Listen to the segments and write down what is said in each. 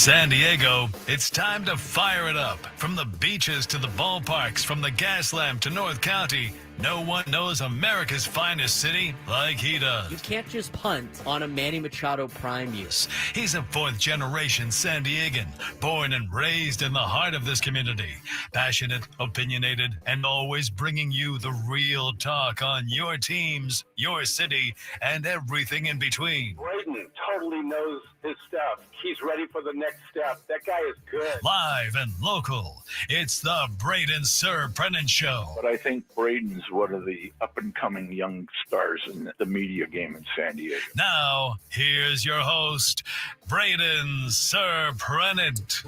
San Diego, it's time to fire it up. From the beaches to the ballparks, from the Gaslamp to North County, no one knows America's finest city like he does. You can't just punt on a Manny Machado prime year. He's a fourth-generation San Diegan, born and raised in the heart of this community. Passionate, opinionated, and always bringing you the real talk on your teams, your city, and everything in between. Braden totally knows his stuff. He's ready for the next step. That guy is good. Live and local, it's the Braden Surprenant Show. But I think Braden's one of the up-and-coming young stars in the media game in San Diego. Now, here's your host, Braden Surprenant.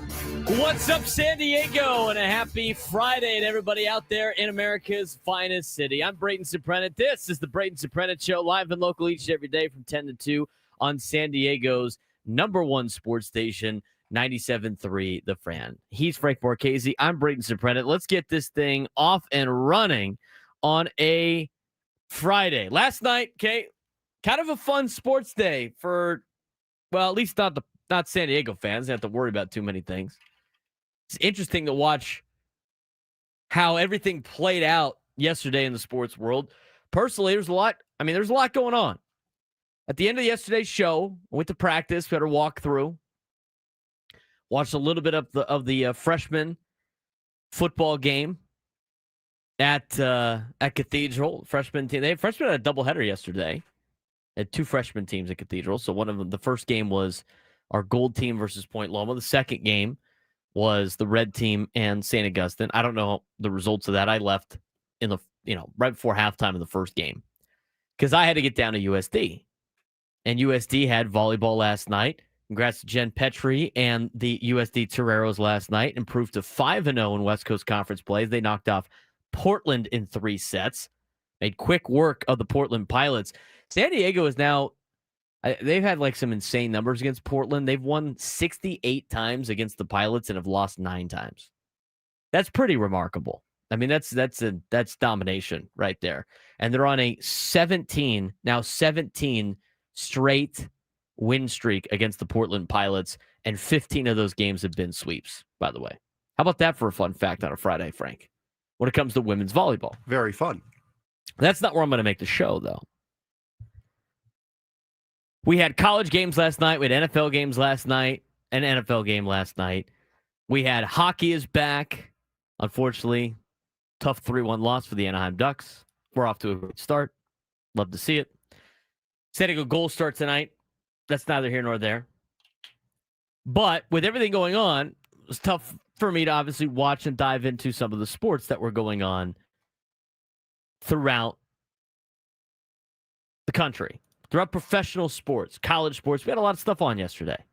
What's up, San Diego? And a happy Friday to everybody out there in America's finest city. I'm Braden Surprenant. This is the Braden Surprenant Show, live and local each and every day from 10 to 2 on San Diego's number one sports station, 97.3 The Fan. He's Frank Marchese. I'm Braden Surprenant. Let's get this thing off and running on a Friday. Last night, okay, kind of a fun sports day for, well, at least not San Diego fans. They have to worry about too many things. It's interesting to watch how everything played out yesterday in the sports world. Personally, there's a lot going on. At the end of yesterday's show, I went to practice, we had a walk through, watched a little bit of the freshman football game at Cathedral. Freshman team. Freshmen had a doubleheader yesterday. They had two freshman teams at Cathedral. So one of them, the first game was our gold team versus Point Loma. The second game was the red team and St. Augustine. I don't know the results of that. I left in the right before halftime of the first game because I had to get down to USD. And USD had volleyball last night. Congrats to Jen Petrie and the USD Toreros last night. Improved to 5-0 in West Coast Conference play. They knocked off Portland in 3 sets. Made quick work of the Portland Pilots. San Diego is now, they've had like some insane numbers against Portland. They've won 68 times against the Pilots and have lost 9 times. That's pretty remarkable. I mean, that's domination right there. And they're on a 17 straight win streak against the Portland Pilots, and 15 of those games have been sweeps, by the way. How about that for a fun fact on a Friday, Frank? When it comes to women's volleyball. Very fun. That's not where I'm going to make the show, though. We had college games last night. We had NFL games last night. An NFL game last night. We had hockey is back. Unfortunately, tough 3-1 loss for the Anaheim Ducks. We're off to a great start. Love to see it. San Diego goal start tonight. That's neither here nor there. But with everything going on, it was tough for me to obviously watch and dive into some of the sports that were going on throughout the country, throughout professional sports, college sports. We had a lot of stuff on yesterday.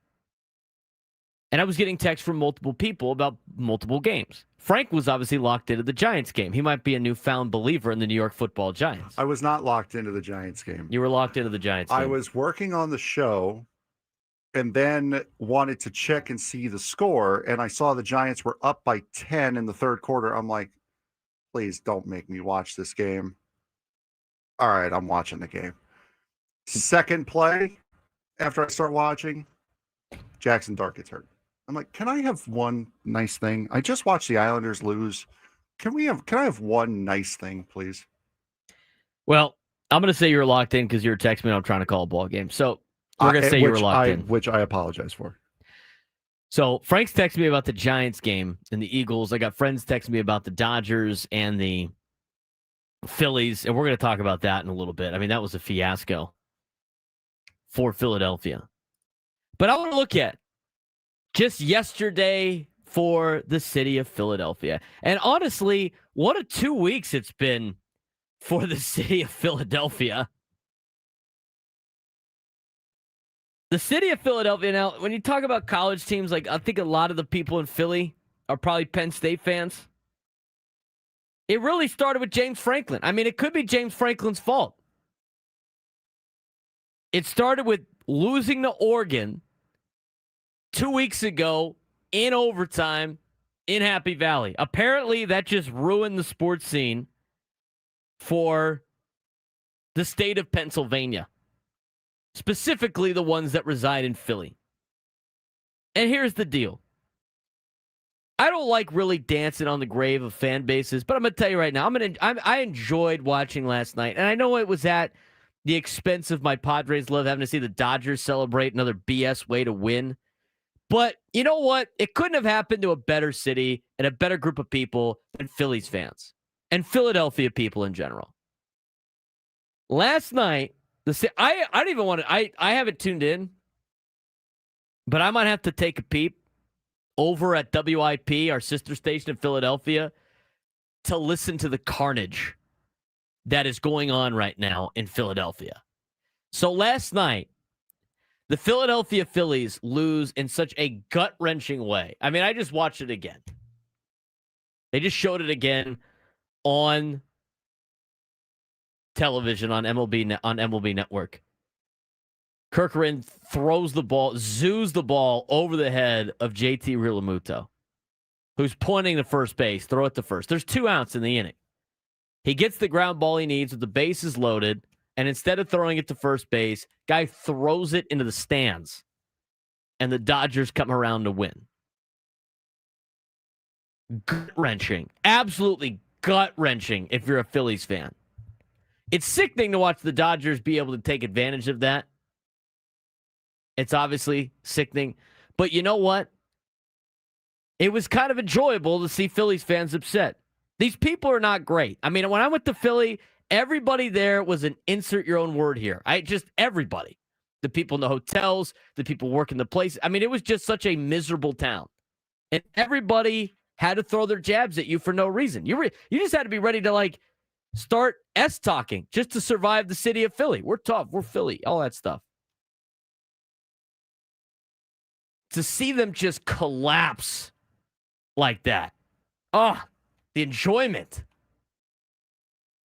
And I was getting texts from multiple people about multiple games. Frank was obviously locked into the Giants game. He might be a newfound believer in the New York Football Giants. I was not locked into the Giants game. You were locked into the Giants game. I was working on the show and then wanted to check and see the score, and I saw the Giants were up by 10 in the third quarter. I'm like, please don't make me watch this game. All right, I'm watching the game. Second play, after I start watching, Jackson Dart gets hurt. I'm like, can I have one nice thing? I just watched the Islanders lose. Can I have one nice thing, please? Well, I'm going to say you're locked in because you're texting me. I'm trying to call a ball game. So we're going to say you were locked in. Which I apologize for. So Frank's texting me about the Giants game and the Eagles. I got friends texting me about the Dodgers and the Phillies, and we're going to talk about that in a little bit. I mean, that was a fiasco for Philadelphia. But I want to look at just yesterday for the city of Philadelphia. And honestly, what a 2 weeks it's been for the city of Philadelphia. The city of Philadelphia, now, when you talk about college teams, like I think a lot of the people in Philly are probably Penn State fans. It really started with James Franklin. I mean, it could be James Franklin's fault. It started with losing to Oregon 2 weeks ago in overtime in Happy Valley. Apparently, that just ruined the sports scene for the state of Pennsylvania, specifically the ones that reside in Philly. And here's the deal. I don't like really dancing on the grave of fan bases, but I'm going to tell you right now, I enjoyed watching last night, and I know it was at the expense of my Padres love having to see the Dodgers celebrate another BS way to win. But you know what? It couldn't have happened to a better city and a better group of people than Phillies fans and Philadelphia people in general. Last night, I don't even want to, I haven't tuned in, but I might have to take a peep over at WIP, our sister station in Philadelphia, to listen to the carnage that is going on right now in Philadelphia. So last night, the Philadelphia Phillies lose in such a gut-wrenching way. I mean, I just watched it again. They just showed it again on television on MLB Network. Kerkering throws the ball, zoos the ball over the head of JT Realmuto, who's pointing to first base. Throw it to first. There's 2 outs in the inning. He gets the ground ball he needs with the bases loaded, and instead of throwing it to first base, guy throws it into the stands, and the Dodgers come around to win. Gut-wrenching. Absolutely gut-wrenching if you're a Phillies fan. It's sickening to watch the Dodgers be able to take advantage of that. It's obviously sickening. But you know what? It was kind of enjoyable to see Phillies fans upset. These people are not great. I mean, when I went to Philly, everybody there was an insert your own word here. Everybody. The people in the hotels, the people working the place. I mean, it was just such a miserable town. And everybody had to throw their jabs at you for no reason. You just had to be ready to, start S-talking just to survive the city of Philly. We're tough. We're Philly. All that stuff. To see them just collapse like that. Oh, the enjoyment.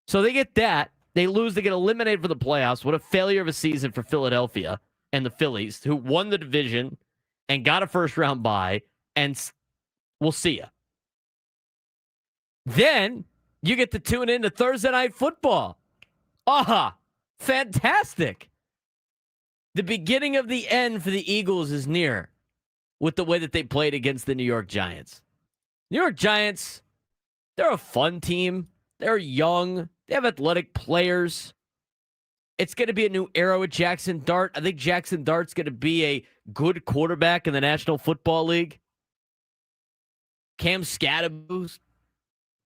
So they get that. They lose. They get eliminated for the playoffs. What a failure of a season for Philadelphia and the Phillies, who won the division and got a first-round bye, and we'll see you. Then you get to tune in to Thursday Night Football. Ah, fantastic. The beginning of the end for the Eagles is near with the way that they played against the New York Giants. New York Giants, they're a fun team. They're young. They have athletic players. It's going to be a new era with Jackson Dart. I think Jackson Dart's going to be a good quarterback in the National Football League. Cam Scadaboo's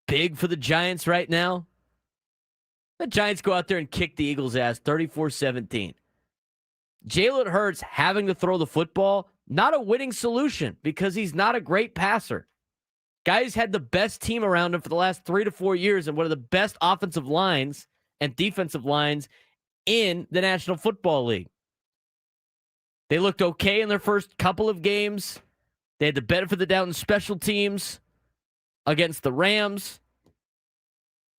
big for the Giants right now. The Giants go out there and kick the Eagles' ass 34-17. Jalen Hurts having to throw the football, not a winning solution because he's not a great passer. Guys had the best team around him for the last 3 to 4 years and one of the best offensive lines and defensive lines in the National Football League. They looked okay in their first couple of games. They had the benefit of the doubt in special teams against the Rams.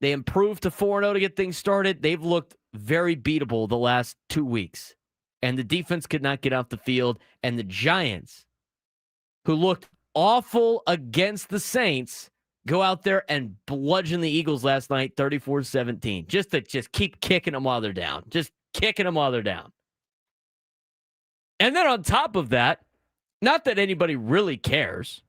They improved to 4-0 to get things started. They've looked very beatable the last 2 weeks. And the defense could not get off the field. And the Giants, who looked awful against the Saints, go out there and bludgeon the Eagles last night 34-17. Just keep kicking them while they're down. Just kicking them while they're down. And then on top of that, not that anybody really cares.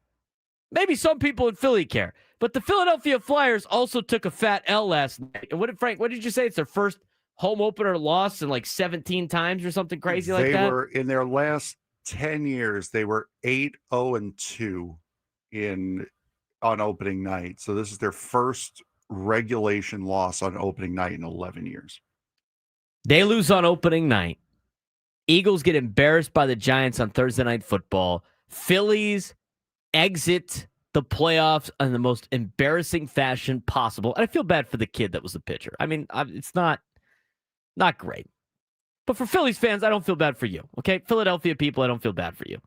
Maybe some people in Philly care. But the Philadelphia Flyers also took a fat L last night. And what did you say? It's their first home opener loss in 17 times or something crazy like that? They were, in their last 10 years, they were 8-0-2 on opening night. So this is their first regulation loss on opening night in 11 years. They lose on opening night. Eagles get embarrassed by the Giants on Thursday Night Football. Phillies exit the playoffs in the most embarrassing fashion possible. And I feel bad for the kid that was the pitcher. I mean, it's not great. But for Phillies fans, I don't feel bad for you. Okay? Philadelphia people, I don't feel bad for you.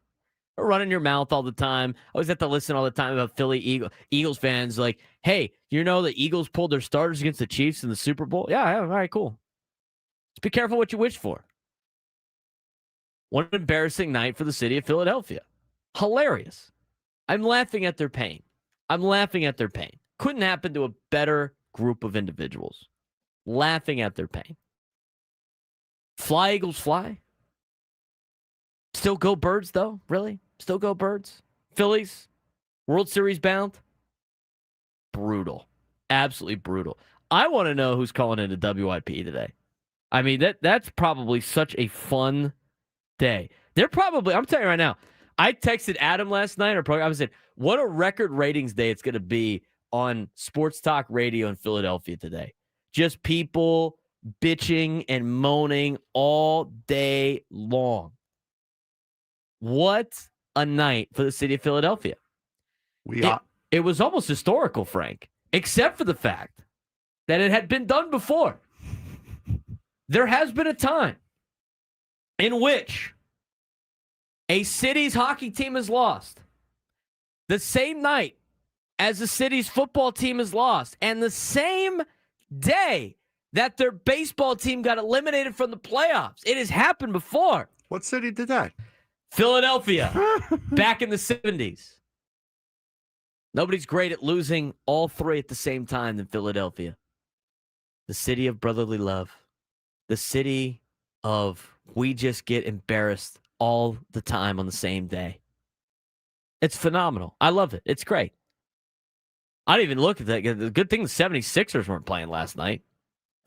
We're running your mouth all the time. I always have to listen all the time about Eagles fans like, hey, you know the Eagles pulled their starters against the Chiefs in the Super Bowl? Yeah, all right, cool. Just be careful what you wish for. What an embarrassing night for the city of Philadelphia. Hilarious. I'm laughing at their pain. Couldn't happen to a better group of individuals. Laughing at their pain. Fly, Eagles, fly. Still go Birds, though? Really? Still go Birds. Phillies, World Series bound. Brutal. Absolutely brutal. I want to know who's calling in a WIP today. I mean, that's probably such a fun day. They're probably, I'm telling you right now, I texted Adam last night, I said, what a record ratings day it's going to be on sports talk radio in Philadelphia today. Just people bitching and moaning all day long. What a night for the city of Philadelphia. It was almost historical, Frank, except for the fact that it had been done before. There has been a time in which a city's hockey team is lost the same night as the city's football team is lost, and the same day that their baseball team got eliminated from the playoffs. It has happened before. What city did that? Philadelphia, back in the 70s. Nobody's great at losing all three at the same time than Philadelphia. The city of brotherly love. The city of we just get embarrassed all the time on the same day. It's phenomenal. I love it. It's great. I didn't even look at that. The good thing the 76ers weren't playing last night.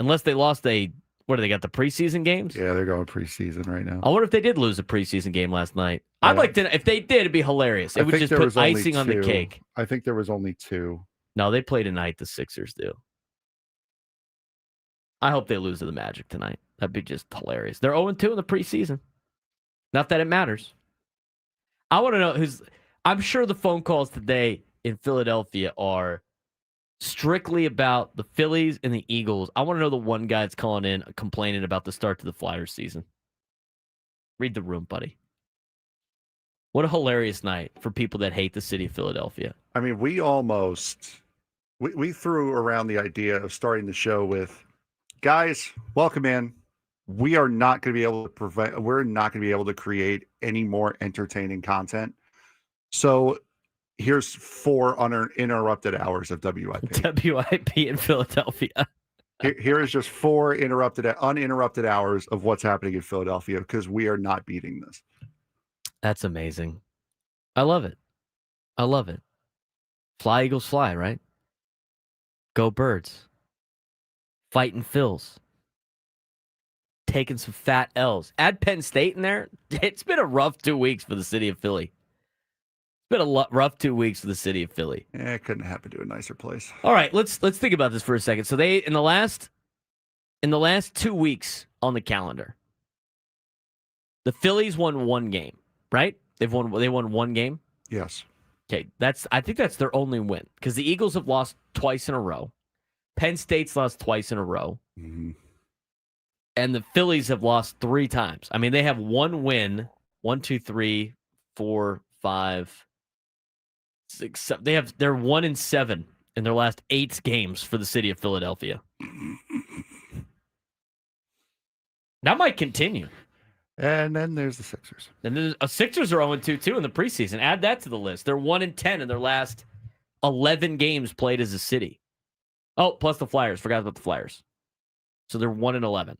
Unless they lost they got the preseason games? Yeah, they're going preseason right now. I wonder if they did lose a preseason game last night. I'd like to, if they did, it'd be hilarious. It would just put icing on the cake. I think there was only 2. No, they play tonight, the Sixers do. I hope they lose to the Magic tonight. That'd be just hilarious. They're 0-2 in the preseason. Not that it matters. I want to know I'm sure the phone calls today in Philadelphia are strictly about the Phillies and the Eagles. I want to know the one guy that's calling in complaining about the start to the Flyers season. Read the room, buddy. What a hilarious night for people that hate the city of Philadelphia. I mean, we threw around the idea of starting the show with, guys, welcome in. We are not going to be able to we're not going to be able to create any more entertaining content. So here's 4 uninterrupted hours of WIP. WIP in Philadelphia. Here is just 4 uninterrupted hours of what's happening in Philadelphia because we are not beating this. That's amazing. I love it. I love it. Fly, Eagles, fly, right? Go Birds. Fighting Phils. Taking some fat L's. Add Penn State in there. It's been a rough 2 weeks for the city of Philly. It's been a rough 2 weeks for the city of Philly. Yeah, it couldn't happen to a nicer place. All right, let's think about this for a second. So they in the last 2 weeks on the calendar, the Phillies won 1 game, right? They won 1 game. Yes. Okay, I think that's their only win because the Eagles have lost twice in a row. Penn State's lost twice in a row. Mm-hmm. And the Phillies have lost 3 times. I mean, they have 1 win. 1, 2, 3, 4, 5, 6, 7. They're 1-7 in their last 8 games for the city of Philadelphia. That might continue. And then there's the Sixers. And the Sixers are 0-2 too in the preseason. Add that to the list. They're 1-10 in their last 11 games played as a city. Oh, plus the Flyers. Forgot about the Flyers. So they're 1-11.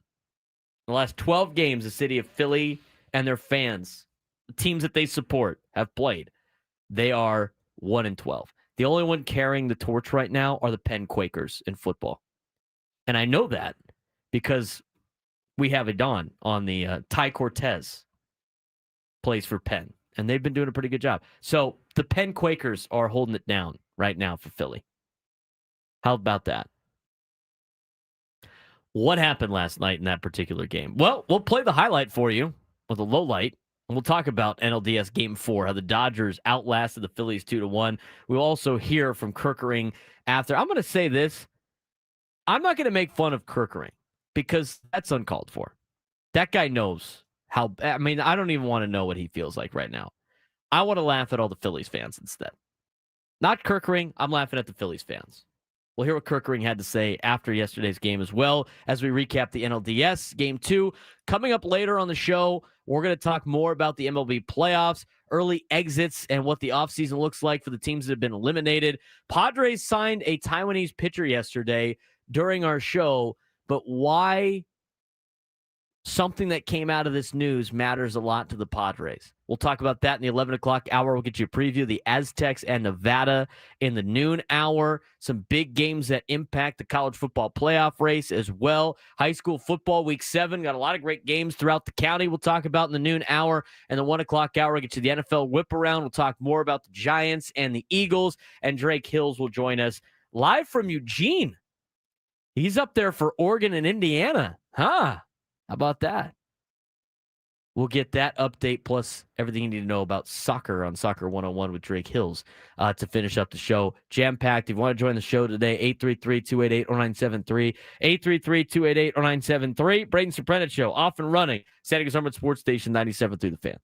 The last 12 games, the city of Philly and their fans, the teams that they support, have played. They are 1-12. The only one carrying the torch right now are the Penn Quakers in football. And I know that because we have a Don on the Ty Cortez plays for Penn, and they've been doing a pretty good job. So the Penn Quakers are holding it down right now for Philly. How about that? What happened last night in that particular game? Well, we'll play the highlight for you with a low light, and we'll talk about NLDS Game 4, how the Dodgers outlasted the Phillies 2-1. We'll also hear from Kerkering after. I'm going to say this. I'm not going to make fun of Kerkering because that's uncalled for. That guy knows how. I mean, I don't even want to know what he feels like right now. I want to laugh at all the Phillies fans instead. Not Kerkering. I'm laughing at the Phillies fans. We'll hear what Kerkering had to say after yesterday's game as well as we recap the NLDS Game 2. Coming up later on the show, we're going to talk more about the MLB playoffs, early exits, and what the offseason looks like for the teams that have been eliminated. Padres signed a Taiwanese pitcher yesterday during our show, but why something that came out of this news matters a lot to the Padres. We'll talk about that in the 11 o'clock hour. We'll get you a preview of the Aztecs and Nevada in the noon hour. Some big games that impact the college football playoff race as well. High school football week 7. Got a lot of great games throughout the county we'll talk about in the noon hour. And the 1 o'clock hour, we'll get you the NFL whip around. We'll talk more about the Giants and the Eagles. And Drake Hills will join us live from Eugene. He's up there for Oregon and Indiana. Huh? How about that? We'll get that update plus everything you need to know about soccer on Soccer 101 with Drake Hills to finish up the show. Jam-packed. If you want to join the show today, 833-288-0973. 833-288-0973. Braden Surprenant Show, off and running. San Diego Summer Sports Station 97 through the Fan.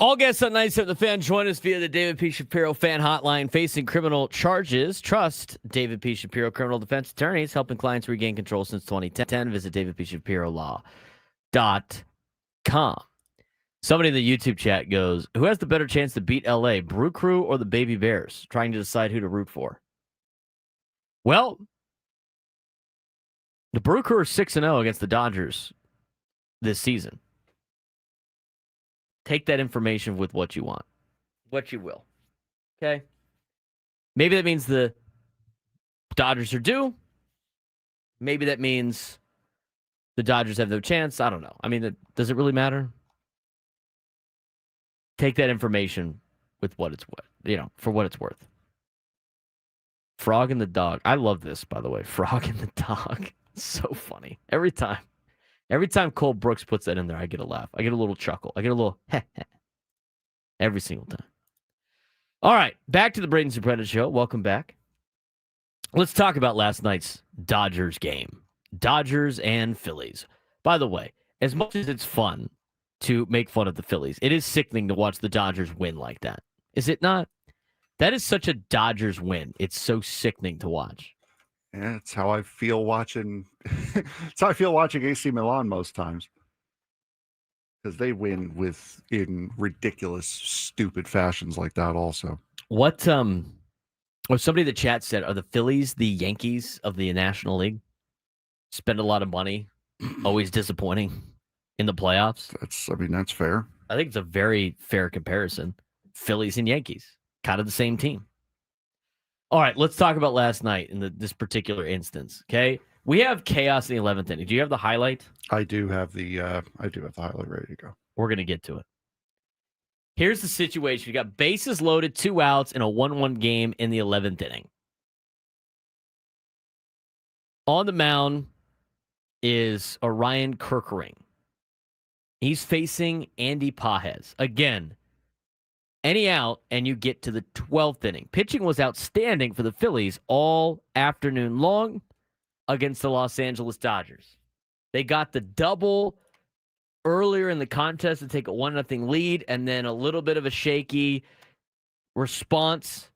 All guests on 97 The Fan join us via the David P. Shapiro fan hotline. Facing criminal charges, trust David P. Shapiro criminal defense attorneys, helping clients regain control since 2010. Visit davidpshapirolaw.com. Somebody in the YouTube chat goes, who has the better chance to beat LA, Brew Crew or the Baby Bears? Trying to decide who to root for. Well, the Brew Crew are 6-0 against the Dodgers this season. Take that information with what you want. What you will. Okay? Maybe that means the Dodgers are due. Maybe that means the Dodgers have no chance. I don't know. I mean, does it really matter? Take that information with what it's worth, for what it's worth. Frog and the dog. I love this, by the way. Frog and the dog. It's so funny. Every time Cole Brooks puts that in there, I get a laugh. I get a little chuckle. I get a little heh. Every single time. All right, back to the Braden Surprenant Show. Welcome back. Let's talk about last night's Dodgers game. Dodgers and Phillies. By the way, as much as it's fun to make fun of the Phillies, it is sickening to watch the Dodgers win like that. Is it not? That is such a Dodgers win. It's so sickening to watch. Yeah, it's how I feel watching. It's how I feel watching AC Milan most times, because they win in ridiculous, stupid fashions like that. Also, what somebody in the chat said, are the Phillies the Yankees of the National League? Spend a lot of money, always disappointing in the playoffs. That's fair. I think it's a very fair comparison. Phillies and Yankees, kind of the same team. All right, let's talk about last night in this particular instance. Okay, we have chaos in the 11th inning. Do you have the highlight? I do have the highlight ready to go. We're gonna get to it. Here's the situation: you got bases loaded, 2 outs in a 1-1 game in the 11th inning. On the mound is Orion Kerkering. He's facing Andy Pages again. Any out, and you get to the 12th inning. Pitching was outstanding for the Phillies all afternoon long against the Los Angeles Dodgers. They got the double earlier in the contest to take a 1-0 lead, and then a little bit of a shaky response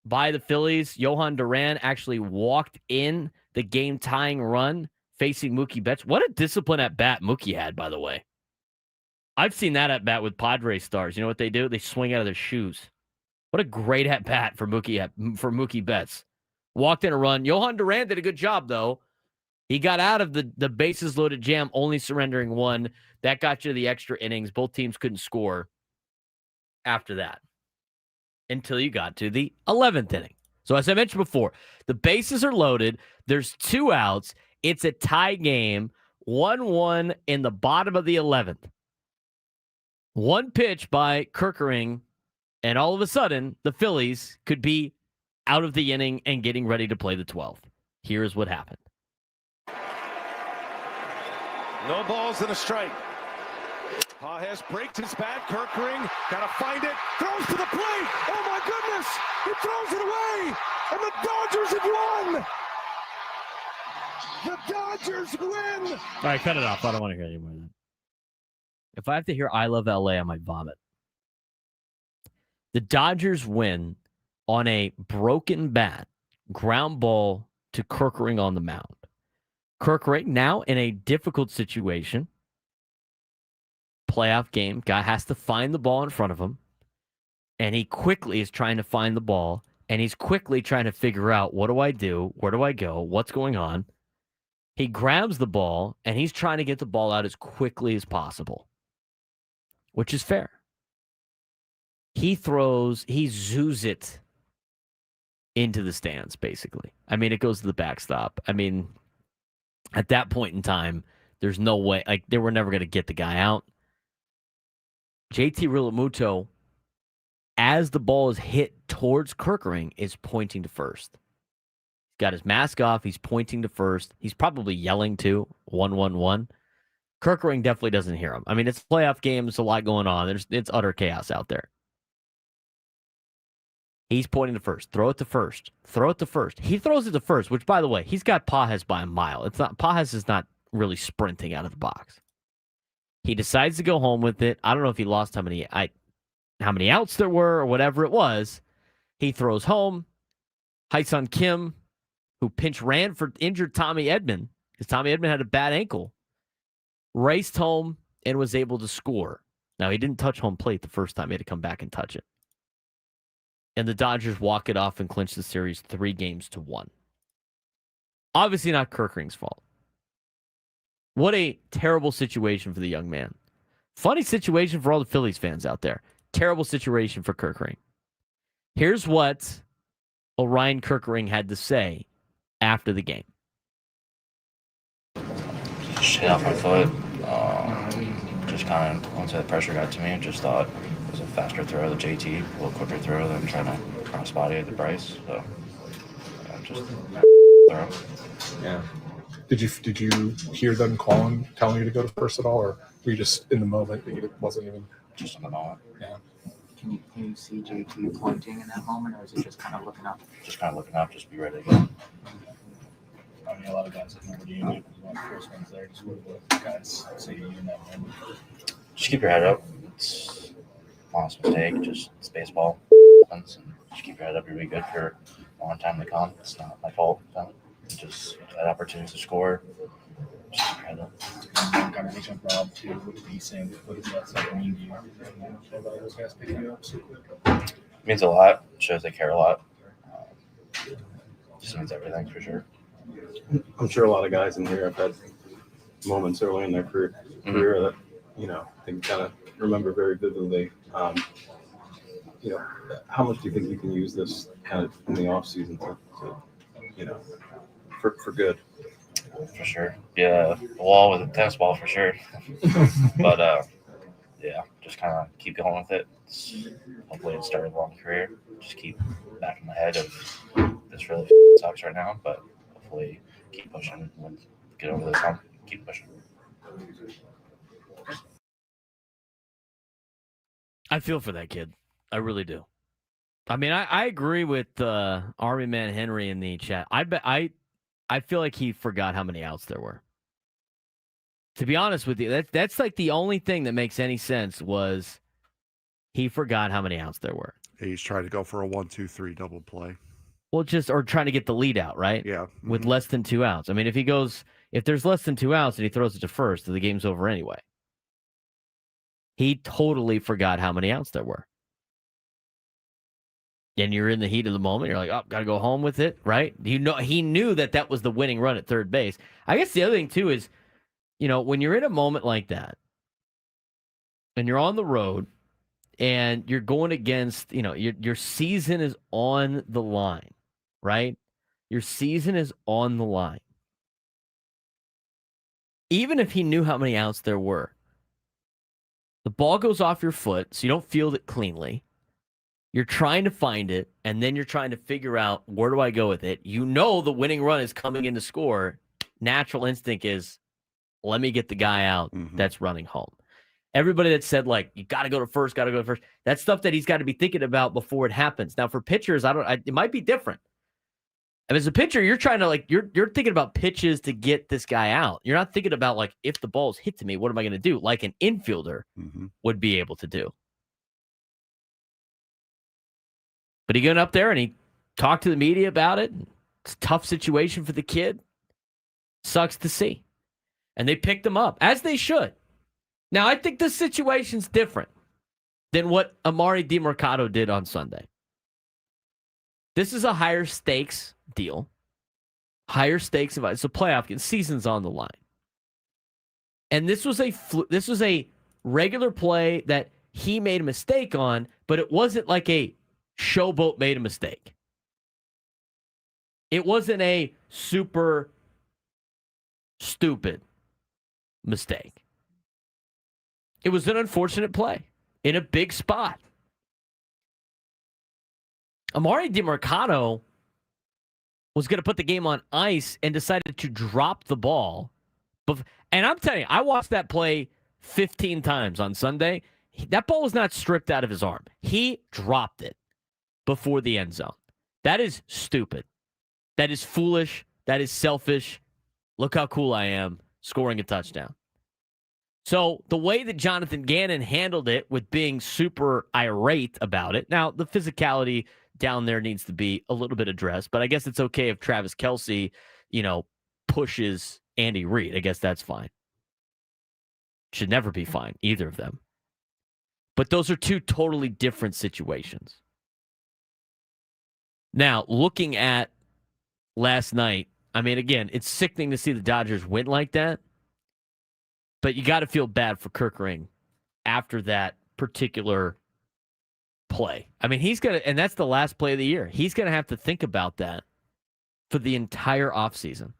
by the Phillies. Johan Duran actually walked in the game-tying run facing Mookie Betts. What a discipline at bat Mookie had, by the way. I've seen that at bat with Padres stars. You know what they do? They swing out of their shoes. What a great at bat for Mookie Betts. Walked in a run. Johan Duran did a good job, though. He got out of the bases loaded jam, only surrendering 1. That got you to the extra innings. Both teams couldn't score after that until you got to the 11th inning. So as I mentioned before, the bases are loaded. There's 2 outs. It's a tie game, 1-1 in the bottom of the 11th. One pitch by Kerkering, and all of a sudden, the Phillies could be out of the inning and getting ready to play the 12th. Here's what happened. No balls and a strike. Pages breaks his bat. Kerkering got to find it. Throws to the plate. Oh, my goodness. He throws it away. And the Dodgers have won. The Dodgers win. All right, cut it off. I don't want to hear any more of that. If I have to hear I Love LA, I might vomit. The Dodgers win on a broken bat, ground ball to Kerkering on the mound. Kerkering now in a difficult situation. Playoff game. Guy has to find the ball in front of him. And he quickly is trying to find the ball. And he's quickly trying to figure out, what do I do? Where do I go? What's going on? He grabs the ball, and he's trying to get the ball out as quickly as possible, which is fair. He zoos it into the stands, basically. I mean, it goes to the backstop. I mean, at that point in time, there's no way. Like, they were never going to get the guy out. JT Realmuto, as the ball is hit towards Kerkering, is pointing to first. He's got his mask off. He's pointing to first. He's probably yelling, too. 1-1-1. Kerkering definitely doesn't hear him. I mean, it's a playoff game. There's a lot going on. It's utter chaos out there. He's pointing to first. Throw it to first. Throw it to first. He throws it to first, which, by the way, he's got Pages by a mile. Pages is not really sprinting out of the box. He decides to go home with it. I don't know if he lost how many. how many outs there were or whatever it was. He throws home. Hyun Kim, who pinch ran for injured Tommy Edman, because Tommy Edman had a bad ankle, raced home and was able to score. Now, he didn't touch home plate the first time. He had to come back and touch it. And the Dodgers walk it off and clinch the series 3-1. Obviously not Kerkering's fault. What a terrible situation for the young man. Funny situation for all the Phillies fans out there. Terrible situation for Kerkering. Here's what Orion Kerkering had to say after the game. Shit off my foot. Just kind of, once the pressure got to me, just thought it was a faster throw to JT, a little quicker throw than trying to cross body at the Bryce. So, just throw. Yeah. Did you hear them telling you to go to first at all, or were you just in the moment that it wasn't even? Just in the moment. Yeah. Can you see JT pointing in that moment, or is it just kind of looking up? Just kind of looking up, just be ready to go. I mean, a lot of guys have never done it. One of the first ones there. Just what do the guys say to you in that moment? Just keep your head up. It's an honest mistake. Just it's baseball. And just keep your head up. You'll be good for a long time to come. It's not my fault. Just had opportunities to score. Just keep your head up. Conversation with Rob too. What did he say? What does that say mean to you? About those guys picking you up so quick. It means a lot. It shows they care a lot. Just means everything for sure. I'm sure a lot of guys in here have had moments early in their career that, they can kind of remember very vividly. How much do you think you can use this kind of in the off season to for good? For sure. Yeah, the wall with a tennis ball for sure. But, just kind of keep going with it. Hopefully it started a long career. Just keep back in the head of this really sucks right now, but hopefully keep pushing and get over this hump. Keep pushing. I feel for that kid. I really do. I mean, I agree with Army Man Henry in the chat. I feel like he forgot how many outs there were. To be honest with you, that's like the only thing that makes any sense was he forgot how many outs there were. He's trying to go for a 1-2-3 double play. Well, or trying to get the lead out, right? Yeah. With less than 2 outs. I mean, if there's less than 2 outs and he throws it to first, then the game's over anyway. He totally forgot how many outs there were. And you're in the heat of the moment. You're like, oh, got to go home with it, right? He knew that was the winning run at third base. I guess the other thing, too, is, when you're in a moment like that and you're on the road and you're going against, your season is on the line, right? Your season is on the line. Even if he knew how many outs there were, the ball goes off your foot, so you don't field it cleanly. You're trying to find it, and then you're trying to figure out, where do I go with it? The winning run is coming in to score. Natural instinct is, let me get the guy out that's running home. Everybody that said, you got to go to first, that's stuff that he's got to be thinking about before it happens. Now, for pitchers, it might be different. And as a pitcher, you're trying to, you're thinking about pitches to get this guy out. You're not thinking about, if the ball's hit to me, what am I going to do? Like an infielder would be able to do. But he got up there and he talked to the media about it. It's a tough situation for the kid. Sucks to see. And they picked him up, as they should. Now, I think this situation's different than what Amari DiMercato did on Sunday. This is a higher stakes deal. Higher stakes. It's a playoff game. Season's on the line. And this was a regular play that he made a mistake on, but it wasn't like a showboat made a mistake. It wasn't a super stupid mistake. It was an unfortunate play in a big spot. Amari DiMercato was going to put the game on ice and decided to drop the ball. And I'm telling you, I watched that play 15 times on Sunday. That ball was not stripped out of his arm. He dropped it before the end zone. That is stupid. That is foolish. That is selfish. Look how cool I am scoring a touchdown. So the way that Jonathan Gannon handled it with being super irate about it, now the physicality down there needs to be a little bit addressed, but I guess it's okay if Travis Kelce, pushes Andy Reid. I guess that's fine. Should never be fine, either of them. But those are two totally different situations. Now, looking at last night, I mean, again, it's sickening to see the Dodgers win like that. But you got to feel bad for Kerkering after that particular play. I mean, he's going to, and that's the last play of the year. He's going to have to think about that for the entire offseason.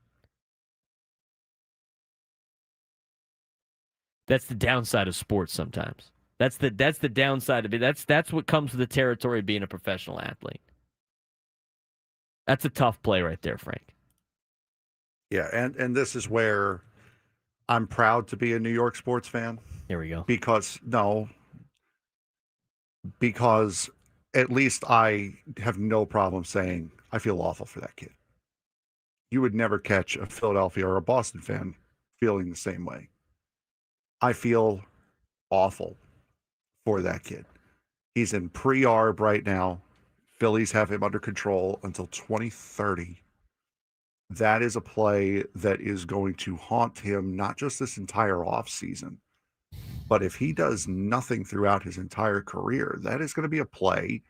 That's the downside of sports sometimes. That's the downside of it. That's what comes with the territory of being a professional athlete. That's a tough play right there, Frank. Yeah, and this is where I'm proud to be a New York sports fan. Here we go. Because at least I have no problem saying I feel awful for that kid. You would never catch a Philadelphia or a Boston fan feeling the same way. I feel awful for that kid. He's in pre-arb right now. Phillies have him under control until 2030. That is a play that is going to haunt him, not just this entire offseason, but if he does nothing throughout his entire career, that is going to be a play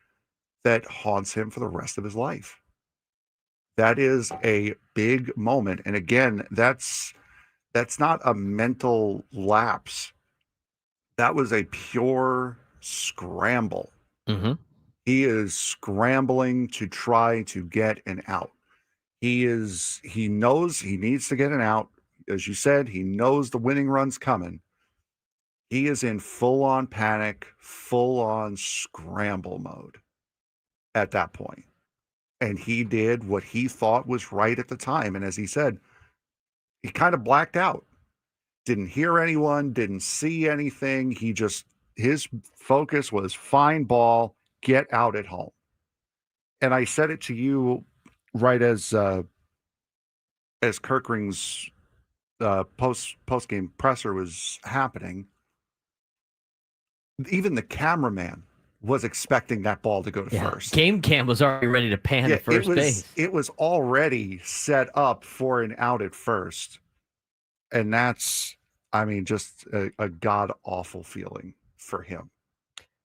that haunts him for the rest of his life. That is a big moment. And again, that's not a mental lapse. That was a pure scramble. Mm-hmm. He is scrambling to try to get an out. He knows he needs to get an out. As you said, he knows the winning run's coming. He is in full-on panic, full-on scramble mode at that point. And he did what he thought was right at the time. And as he said, he kind of blacked out. Didn't hear anyone, didn't see anything. His focus was find ball, get out at home. And I said it to you right as Kerkering's post-game presser was happening. Even the cameraman was expecting that ball to go to first. Game cam was already ready to pan to first base. It was already set up for an out at first. And that's, just a god-awful feeling for him.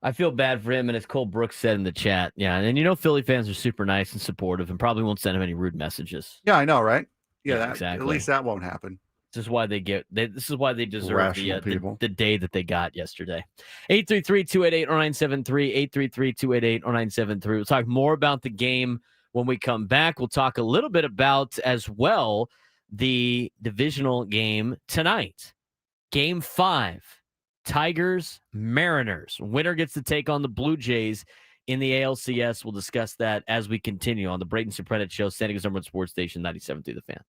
I feel bad for him, and as Cole Brooks said in the chat, and Philly fans are super nice and supportive and probably won't send him any rude messages. Yeah, I know, right? Yeah, exactly. At least that won't happen. This is why they deserve the day that they got yesterday. 833-288-0973, 833-288-0973. We'll talk more about the game when we come back. We'll talk a little bit about, as well, the divisional game tonight. Game 5, Tigers-Mariners. Winner gets to take on the Blue Jays in the ALCS. We'll discuss that as we continue on the Braden Surprenant Show, San Diego's number one sports station, 97.3 The Fan.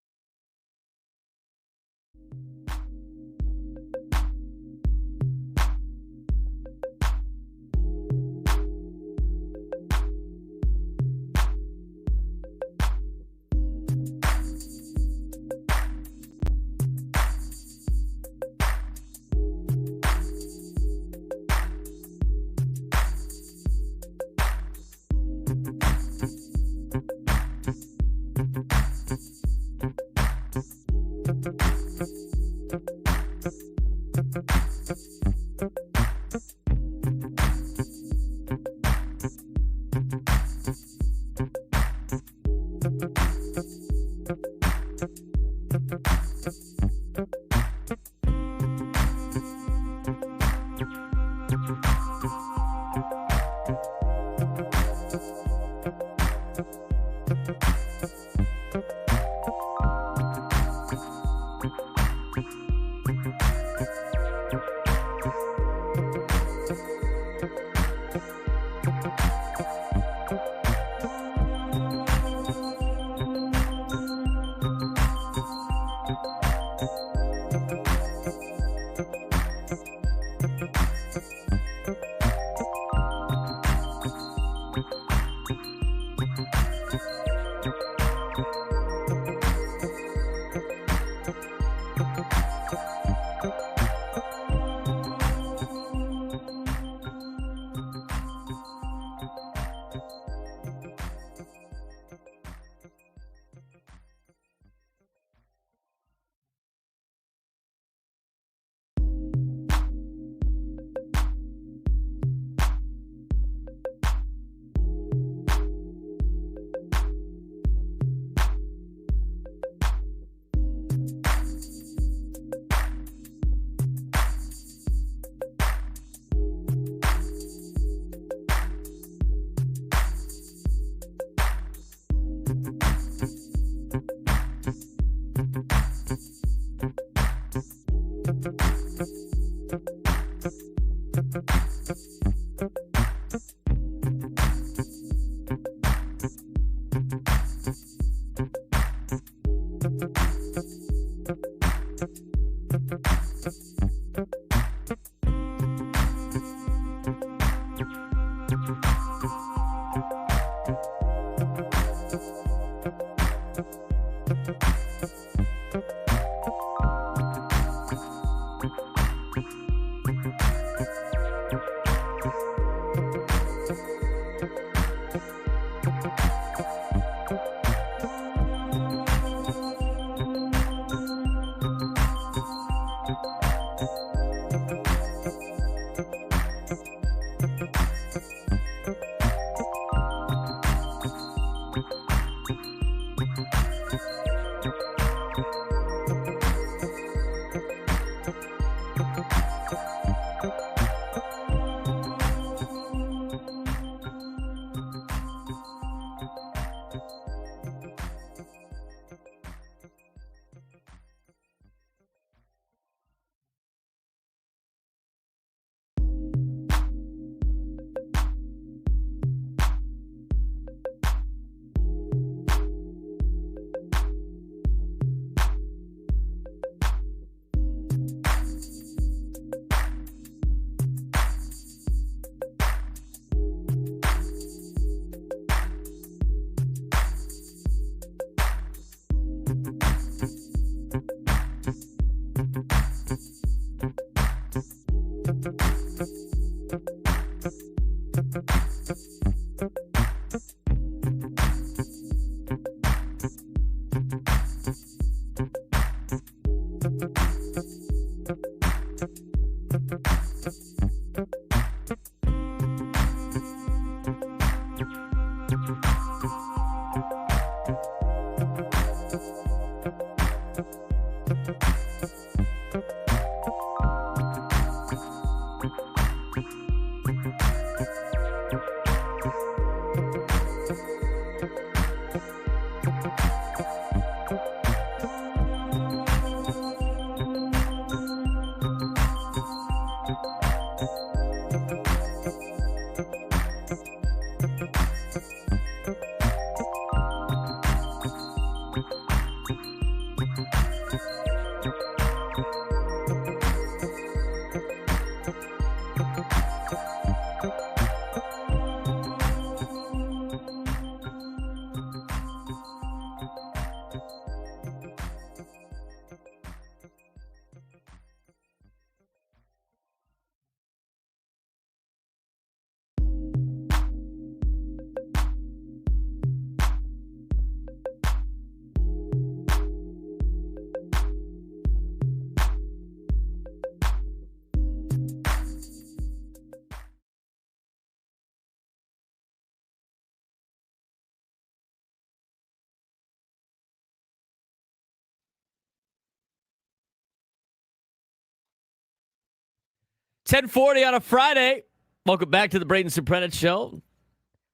10:40 on a Friday. Welcome back to the Braden Surprenant Show. It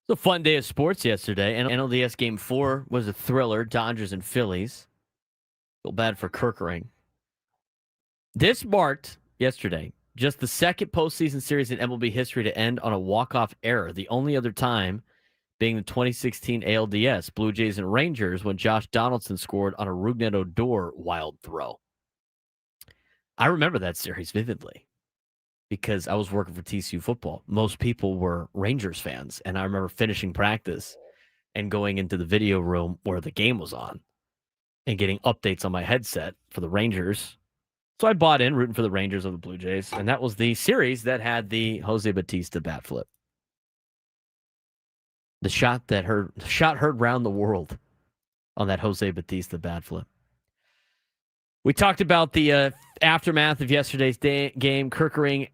was a fun day of sports yesterday. And NLDS Game 4 was a thriller, Dodgers and Phillies. Feel bad for Kerkering. This marked, yesterday, just the second postseason series in MLB history to end on a walk-off error. The only other time being the 2016 ALDS, Blue Jays and Rangers, when Josh Donaldson scored on a Rougned Odor wild throw. I remember that series vividly, because I was working for TCU football. Most people were Rangers fans, and I remember finishing practice and going into the video room where the game was on and getting updates on my headset for the Rangers. So I bought in, rooting for the Rangers of the Blue Jays, and that was the series that had the Jose Bautista bat flip. The shot heard round the world on that Jose Bautista bat flip. We talked about the aftermath of yesterday's game. Kerkering,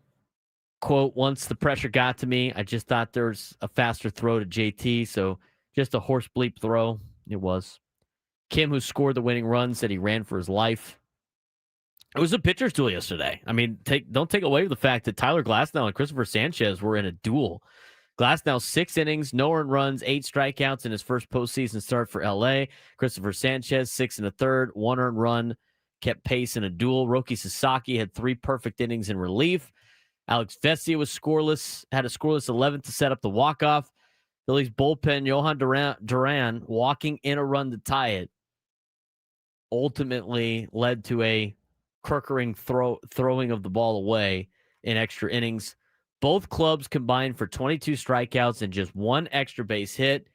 quote, once the pressure got to me, I just thought there was a faster throw to JT, so just a horse bleep throw. It was. Kim, who scored the winning run, said he ran for his life. It was a pitcher's duel yesterday. I mean, don't take away the fact that Tyler Glasnow and Christopher Sanchez were in a duel. Glasnow, 6 innings, no earned runs, 8 strikeouts in his first postseason start for LA. Christopher Sanchez, 6 1/3, 1 earned run, kept pace in a duel. Roki Sasaki had 3 perfect innings in relief. Alex Vesia was scoreless, had a scoreless 11th to set up the walk-off. Phillies bullpen, Johan Duran walking in a run to tie it, ultimately led to a Kerkering throwing of the ball away in extra innings. Both clubs combined for 22 strikeouts and just 1 extra base hit.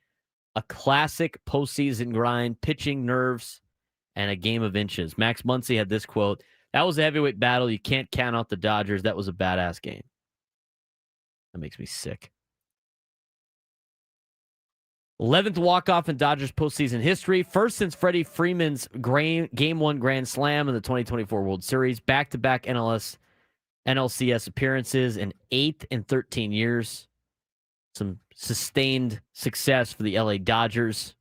a classic postseason grind, pitching nerves, and a game of inches. Max Muncy had this quote: "That was a heavyweight battle. You can't count out the Dodgers. That was a badass game." That makes me sick. 11th walk-off in Dodgers postseason history. First since Freddie Freeman's Game 1 Grand Slam in the 2024 World Series. Back-to-back NLCS appearances in 8th in 13 years. Some sustained success for the LA Dodgers.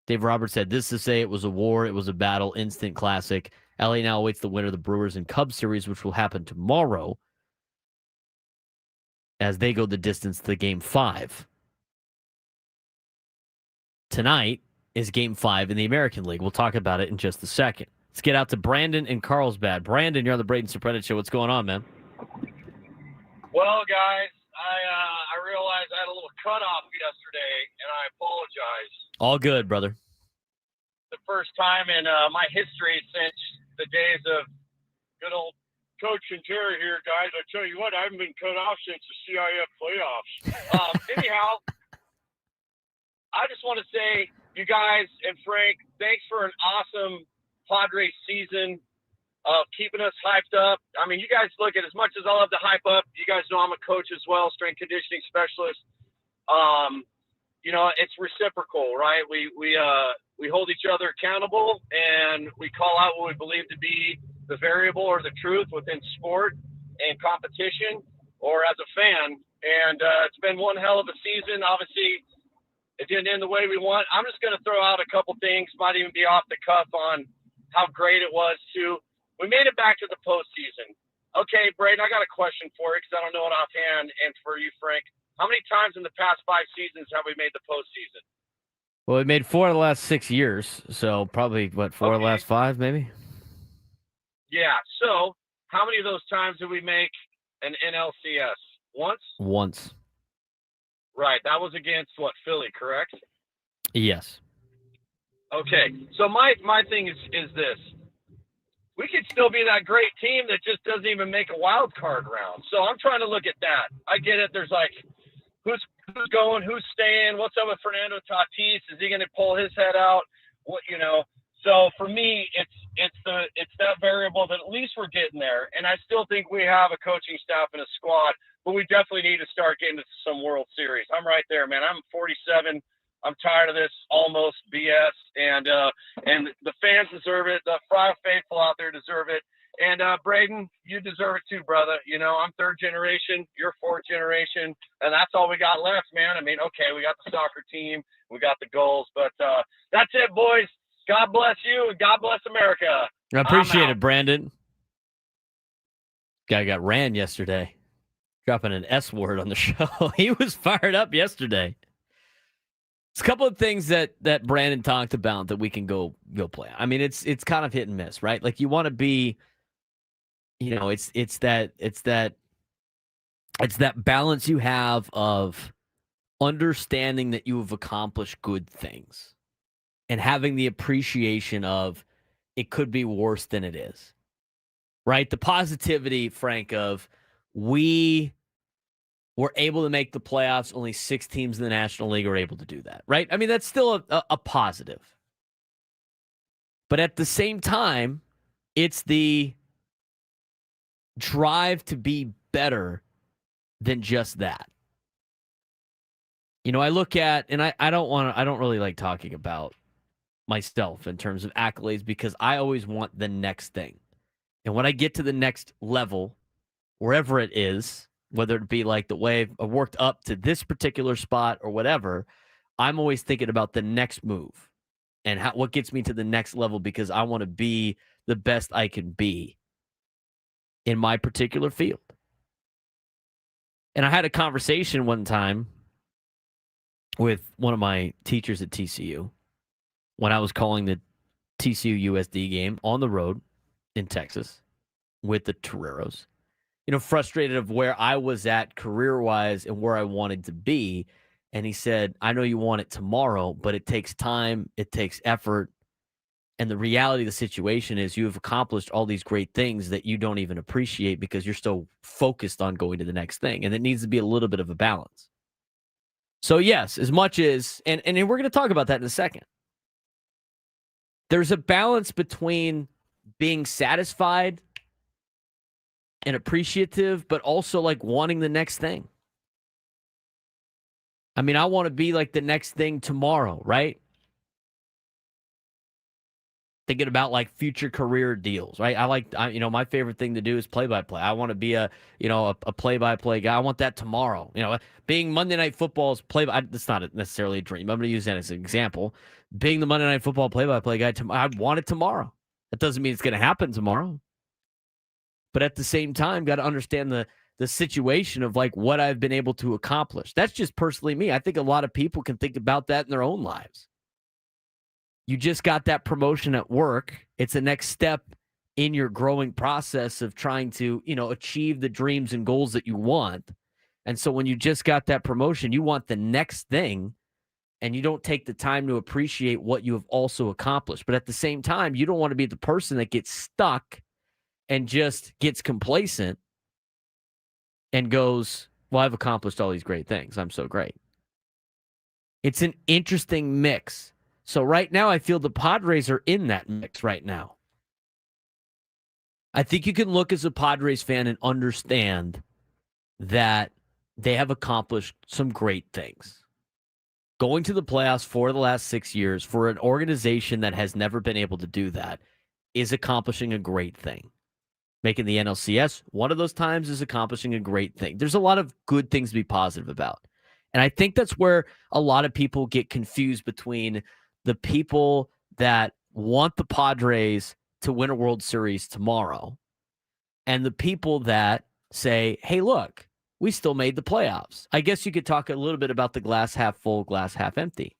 Dave Roberts said, "This to say it was a war, it was a battle, instant classic. LA now awaits the winner of the Brewers and Cubs series, which will happen tomorrow as they go the distance to Game 5. Tonight is Game 5 in the American League. We'll talk about it in just a second. Let's get out to Brandon in Carlsbad. Brandon, you're on the Braden Surprenant Show. What's going on, man? Well, guys, I realized I had a little cutoff yesterday, and I apologize. All good, brother. The first time in my history since the days of good old Coach and Terry here, guys. I tell you what, I haven't been cut off since the CIF playoffs. Anyhow, I just want to say, you guys and Frank, thanks for an awesome Padres season of keeping us hyped up. I mean, you guys look at, as much as I love to hype up, you guys know I'm a coach as well, strength conditioning specialist. You know, it's reciprocal, right? We hold each other accountable, and we call out what we believe to be the variable or the truth within sport and competition or as a fan. And it's been one hell of a season. Obviously, it didn't end the way we want. I'm just going to throw out a couple things, might even be off the cuff, on how great it was too. We made it back to the postseason. Okay, Braden, I got a question for you because I don't know it offhand, and for you, Frank. How many times in the past 5 seasons have we made the postseason? Well, we made 4 of the last 6 years, so probably, 4 of the last 5, maybe? Yeah, so how many of those times did we make an NLCS? Once? Once. Right, that was against, Philly, correct? Yes. Okay, so my thing is this. We could still be that great team that just doesn't even make a wild card round. So I'm trying to look at that. I get it. There's who's going, who's staying, what's up with Fernando Tatis? Is he going to pull his head out? So for me, it's that variable that at least we're getting there. And I still think we have a coaching staff and a squad, but we definitely need to start getting to some World Series. I'm right there, man. I'm 47. I'm tired of this almost BS, and the fans deserve it. The Fry faithful out there deserve it. And Braden, you deserve it too, brother. You know, I'm 3rd generation, you're 4th generation, and that's all we got left, man. I mean, okay, we got the soccer team, we got the goals, but that's it, boys. God bless you, and God bless America. I appreciate it, Brandon. Guy got ran yesterday, dropping an S word on the show. He was fired up yesterday. It's a couple of things that Brandon talked about that we can go play. I mean, it's kind of hit and miss, right? Like, you want to be, it's that balance you have of understanding that you have accomplished good things and having the appreciation of it could be worse than it is, right? The positivity, Frank, of we were able to make the playoffs. Only 6 teams in the National League are able to do that, right? I mean, that's still a positive. But at the same time, it's the drive to be better than just that. You know, I look at, and I don't really like talking about myself in terms of accolades because I always want the next thing. And when I get to the next level, wherever it is, whether it be like the way I worked up to this particular spot or whatever, I'm always thinking about the next move and what gets me to the next level because I want to be the best I can be in my particular field. And I had a conversation one time with one of my teachers at TCU when I was calling the TCU USD game on the road in Texas with the Toreros. You know, frustrated of where I was at career-wise and where I wanted to be. And he said, I know you want it tomorrow, but it takes time, it takes effort. And the reality of the situation is you have accomplished all these great things that you don't even appreciate because you're so focused on going to the next thing. And it needs to be a little bit of a balance. So, yes, as much as, and we're going to talk about that in a second, there's a balance between being satisfied and appreciative, but also like wanting the next thing. I mean, I want to be like the next thing tomorrow, right? Thinking about like future career deals, right? My favorite thing to do is play-by-play. I want to be a play-by-play guy. I want that tomorrow. Being Monday Night Football's that's not necessarily a dream. I'm going to use that as an example. Being the Monday Night Football play-by-play guy, I want it tomorrow. That doesn't mean it's going to happen tomorrow. But at the same time, got to understand the situation of like what I've been able to accomplish. That's just personally me. I think a lot of people can think about that in their own lives. You just got that promotion at work. It's the next step in your growing process of trying to, achieve the dreams and goals that you want. And so when you just got that promotion, you want the next thing, and you don't take the time to appreciate what you have also accomplished. But at the same time, you don't want to be the person that gets stuck and just gets complacent and goes, well, I've accomplished all these great things. I'm so great. It's an interesting mix. So right now, I feel the Padres are in that mix right now. I think you can look as a Padres fan and understand that they have accomplished some great things. Going to the playoffs for the last 6 years for an organization that has never been able to do that is accomplishing a great thing. Making the NLCS one of those times is accomplishing a great thing. There's a lot of good things to be positive about. And I think that's where a lot of people get confused between the people that want the Padres to win a World Series tomorrow and the people that say, hey, look, we still made the playoffs. I guess you could talk a little bit about the glass half full, glass half empty.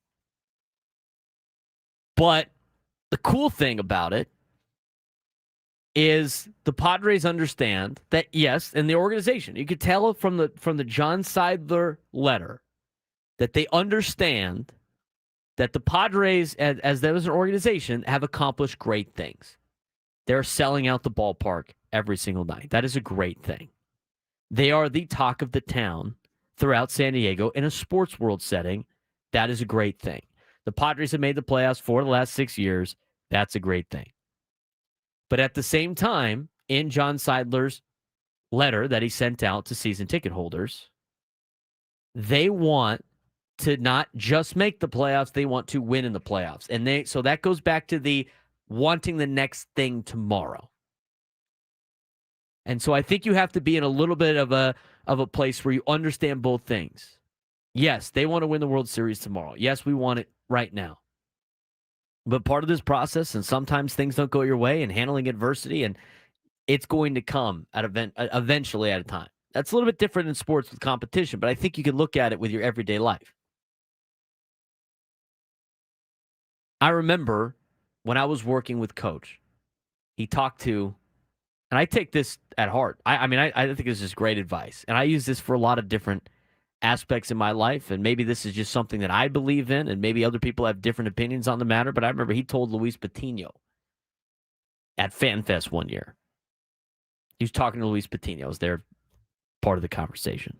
But the cool thing about it is the Padres understand that, yes, and the organization, you could tell from the John Seidler letter that they understand that the Padres, as there was an organization, have accomplished great things. They're selling out the ballpark every single night. That is a great thing. They are the talk of the town throughout San Diego in a sports world setting. That is a great thing. The Padres have made the playoffs for the last 6 years. That's a great thing. But at the same time, in John Seidler's letter that he sent out to season ticket holders, they want to not just make the playoffs, they want to win in the playoffs. And so that goes back to the wanting the next thing tomorrow. And so I think you have to be in a little bit of a place where you understand both things. Yes, they want to win the World Series tomorrow. Yes, we want it right now. But part of this process, and sometimes things don't go your way, and handling adversity, and it's going to come eventually at a time. That's a little bit different in sports with competition, but I think you can look at it with your everyday life. I remember when I was working with Coach, he talked to, and I take this at heart. I think this is great advice, and I use this for a lot of different aspects in my life, and maybe this is just something that I believe in, and maybe other people have different opinions on the matter, but I remember he told Luis Patino at FanFest one year. He was talking to Luis Patino. I was there, part of the conversation.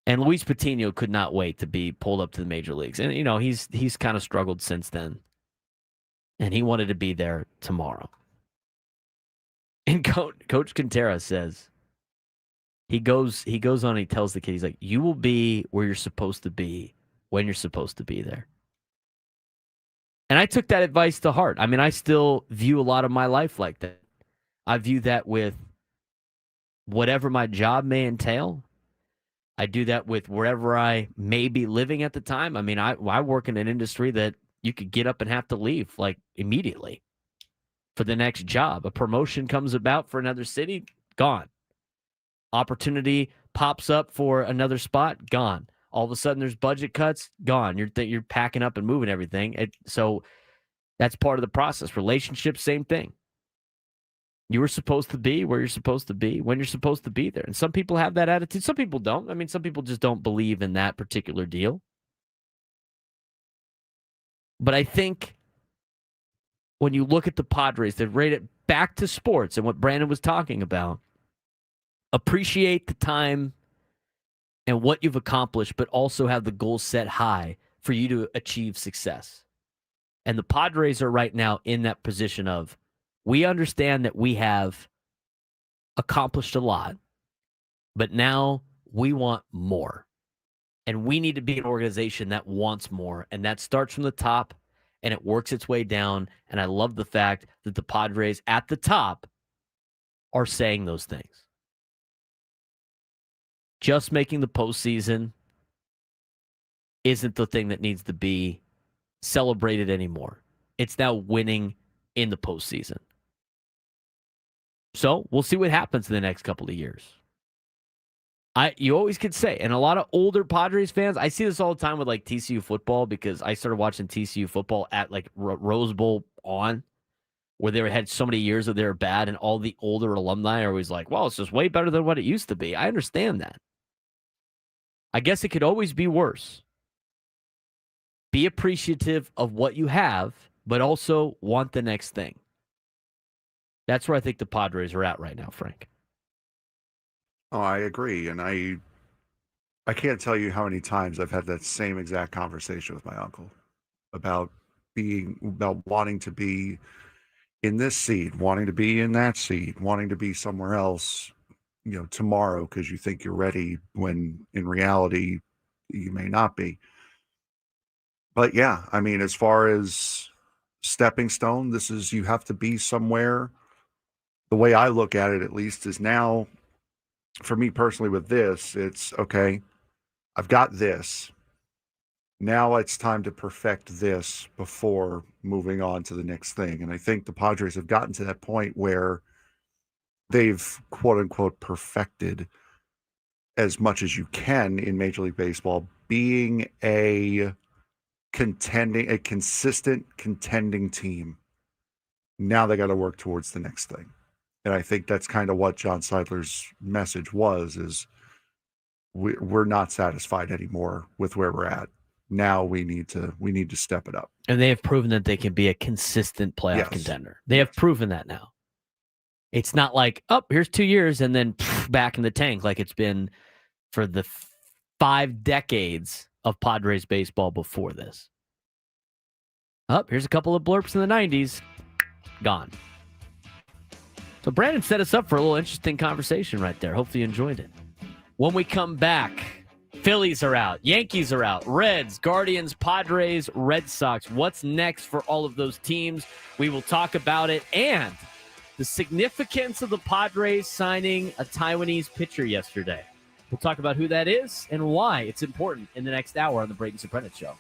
And Luis Patino could not wait to be pulled up to the major leagues. And, he's kind of struggled since then. And he wanted to be there tomorrow. And Coach Quintero says, he goes on and he tells the kid, he's like, you will be where you're supposed to be when you're supposed to be there. And I took that advice to heart. I mean, I still view a lot of my life like that. I view that with whatever my job may entail. I do that with wherever I may be living at the time. I mean, I work in an industry that you could get up and have to leave like immediately for the next job. A promotion comes about for another city, gone. Opportunity pops up for another spot, gone. All of a sudden there's budget cuts, gone. You're packing up and moving everything. So that's part of the process. Relationships, same thing. You were supposed to be where you're supposed to be when you're supposed to be there. And some people have that attitude. Some people don't. I mean, some people just don't believe in that particular deal. But I think when you look at the Padres, they rate it back to sports and what Brandon was talking about. Appreciate the time and what you've accomplished, but also have the goals set high for you to achieve success. And the Padres are right now in that position of, we understand that we have accomplished a lot, but now we want more. And we need to be an organization that wants more. And that starts from the top and it works its way down. And I love the fact that the Padres at the top are saying those things. Just making the postseason isn't the thing that needs to be celebrated anymore. It's now winning in the postseason. So we'll see what happens in the next couple of years. You always could say, and a lot of older Padres fans, I see this all the time with like TCU football, because I started watching TCU football at like Rose Bowl on, where they had so many years that they were bad, and all the older alumni are always like, well, it's just way better than what it used to be. I understand that. I guess it could always be worse. Be appreciative of what you have, but also want the next thing. That's where I think the Padres are at right now, Frank. Oh, I agree. And I can't tell you how many times I've had that same exact conversation with my uncle about wanting to be in this seed, wanting to be in that seed, wanting to be somewhere else, tomorrow, because you think you're ready when in reality you may not be. But yeah, I mean, as far as stepping stone, you have to be somewhere. The way I look at it, at least, is now, for me personally with this, it's okay, I've got this. Now it's time to perfect this before moving on to the next thing. And I think the Padres have gotten to that point where they've, quote unquote, perfected as much as you can in Major League Baseball, being a consistent contending team. Now they got to work towards the next thing. And I think that's kind of what John Seidler's message was, is we're not satisfied anymore with where we're at. Now we need to step it up. And they have proven that they can be a consistent playoff contender. They have proven that now. It's not like, here's 2 years and then back in the tank like it's been for the 5 decades of Padres baseball before this. Here's a couple of blurps in the 90s. Gone. So Brandon set us up for a little interesting conversation right there. Hopefully you enjoyed it. When we come back, Phillies are out, Yankees are out, Reds, Guardians, Padres, Red Sox. What's next for all of those teams? We will talk about it and the significance of the Padres signing a Taiwanese pitcher yesterday. We'll talk about who that is and why it's important in the next hour on the Braden Surprenant Show.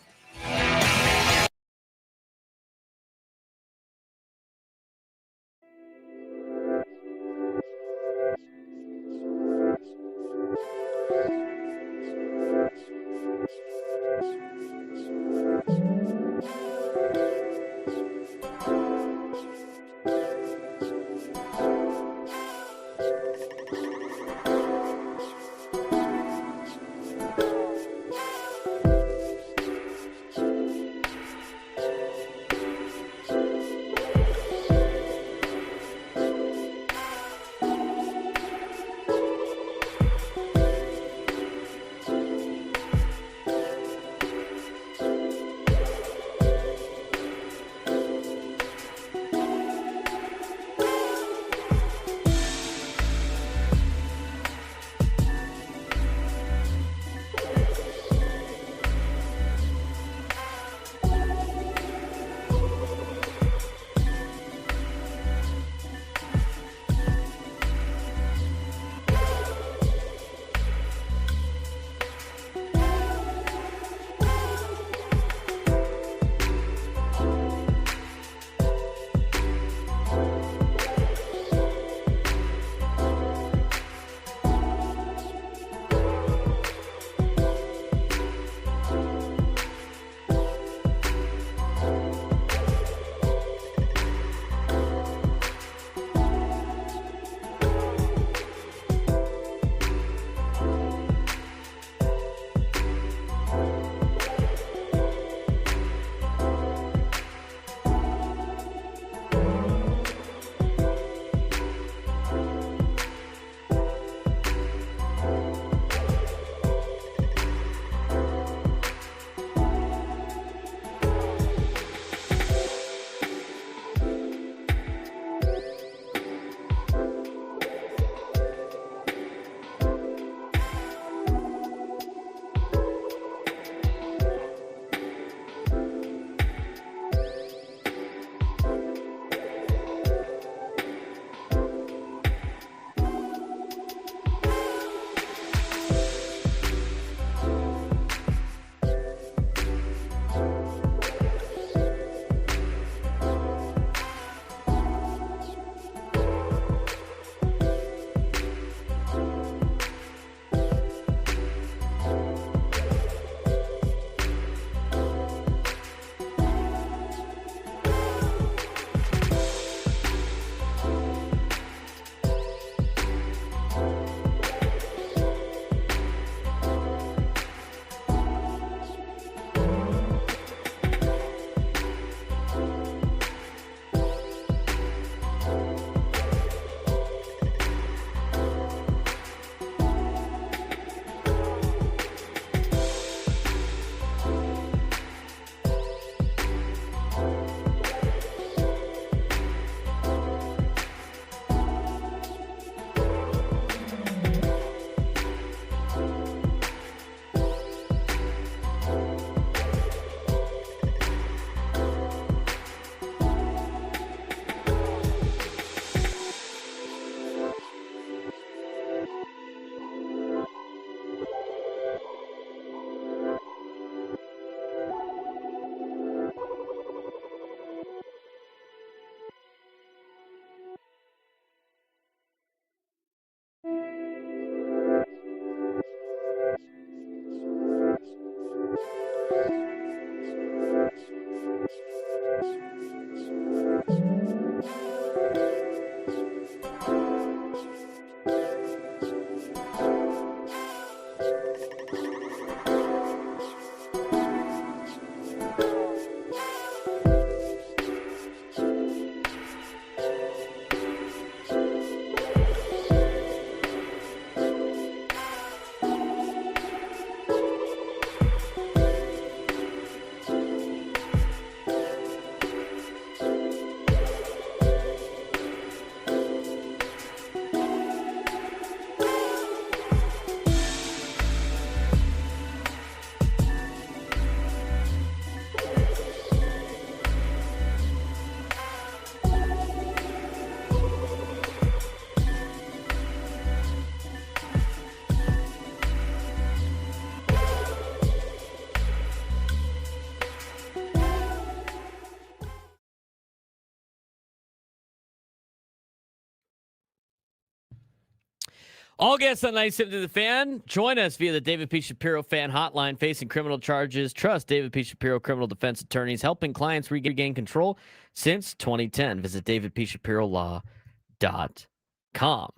All guests on 97 to the Fan. Join us via the David P. Shapiro Fan Hotline. Facing criminal charges. Trust David P. Shapiro criminal defense attorneys, helping clients regain control since 2010. Visit davidpshapirolaw.com.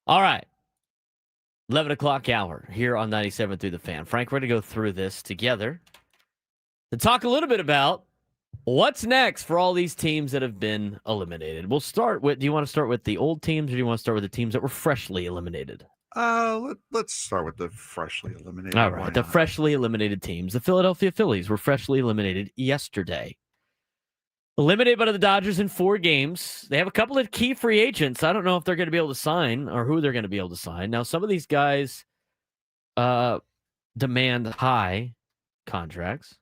All right. 11 o'clock hour here on 97 through the Fan. Frank, we're going to go through this together to talk a little bit about what's next for all these teams that have been eliminated. We'll start with, do you want to start with the old teams, or do you want to start with the teams that were freshly eliminated? Let's start with the freshly eliminated. All right, the freshly eliminated teams. The Philadelphia Phillies were freshly eliminated yesterday. Eliminated by the Dodgers in 4 games. They have a couple of key free agents. I don't know if they're going to be able to sign or who they're going to be able to sign. Now, some of these guys demand high contracts,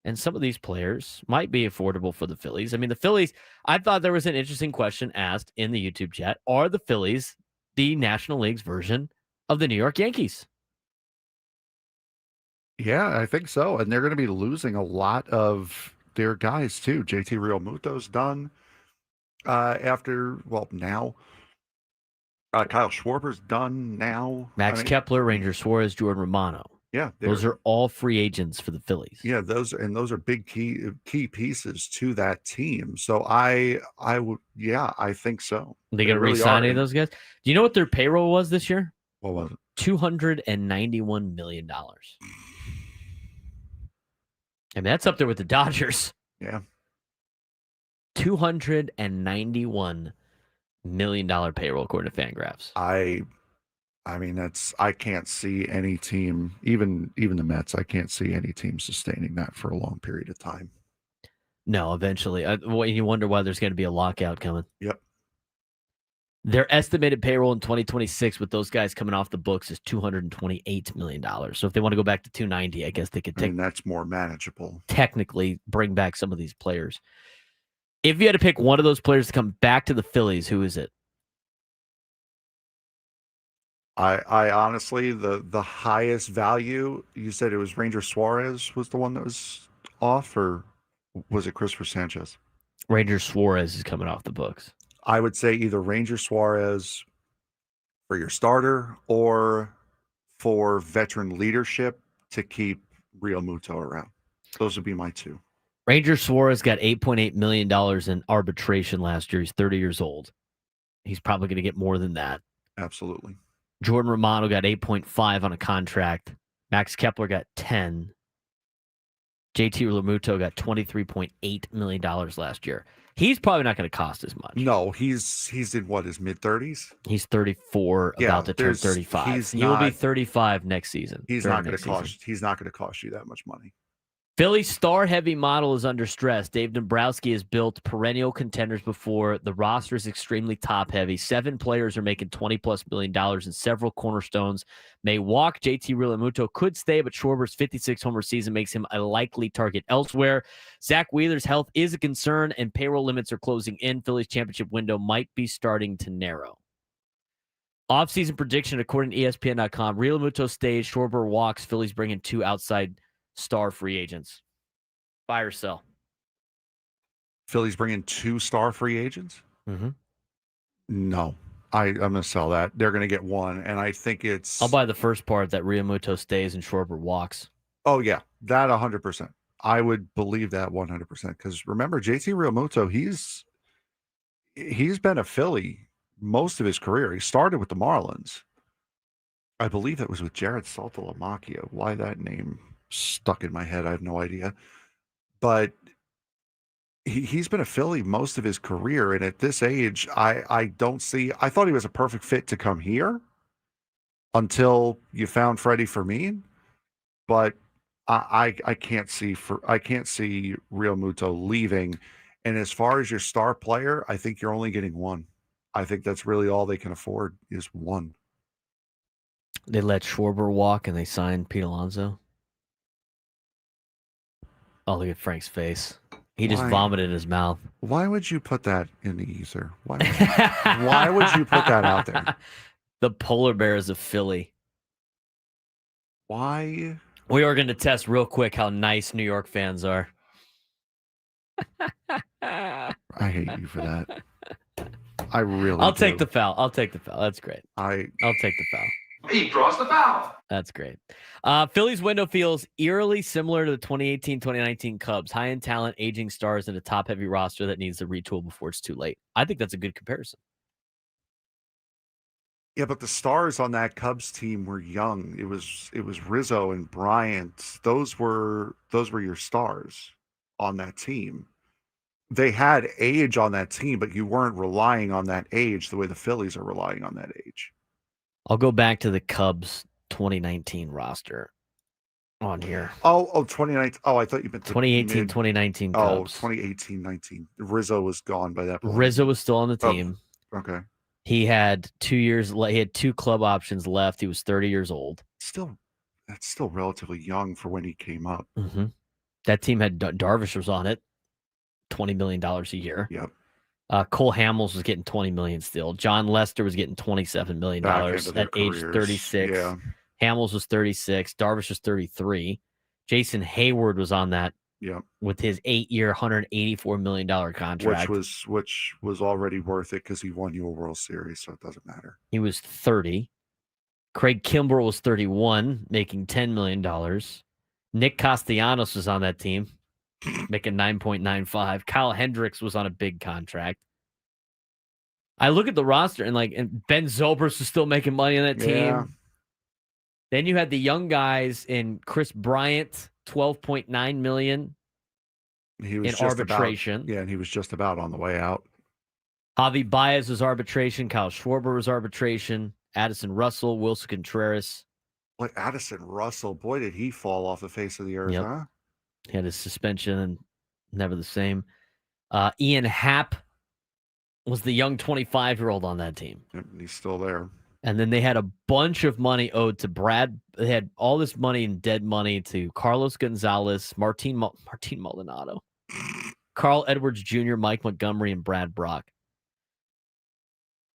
and some of these players might be affordable for the Phillies. I mean, the Phillies, I thought there was an interesting question asked in the YouTube chat. Are the Phillies the National League's version of the New York Yankees? Yeah, I think so. And they're going to be losing a lot of their guys too. JT Realmuto's done now. Kyle Schwarber's done now. Max Kepler, Ranger Suarez, Jordan Romano. Yeah, those are all free agents for the Phillies. Yeah, those are big key pieces to that team. So I think so. They going to re-sign any of those guys? Do you know what their payroll was this year? What was it? $291 million. I mean, that's up there with the Dodgers. Yeah. $291 million payroll according to Fangraphs. I mean, I can't see any team, even the Mets, I can't see any team sustaining that for a long period of time. No, eventually. You wonder why there's going to be a lockout coming. Yep. Their estimated payroll in 2026 with those guys coming off the books is $228 million. So if they want to go back to 290, I guess they could that's more manageable. Technically bring back some of these players. If you had to pick one of those players to come back to the Phillies, who is it? I honestly, the highest value, you said it was Ranger Suarez was the one that was off, or was it Christopher Sanchez? Ranger Suarez is coming off the books. I would say either Ranger Suarez for your starter or for veteran leadership to keep Realmuto around. Those would be my two. Ranger Suarez got $8.8 million in arbitration last year. He's 30 years old. He's probably going to get more than that. Absolutely. Jordan Romano got 8.5 on a contract. Max Kepler got 10. JT Realmuto got $23.8 million last year. He's probably not going to cost as much. No, he's in what, his mid-30s? He's 34, about to turn 35. He will be 35 next season. He's not going to cost you that much money. Philly's star-heavy model is under stress. Dave Dombrowski has built perennial contenders before. The roster is extremely top-heavy. 7 players are making $20+ million, and several cornerstones may walk. JT Realmuto could stay, but Schwarber's 56-homer season makes him a likely target elsewhere. Zach Wheeler's health is a concern, and payroll limits are closing in. Philly's championship window might be starting to narrow. Offseason prediction, according to ESPN.com, Realmuto stays, Schwarber walks. Phillies bring in 2 outside star free agents. Buy or sell? Phillies bring in 2 star free agents? Mm-hmm. No. I'm going to sell that. They're going to get 1, and I think it's... I'll buy the first part that Realmuto stays and Schwarber walks. Oh, yeah. That 100%. I would believe that 100%, because remember, JT Realmuto, he's been a Philly most of his career. He started with the Marlins. I believe it was with Jared Saltalamacchia. Why that name stuck in my head, I have no idea. But he's been a Philly most of his career, and at this age, I thought he was a perfect fit to come here until you found Freddie Fermin, but I can't see Realmuto leaving. And as far as your star player, I think you're only getting 1. I think that's really all they can afford is 1. They let Schwarber walk and they signed Pete Alonso. Oh, look at Frank's face. He just vomited in his mouth. Why would you put that in the ether? Why would you put that out there? The polar bears of Philly. Why? We are going to test real quick how nice New York fans are. I hate you for that. I really I'll take do. the foul. I'll take the foul. That's great. I'll take the foul. He draws the foul. That's great. Phillies window feels eerily similar to the 2018-2019 Cubs. High-end talent, aging stars, and a top-heavy roster that needs to retool before it's too late. I think that's a good comparison. Yeah, but the stars on that Cubs team were young. It was Rizzo and Bryant. Those were your stars on that team. They had age on that team, but you weren't relying on that age the way the Phillies are relying on that age. I'll go back to the Cubs 2019 roster on here. 2019. Oh, I thought you meant 2018-2019 Cubs. 2018-19. Rizzo was gone by that point. Rizzo was still on the team. Okay. He had 2 years. He had 2 club options left. He was 30 years old. That's still relatively young for when he came up. Mm-hmm. That team had Darvish was on it, $20 million a year. Yep. Cole Hamels was getting $20 million still. John Lester was getting $27 million at age 36. Yeah. Hamels was 36. Darvish was 33. Jason Hayward was on that. Yep. With his 8-year, $184 million contract, which was already worth it because he won you a World Series, so it doesn't matter. He was 30. Craig Kimbrell was 31, making $10 million. Nick Castellanos was on that team, making 9.95. Kyle Hendricks was on a big contract. I look at the roster and Ben Zobrist was still making money on that team. Yeah. Then you had the young guys in Chris Bryant, $12.9 million he was in arbitration. And he was just about on the way out. Javi Baez was arbitration. Kyle Schwarber was arbitration. Addison Russell, Wilson Contreras. Like Addison Russell, boy, did he fall off the face of the earth, huh? He had his suspension and never the same. Ian Happ was the young 25-year-old on that team. He's still there. And then they had a bunch of money owed to Brad. They had all this money in dead money to Carlos Gonzalez, Martin Maldonado, Carl Edwards Jr., Mike Montgomery, and Brad Brock.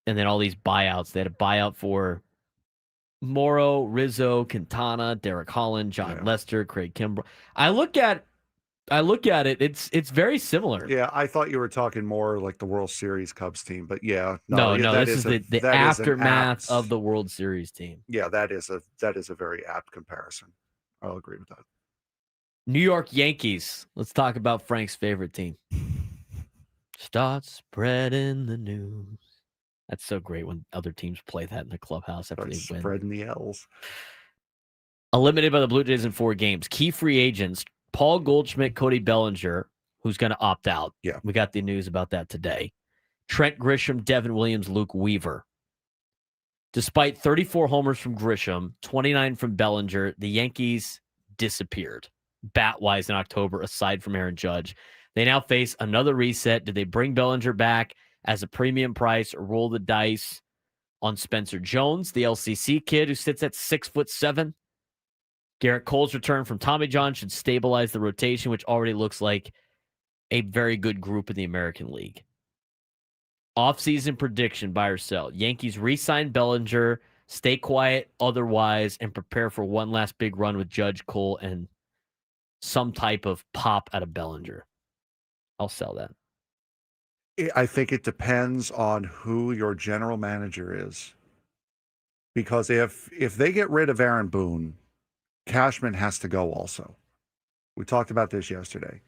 And then all these buyouts. They had a buyout for Morrow, Rizzo, Quintana, Derek Holland, John Lester, Craig Kimbrell. I look at it. It's very similar. Yeah, I thought you were talking more like the World Series Cubs team, but yeah, no. This is the aftermath of the World Series team. Yeah, that is a very apt comparison. I'll agree with that. New York Yankees. Let's talk about Frank's favorite team. Start spreading the news. That's so great when other teams play that in the clubhouse after they win. Spreading the L's. Eliminated by the Blue Jays in 4 games. Key free agents: Paul Goldschmidt, Cody Bellinger, who's going to opt out. Yeah. We got the news about that today. Trent Grisham, Devin Williams, Luke Weaver. Despite 34 homers from Grisham, 29 from Bellinger, the Yankees disappeared bat-wise in October, aside from Aaron Judge. They now face another reset. Did they bring Bellinger back as a premium price or roll the dice on Spencer Jones, the LCC kid who sits at 6'7"? Garrett Cole's return from Tommy John should stabilize the rotation, which already looks like a very good group in the American League. Off-season prediction, buy or sell. Yankees re-sign Bellinger, stay quiet otherwise, and prepare for one last big run with Judge, Cole, and some type of pop out of Bellinger. I'll sell that. I think it depends on who your general manager is. Because if they get rid of Aaron Boone, Cashman has to go also. We talked about this yesterday.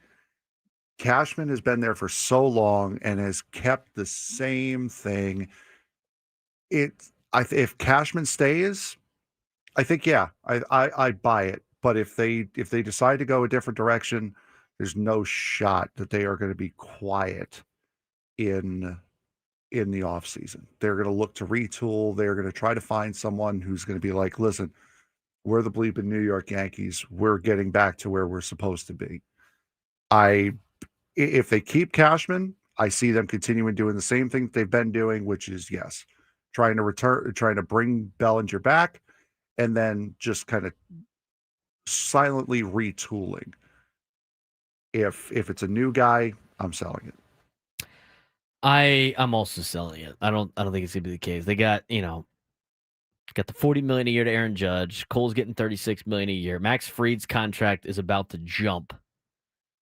Cashman has been there for so long and has kept the same thing. If Cashman stays, I think, I buy it. But if they decide to go a different direction, there's no shot that they are going to be quiet in the offseason. They're going to look to retool. They're going to try to find someone who's going to be like, listen, we're the bleeping New York Yankees. We're getting back to where we're supposed to be. If they keep Cashman, I see them continuing doing the same thing they've been doing, which is, trying to bring Bellinger back and then just kind of silently retooling. If it's a new guy, I'm selling it. I'm also selling it. I don't think it's gonna be the case. They got the $40 million a year to Aaron Judge. Cole's getting $36 million a year. Max Fried's contract is about to jump.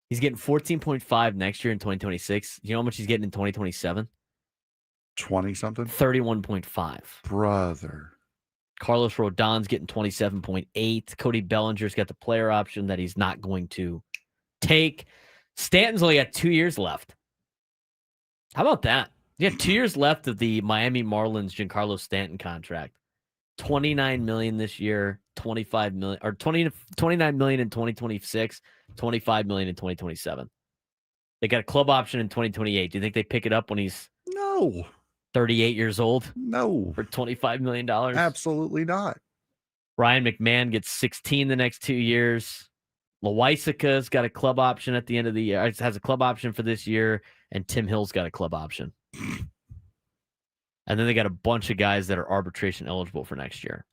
He's getting $14.5 next year in 2026. You know how much he's getting in 2027? 20 something? 31.5. Brother. Carlos Rodon's getting 27.8. Cody Bellinger's got the player option that he's not going to take. Stanton's only got 2 years left. How about that? You got 2 years left of the Miami Marlins Giancarlo Stanton contract. $29 million this year, $29 million in 2026, $25 million in 2027. They got a club option in 2028. Do you think they pick it up when he's No. 38 years old? No. For $25 million? Absolutely not. Ryan McMahon gets 16 the next 2 years. Loaisiga's got a club option at the end of the year. Has a club option for this year, and Tim Hill's got a club option. And then they got a bunch of guys that are arbitration eligible for next year.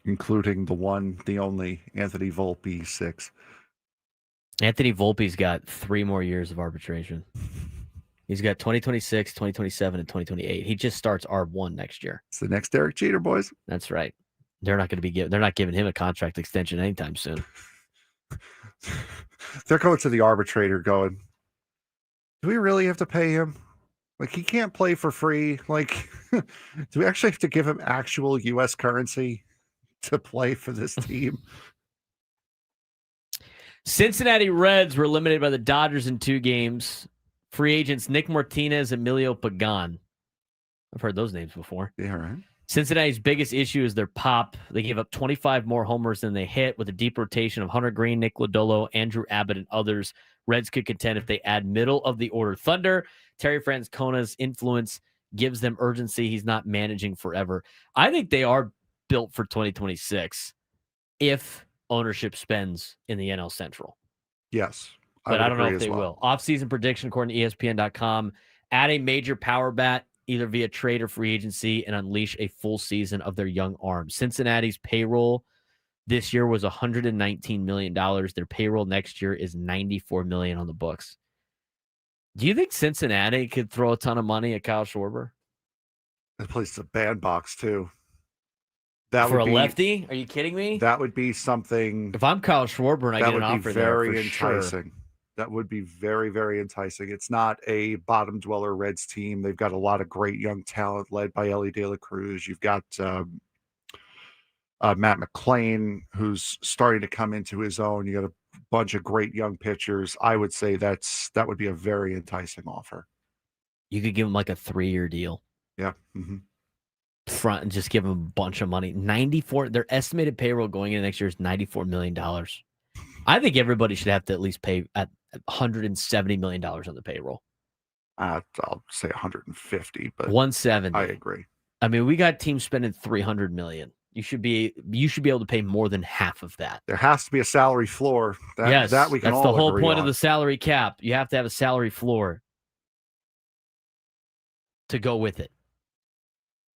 Including the one, the only, Anthony Volpe, 6. Anthony Volpe's got 3 more years of arbitration. He's got 2026, 2027, and 2028. He just starts R1 next year. It's the next Derek Jeter, boys. That's right. They're not giving him a contract extension anytime soon. They're going to the arbitrator going, do we really have to pay him? Like, he can't play for free. Like, do we actually have to give him actual U.S. currency to play for this team? Cincinnati Reds were eliminated by the Dodgers in 2 games. Free agents Nick Martinez, Emilio Pagan. I've heard those names before. Yeah, right. Cincinnati's biggest issue is their pop. They gave up 25 more homers than they hit with a deep rotation of Hunter Green, Nick Lodolo, Andrew Abbott, and others. Reds could contend if they add middle of the order thunder. Terry Francona's influence gives them urgency. He's not managing forever. I think they are built for 2026 if ownership spends in the NL Central. Yes. But I don't know if they will. Off-season prediction, according to ESPN.com, add a major power bat, either via trade or free agency, and unleash a full season of their young arms. Cincinnati's payroll this year was $119 million. Their payroll next year is $94 million on the books. Do you think Cincinnati could throw a ton of money at Kyle Schwarber? That place is a bandbox, too. That for would a be, lefty? Are you kidding me? That would be something. If I'm Kyle Schwarber and I get an offer there, very for enticing. Sure. That would be very, very enticing. It's not a bottom dweller Reds team. They've got a lot of great young talent led by Ellie De La Cruz. You've got Matt McClain, who's starting to come into his own. You got a bunch of great young pitchers. I would say that would be a very enticing offer. You could give him like a 3-year deal. Yeah. Mm-hmm. Front and just give him a bunch of money. 94. Their estimated payroll going into next year is $94 million. I think everybody should have to at least pay at $170 million on the payroll. I'll say 150, but 170. I agree. I mean, we got teams spending $300 million. You should be able to pay more than half of that. There has to be a salary floor. Yes, that we can that's all the whole agree point on. of the salary cap. You have to have a salary floor to go with it.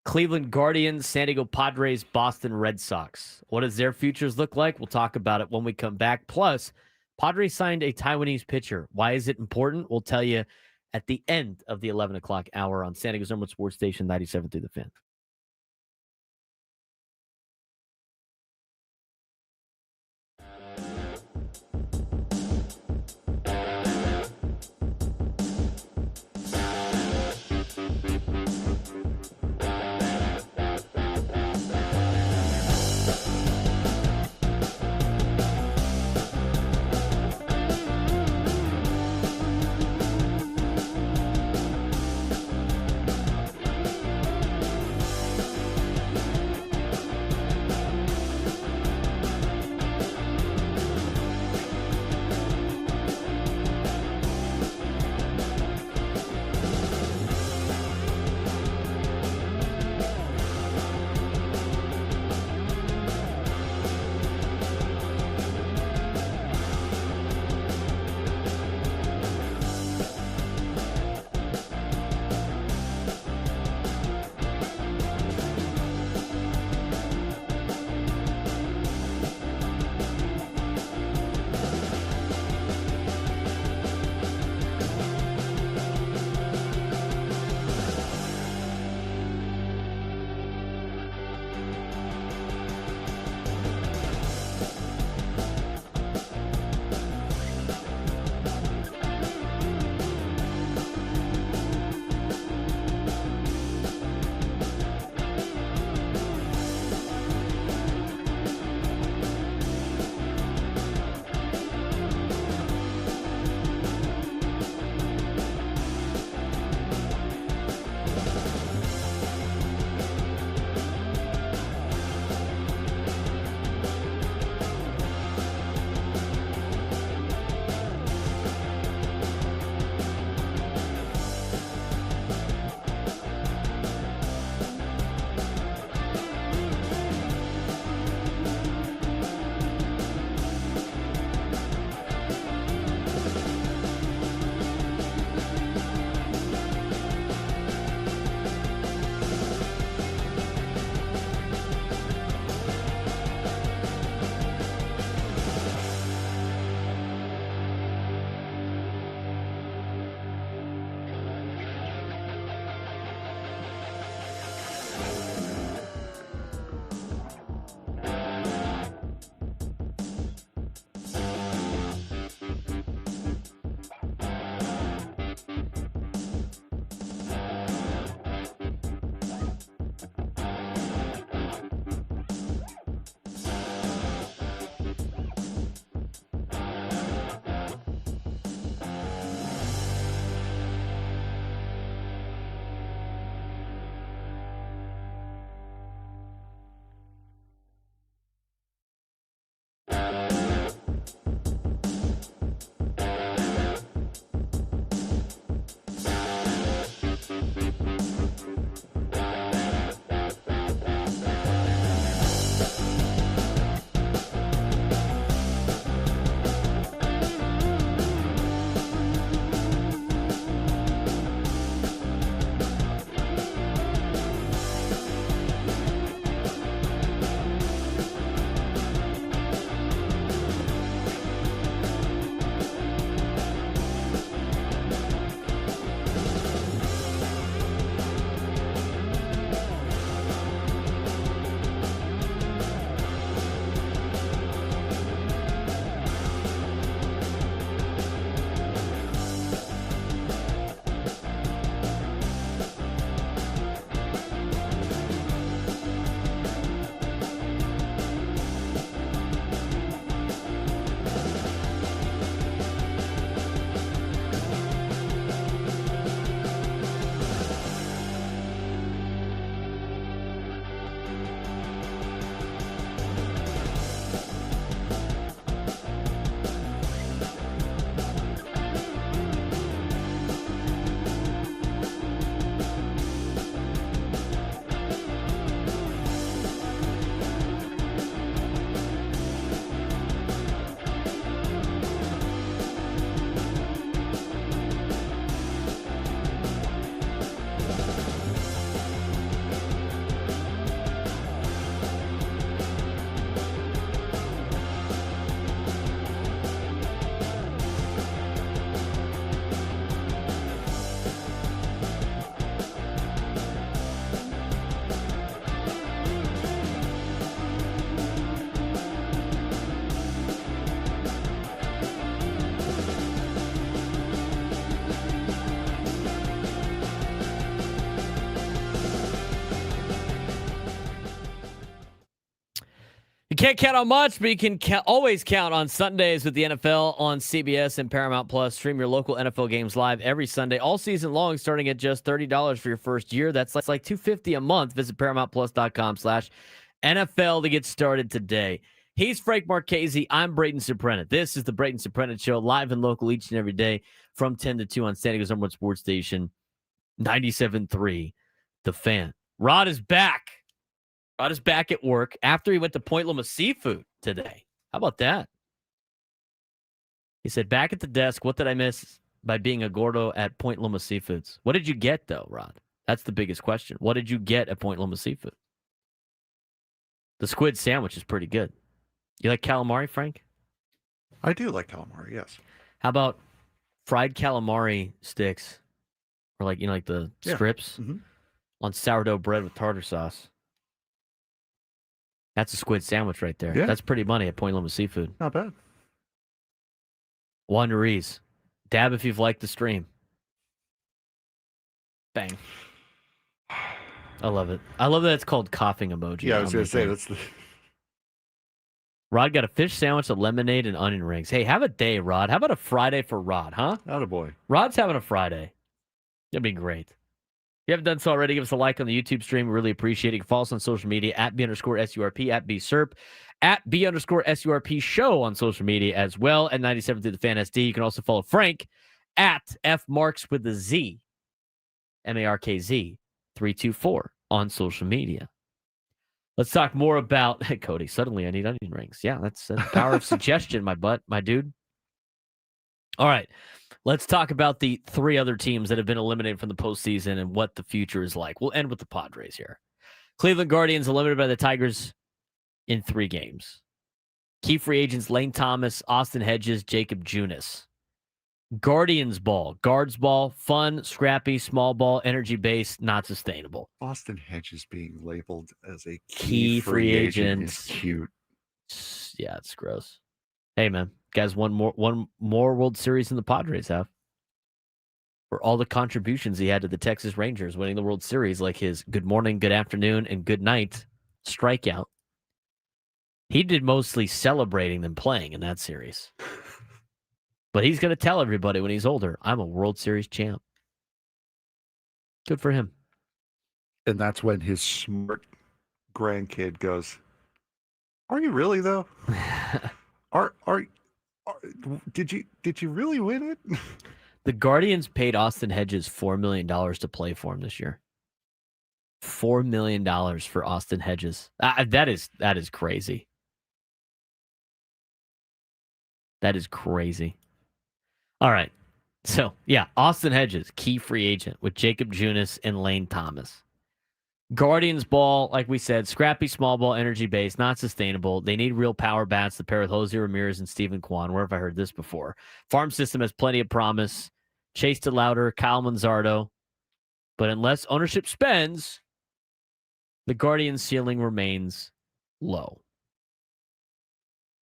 Cleveland Guardians, San Diego Padres, Boston Red Sox. What does their futures look like? We'll talk about it when we come back. Plus, Padres signed a Taiwanese pitcher. Why is it important? We'll tell you at the end of the 11 o'clock hour on San Diego's number one sports station, 97 through the Fan. can't count on much, but you can always count on Sundays with the NFL on CBS and Paramount Plus. Stream your local NFL games live every Sunday, all season long, starting at just $30 for your first year. That's like $250 a month. Visit ParamountPlus.com/NFL to get started today. He's Frank Marchese. I'm Braden Surprenant. This is the Braden Surprenant Show, live and local each and every day from 10 to 2 on San Diego's number one sports station, 97.3 The Fan. Rod is back. Rod is back at work after he went to Point Loma Seafood today. How about that? He said, back at the desk, what did I miss by being a gordo at Point Loma Seafoods? What did you get, though, Rod? That's the biggest question. What did you get at Point Loma Seafood? The squid sandwich is pretty good. You like calamari, Frank? I do like calamari, yes. How about fried calamari sticks? Or like the strips on sourdough bread with tartar sauce. That's a squid sandwich right there. Yeah. That's pretty money at Point Loma Seafood. Not bad. Juan Ruiz. Dab if you've liked the stream. Bang. I love it. I love that it's called coughing emoji. Yeah, I was going to say, that's the... Rod got a fish sandwich, a lemonade, and onion rings. Hey, have a day, Rod. How about a Friday for Rod, huh? Attaboy. Rod's having a Friday. It'll be great. If you haven't done so already, give us a like on the YouTube stream. We really appreciate it. You can follow us on social media at B_SURP, at BSURP, at B_SURP show on social media as well, at 97 through the Fan SD. You can also follow Frank at FMarks with a Z, MARKZ 324 on social media. Let's talk more about Cody. Suddenly I need onion rings. Yeah, that's the power of suggestion, my dude. All right. Let's talk about the three other teams that have been eliminated from the postseason and what the future is like. We'll end with the Padres here. Cleveland Guardians eliminated by the Tigers in 3 games. Key free agents Lane Thomas, Austin Hedges, Jacob Junis. Guardians ball, guards ball, fun, scrappy, small ball, energy-based, not sustainable. Austin Hedges being labeled as a Key free agent is cute. Yeah, it's gross. Hey, man. Guys, one more World Series than the Padres have. For all the contributions he had to the Texas Rangers winning the World Series, like his good morning, good afternoon, and good night strikeout. He did mostly celebrating than playing in that series. But he's going to tell everybody when he's older, I'm a World Series champ. Good for him. And that's when his smart grandkid goes, are you really, though? Did you really win it? The Guardians paid Austin Hedges $4 million to play for him this year. $4 million for Austin Hedges. That is crazy. That is crazy. All right. So, yeah, Austin Hedges, key free agent with Jacob Junis and Lane Thomas. Guardians ball, like we said, scrappy, small ball, energy-based, not sustainable. They need real power bats to pair with Jose Ramirez and Steven Kwan. Where have I heard this before? Farm system has plenty of promise. Chase DeLauder, Kyle Manzardo. But unless ownership spends, the Guardians' ceiling remains low.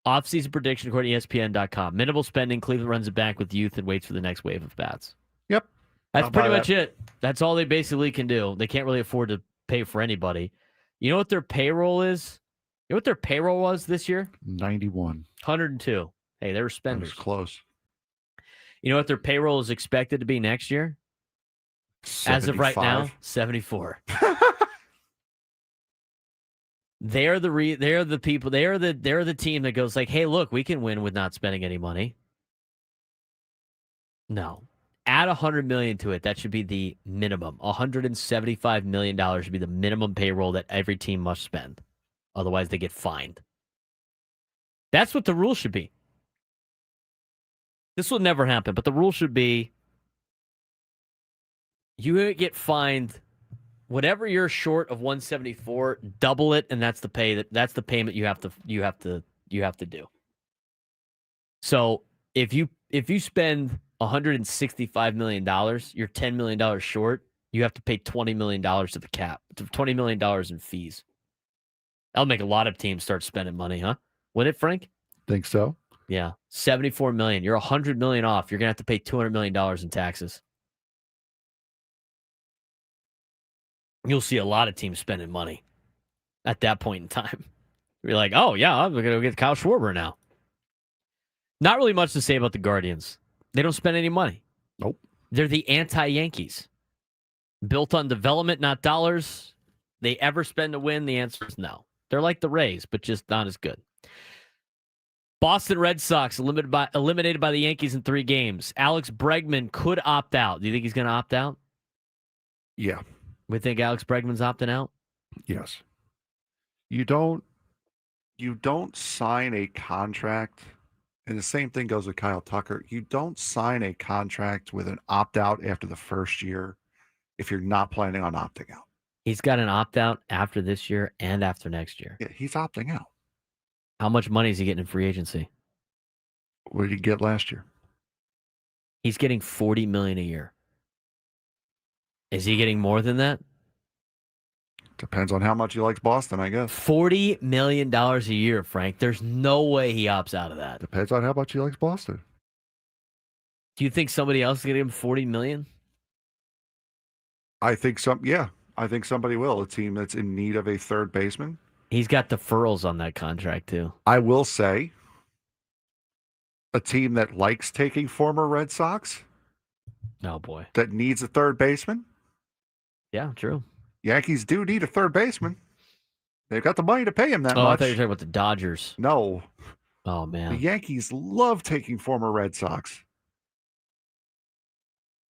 Off-season prediction according to ESPN.com. Minimal spending. Cleveland runs it back with youth and waits for the next wave of bats. Yep. That's pretty much it. That's all they basically can do. They can't really afford to pay for anybody. You know what their payroll is? You know what their payroll was this year? 91. 102. Hey, they were spenders. That was close. You know what their payroll is expected to be next year? 75. As of right now, 74. They're the people. They're the team that goes like, hey, look, we can win with not spending any money. No. Add $100 million to it. That should be the minimum. $175 million should be the minimum payroll that every team must spend. Otherwise, they get fined. That's what the rule should be. This will never happen, but the rule should be you get fined whatever you're short of 174, double it, and that's the payment you have to do. So if you spend $165 million, you're $10 million short, you have to pay $20 million to the cap, $20 million in fees. That'll make a lot of teams start spending money, huh? Wouldn't it, Frank? Think so? Yeah. $74 million. You're $100 million off. You're going to have to pay $200 million in taxes. You'll see a lot of teams spending money at that point in time. You're like, oh, yeah, I'm going to get Kyle Schwarber now. Not really much to say about the Guardians. They don't spend any money. Nope. They're the anti-Yankees. Built on development, not dollars. They ever spend to win? The answer is no. They're like the Rays, but just not as good. Boston Red Sox eliminated by the Yankees in 3 games. Alex Bregman could opt out. Do you think he's going to opt out? Yeah. We think Alex Bregman's opting out? Yes. You don't sign a contract, and the same thing goes with Kyle Tucker. You don't sign a contract with an opt-out after the first year if you're not planning on opting out. He's got an opt-out after this year and after next year. Yeah, he's opting out. How much money is he getting in free agency? What did he get last year? He's getting $40 million a year. Is he getting more than that? Depends on how much he likes Boston, I guess. $40 million a year, Frank. There's no way he opts out of that. Depends on how much he likes Boston. Do you think somebody else is going to give him $40 million? I think somebody will. A team that's in need of a third baseman. He's got deferrals on that contract, too. I will say, a team that likes taking former Red Sox. Oh, boy. That needs a third baseman. Yeah, true. Yankees do need a third baseman. They've got the money to pay him that much. I thought you were talking about the Dodgers. No. Oh, man. The Yankees love taking former Red Sox.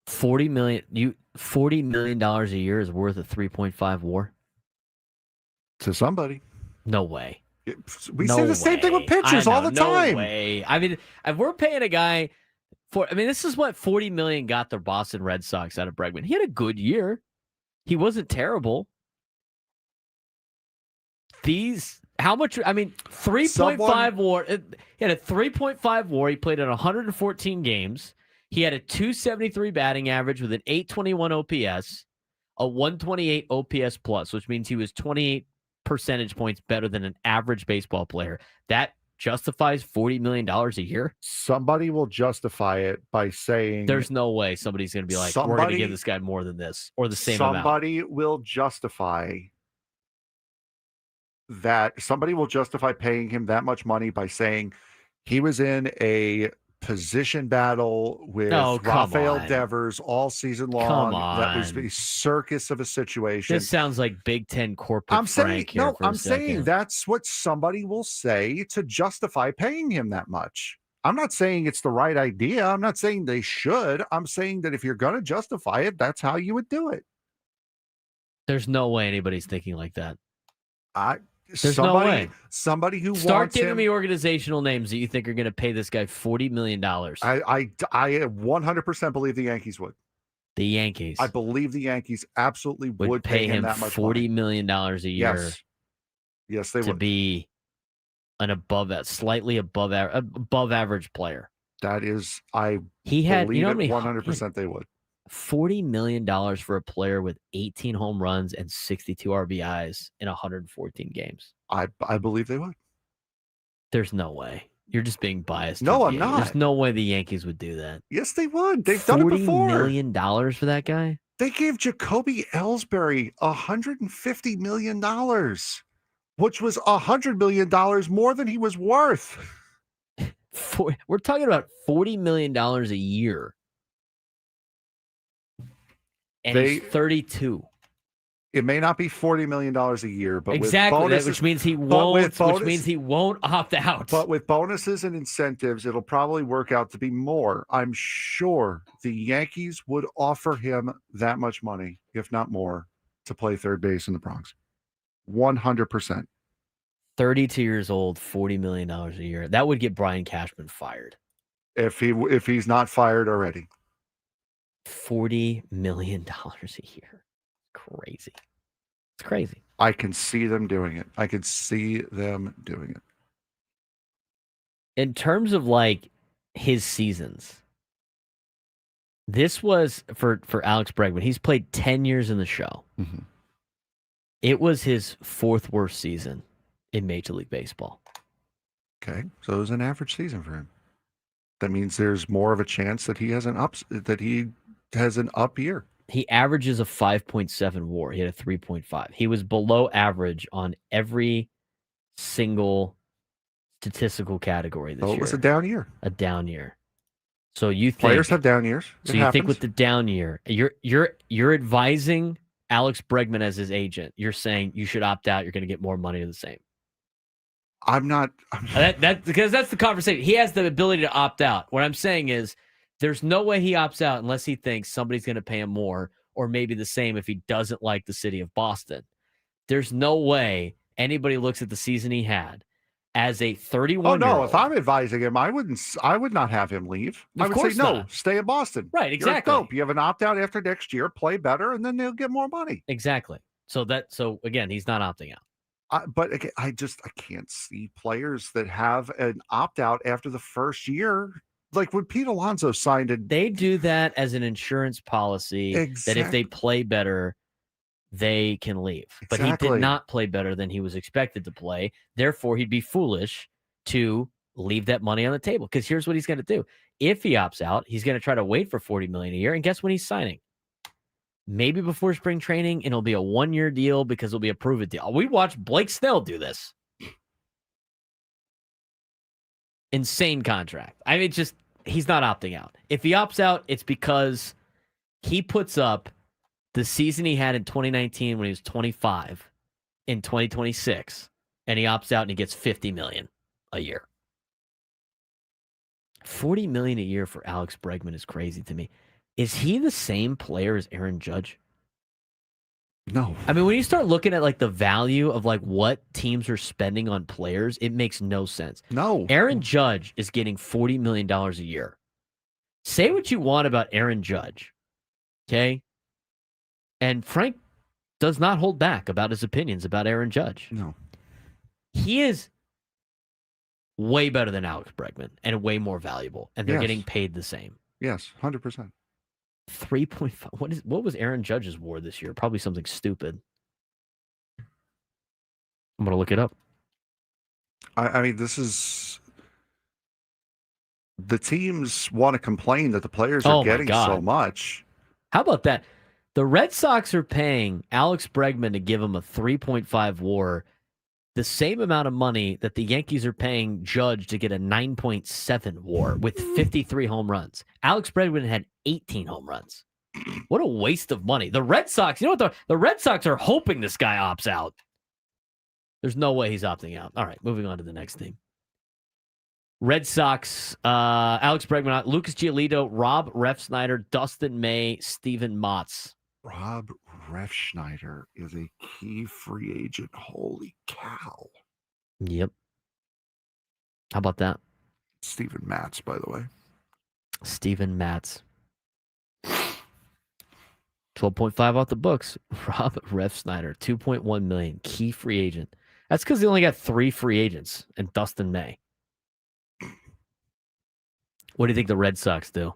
$40 million a year is worth a 3.5 WAR To somebody. No way. We say the same thing with pitchers all the time. No way. I mean, if we're paying a guy this is what $40 million got the Boston Red Sox out of Bregman. He had a good year. He wasn't terrible. How much? I mean, 3.5 WAR. He had a 3.5 WAR. He played in 114 games. He had a 273 batting average with an 821 OPS, a 128 OPS plus, which means he was 28 percentage points better than an average baseball player. That justifies $40 million a year? Somebody will justify it by saying... There's no way somebody's going to be like, we're going to give this guy more than this or the same amount. Somebody will justify that. Somebody will justify paying him that much money by saying he was in a position battle with Rafael Devers all season long. That was a circus of a situation. This sounds like Big Ten corporate. I'm saying that's what somebody will say to justify paying him that much. I'm not saying it's the right idea. I'm not saying they should. I'm saying that if you're going to justify it, that's how you would do it. There's no way anybody's thinking like that. No way. Somebody who start giving me organizational names that you think are going to pay this guy $40 million. I 100% believe the Yankees would. The Yankees. I believe the Yankees absolutely would pay him that much $40 million a year. Yes, they would. To be an slightly above average player. That is, he had, believe it 100% they would. $40 million for a player with 18 home runs and 62 RBIs in 114 games. I believe they would. There's no way. You're just being biased. No, I'm not. There's no way the Yankees would do that. Yes, they would. They've done it before. $40 million for that guy? They gave Jacoby Ellsbury $150 million, which was $100 million more than he was worth. We're talking about $40 million a year. And he's 32. It may not be $40 million a year, but exactly, with bonuses, which means he won't opt out. But with bonuses and incentives, it'll probably work out to be more. I'm sure the Yankees would offer him that much money, if not more, to play third base in the Bronx. 100%. 32 years old, $40 million a year. That would get Brian Cashman fired. If he's not fired already. $40 million a year. Crazy. It's crazy. I can see them doing it. In terms of like his seasons, this was for Alex Bregman. He's played 10 years in the show. Mm-hmm. It was his 4th worst season in Major League Baseball. Okay, so it was an average season for him. That means there's more of a chance that he has an up year. He averages a 5.7 WAR. He had a 3.5. He was below average on every single statistical category this year. It was a down year. A down year. So you think Players have down years. So you think with the down year, you're advising Alex Bregman as his agent. You're saying you should opt out. You're going to get more money or the same. I'm not. Because that's the conversation. He has the ability to opt out. What I'm saying is there's no way he opts out unless he thinks somebody's going to pay him more or maybe the same if he doesn't like the city of Boston. There's no way anybody looks at the season he had as a 31-year-old. Oh, no. If I'm advising him, I would not have him leave. I would say, no, stay in Boston. Right, exactly. You're dope. You have an opt-out after next year, play better, and then they'll get more money. Exactly. So again, he's not opting out. But again, I can't see players that have an opt-out after the first year. Like when Pete Alonso signed it. They do that as an insurance policy that if they play better, they can leave. But he did not play better than he was expected to play. Therefore, he'd be foolish to leave that money on the table. Because here's what he's going to do. If he opts out, he's going to try to wait for $40 million a year. And guess when he's signing? Maybe before spring training, and it'll be a 1-year deal because it'll be a prove-it deal. We watched Blake Snell do this. Insane contract. I mean, he's not opting out. If he opts out, it's because he puts up the season he had in 2019 when he was 25 in 2026, and he opts out and he gets $50 million a year. $40 million a year for Alex Bregman is crazy to me. Is he the same player as Aaron Judge? No. I mean, when you start looking at like the value of like what teams are spending on players, it makes no sense. No. Aaron Judge is getting $40 million a year. Say what you want about Aaron Judge. Okay? And Frank does not hold back about his opinions about Aaron Judge. No. He is way better than Alex Bregman and way more valuable, and they're getting paid the same. Yes, 100%. 3.5. What was Aaron Judge's WAR this year? Probably something stupid. I'm going to look it up. I mean, this is... The teams want to complain that the players are getting so much. How about that? The Red Sox are paying Alex Bregman to give him a 3.5 WAR, the same amount of money that the Yankees are paying Judge to get a 9.7 WAR with 53 home runs. Alex Bregman had 18 home runs. What a waste of money. The Red Sox, you know what? The Red Sox are hoping this guy opts out. There's no way he's opting out. All right, moving on to the next team. Red Sox, Alex Bregman, Lucas Giolito, Rob Refsnyder, Dustin May, Steven Matz. Rob Refsnyder is a key free agent. Holy cow. Yep. How about that? Steven Matz, by the way. Steven Matz. 12.5 off the books. Rob Refsnyder, $2.1 million. Key free agent. That's because they only got 3 free agents and Dustin May. What do you think the Red Sox do?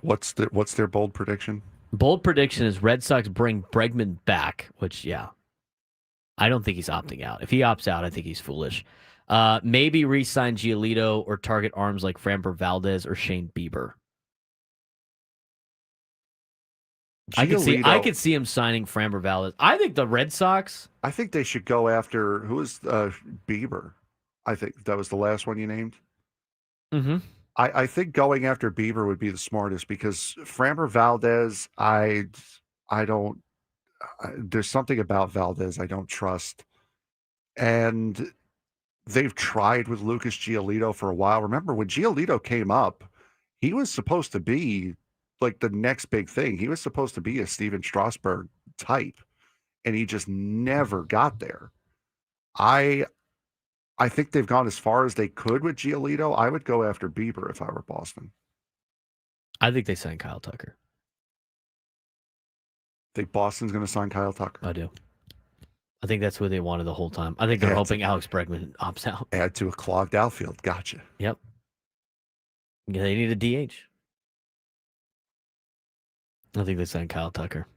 What's their bold prediction? Bold prediction is Red Sox bring Bregman back, which, yeah. I don't think he's opting out. If he opts out, I think he's foolish. Maybe re-sign Giolito or target arms like Framber Valdez or Shane Bieber. I could see him signing Framber Valdez. I think the Red Sox. I think they should go after who is Bieber. I think that was the last one you named. Mm-hmm. I think going after Bieber would be the smartest because Framber Valdez, I don't. There's something about Valdez I don't trust, and they've tried with Lucas Giolito for a while. Remember when Giolito came up, he was supposed to be like the next big thing. He was supposed to be a Steven Strasburg type, and he just never got there. I think they've gone as far as they could with Giolito. I would go after Bieber if I were Boston. I think they sign Kyle Tucker. Think Boston's going to sign Kyle Tucker? I do. I think that's what they wanted the whole time. I think they're hoping Alex Bregman opts out. Add to a clogged outfield. Gotcha. Yep. Yeah, they need a DH. I think they signed Kyle Tucker.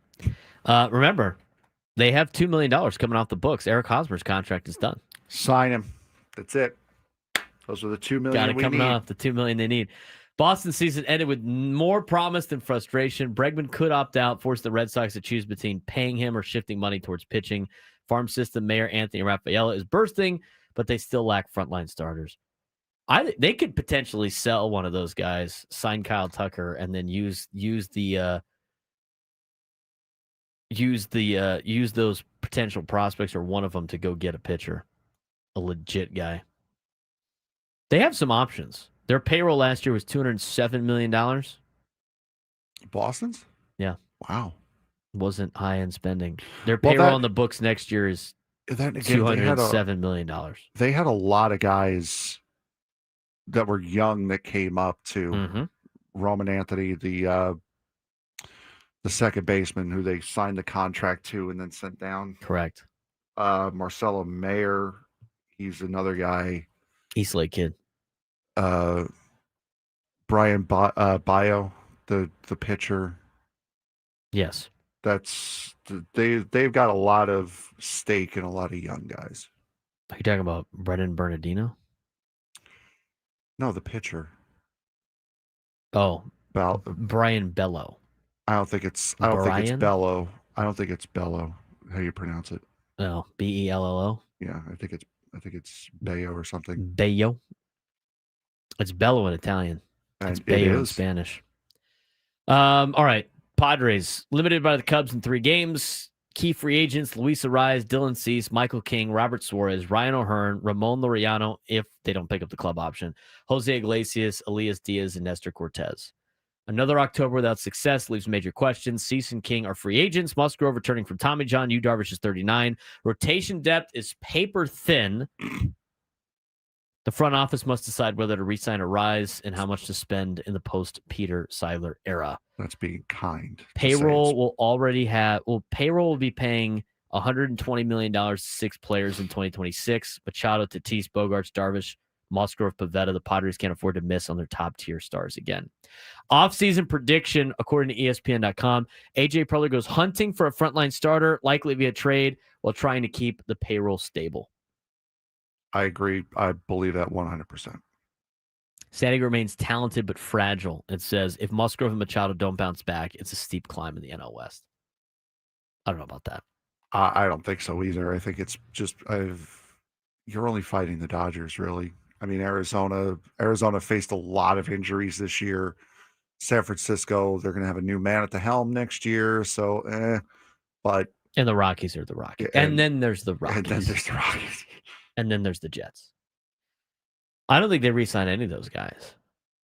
Remember, they have $2 million coming off the books. Eric Hosmer's contract is done. Sign him. That's it. Those are the $2 million Got it we coming need. off the $2 million they need. Boston season ended with more promise than frustration. Bregman could opt out, force the Red Sox to choose between paying him or shifting money towards pitching. Farm system mayor Anthony Raffaella is bursting, but they still lack frontline starters. They could potentially sell one of those guys, sign Kyle Tucker, and then use those potential prospects or one of them to go get a pitcher, a legit guy. They have some options. Their payroll last year was $207 million. Boston's? Yeah. Wow. Wasn't high-end spending. Their payroll on the books next year is $207 million. They had a lot of guys that were young that came up too. Mm-hmm. Roman Anthony, the second baseman who they signed the contract to and then sent down. Correct. Marcelo Mayer, he's another guy. East Lake kid. Brian Bio, the pitcher. Yes. They've got a lot of stake and a lot of young guys. Are you talking about Brendan Bernardino? No, the pitcher. Oh, Brian Bello. I don't think it's Bello. I don't think it's Bello. How you pronounce it? No, Bello. Yeah, I think it's Bayo or something. Bayo. It's Bello in Italian. It's Bayo in Spanish. All right. Padres limited by the Cubs in 3 games. Key free agents: Luis Arraez, Dylan Cease, Michael King, Robert Suarez, Ryan O'Hearn, Ramon Laureano, if they don't pick up the club option, Jose Iglesias, Elias Diaz, and Nestor Cortez. Another October without success leaves major questions. Cease and King are free agents. Musgrove returning from Tommy John. Yu Darvish is 39. Rotation depth is paper thin. The front office must decide whether to re-sign Arraez and how much to spend in the post-Peter Seidler era. That's being kind. Payroll will be paying $120 million to 6 players in 2026. Machado, Tatis, Bogarts, Darvish, Musgrove, Pivetta. The Padres can't afford to miss on their top-tier stars again. Off-season prediction, according to ESPN.com, AJ Preller goes hunting for a frontline starter, likely via trade, while trying to keep the payroll stable. I agree. I believe that 100%. San Diego remains talented but fragile. It says if Musgrove and Machado don't bounce back, it's a steep climb in the NL West. I don't know about that. I don't think so either. I think it's just you're only fighting the Dodgers, really. I mean, Arizona faced a lot of injuries this year. San Francisco, they're going to have a new man at the helm next year. So, but and the Rockies are the Rockies, and then there's the Rockies, and then there's the Rockies, and then there's the Jets. I don't think they re-sign any of those guys.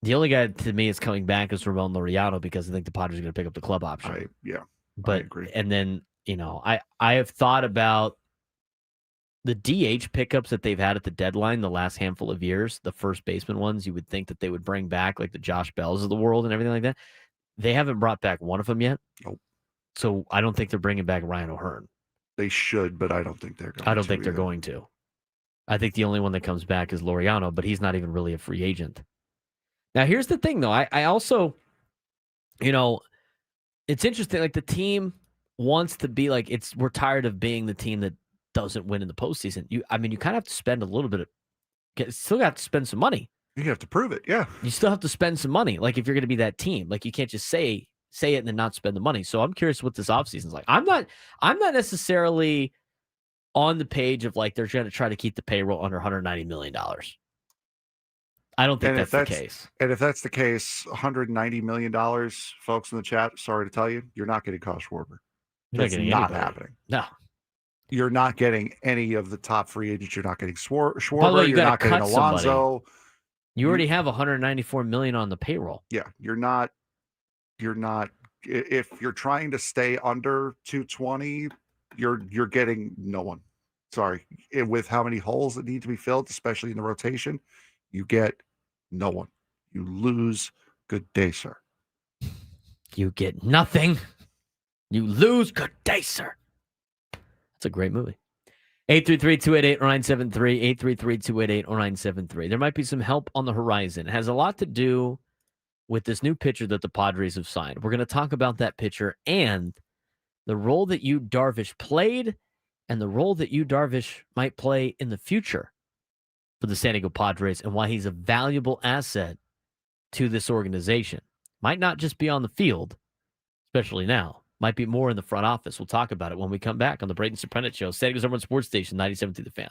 The only guy to me is coming back is Ramon Laureano because I think the Padres are going to pick up the club option. I agree. And then I have thought about the DH pickups that they've had at the deadline the last handful of years, the first baseman ones. You would think that they would bring back like the Josh Bells of the world and everything like that. They haven't brought back one of them yet. Nope. So I don't think they're bringing back Ryan O'Hearn. They should, but I don't think they're going to. I don't think they're going to. I think the only one that comes back is Laureano, but he's not even really a free agent. Now, here's the thing, though. I also, it's interesting. Like the team wants to be like we're tired of being the team that doesn't win in the postseason. You kind of have to spend a little bit still have to spend some money. You have to prove it. Yeah. You still have to spend some money. Like if you're going to be that team, like you can't just say it and then not spend the money. So I'm curious what this offseason is like. I'm not necessarily on the page of like they're going to try to keep the payroll under $190 million. I don't think that's the case. And if that's the case, $190 million, folks in the chat, sorry to tell you, you're not getting Kyle Schwarber. That's not happening. No. You're not getting any of the top free agents. You're not getting Schwarber. By the way, you're not getting Alonso. You already have $194 million on the payroll. Yeah, you're not. If you're trying to stay under 220, you're getting no one. Sorry, with how many holes that need to be filled, especially in the rotation, you get no one. You lose. Good day, sir. You get nothing. You lose. Good day, sir. That's a great movie. 833-288-0973, 833-288-0973. There might be some help on the horizon. It has a lot to do with this new pitcher that the Padres have signed. We're going to talk about that pitcher and the role that Yu Darvish played and the role that Yu Darvish might play in the future for the San Diego Padres and why he's a valuable asset to this organization. Might not just be on the field, especially now, Might be more in the front office. We'll talk about it when we come back on the Braden Surprenant Show. San Diego's #1 sports station, 97.3 The Fan.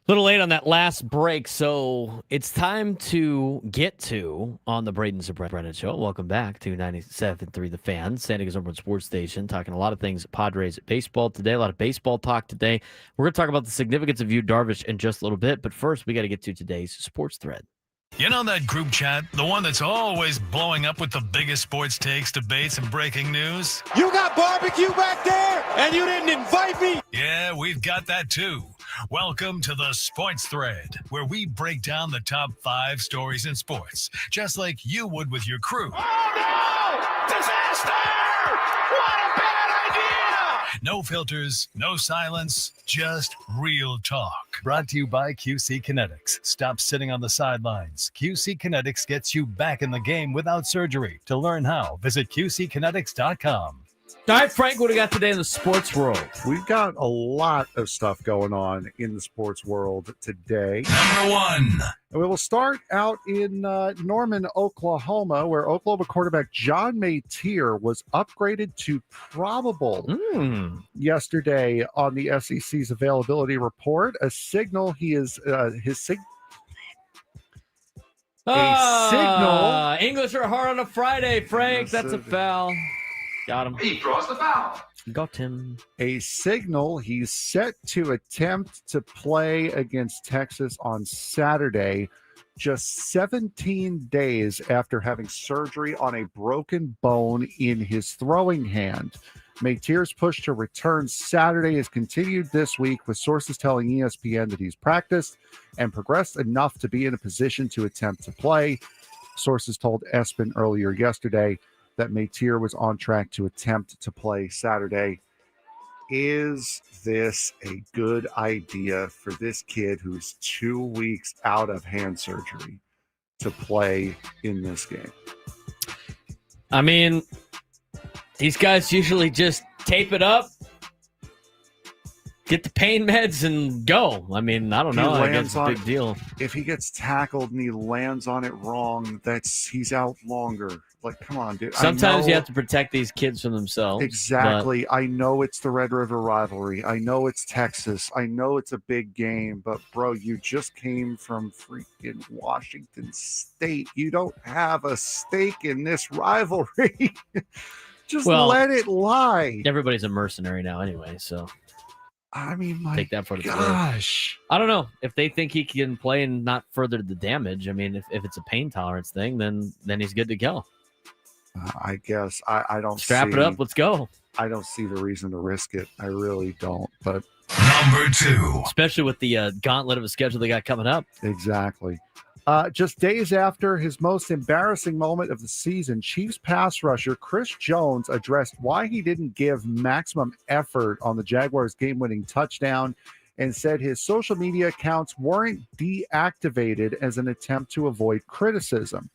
Little late on that last break, so it's time to get to on the Braden Surprenant Show. Welcome back to 97.3 The Fan, San Diego's number one sports station, talking a lot of things Padres baseball today, a lot of baseball talk today. We're going to talk about the significance of Yu Darvish in just a little bit, but first we got to get to today's sports thread. You know that group chat? The one that's always blowing up with the biggest sports takes, debates, and breaking news? You got barbecue back there, and you didn't invite me. Yeah, we've got that too. Welcome to the Sports Thread, where we break down the top 5 stories in sports, just like you would with your crew. Oh, no! Disaster! What a bad idea! No filters, no silence, just real talk. Brought to you by QC Kinetics. Stop sitting on the sidelines. QC Kinetics gets you back in the game without surgery. To learn how, visit QCkinetics.com. All right, Frank, what do we got today in the sports world? We've got a lot of stuff going on in the sports world today. Number 1. And we will start out in Norman, Oklahoma, where Oklahoma quarterback John Mateer was upgraded to probable yesterday on the SEC's availability report. A signal he is signal. English are hard on a Friday, Frank. That's a foul. Got him. He draws the foul. Got him. A signal he's set to attempt to play against Texas on Saturday, just 17 days after having surgery on a broken bone in his throwing hand. Mateer's push to return Saturday has continued this week, with sources telling ESPN that he's practiced and progressed enough to be in a position to attempt to play. Sources told ESPN earlier yesterday that Mateer was on track to attempt to play Saturday. Is this a good idea for this kid who's 2 weeks out of hand surgery to play in this game? I mean, these guys usually just tape it up, get the pain meds, and go. I mean, I don't know. I guess it's a big deal. If he gets tackled and he lands on it wrong, he's out longer. Like, come on, dude. Sometimes you have to protect these kids from themselves. Exactly. I know it's the Red River rivalry. I know it's Texas. I know it's a big game. But, bro, you just came from freaking Washington State. You don't have a stake in this rivalry. Just let it lie. Everybody's a mercenary now anyway, so. I mean, my take that for the gosh. I don't know if they think he can play and not further the damage. I mean, if it's a pain tolerance thing, then he's good to go. I guess I don't strap it up. Let's go. I don't see the reason to risk it. I really don't. But Number 2, especially with the gauntlet of a schedule they got coming up. Exactly. Just days after his most embarrassing moment of the season, Chiefs pass rusher Chris Jones addressed why he didn't give maximum effort on the Jaguars' game-winning touchdown and said his social media accounts weren't deactivated as an attempt to avoid criticism.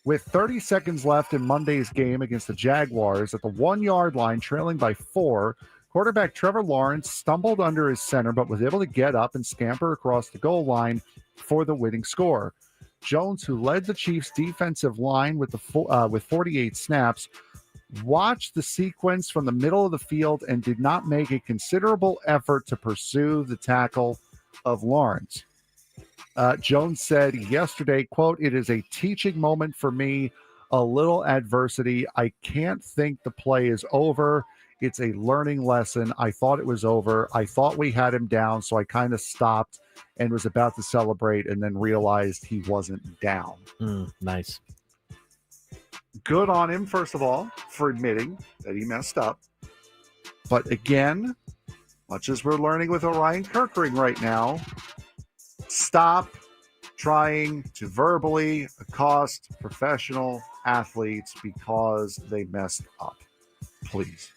With 30 seconds left in Monday's game against the Jaguars at the 1-yard line, trailing by 4, quarterback Trevor Lawrence stumbled under his center but was able to get up and scamper across the goal line for the winning score. Jones, who led the Chiefs' defensive line with 48 snaps, watched the sequence from the middle of the field and did not make a considerable effort to pursue the tackle of Lawrence. Jones said yesterday, quote, "It is a teaching moment for me, a little adversity. I can't think the play is over. It's a learning lesson. I thought it was over. I thought we had him down, so I kind of stopped and was about to celebrate and then realized he wasn't down." Nice. Good on him, first of all, for admitting that he messed up. But again, much as we're learning with Orion Kirkring right now, stop trying to verbally accost professional athletes because they messed up. Please.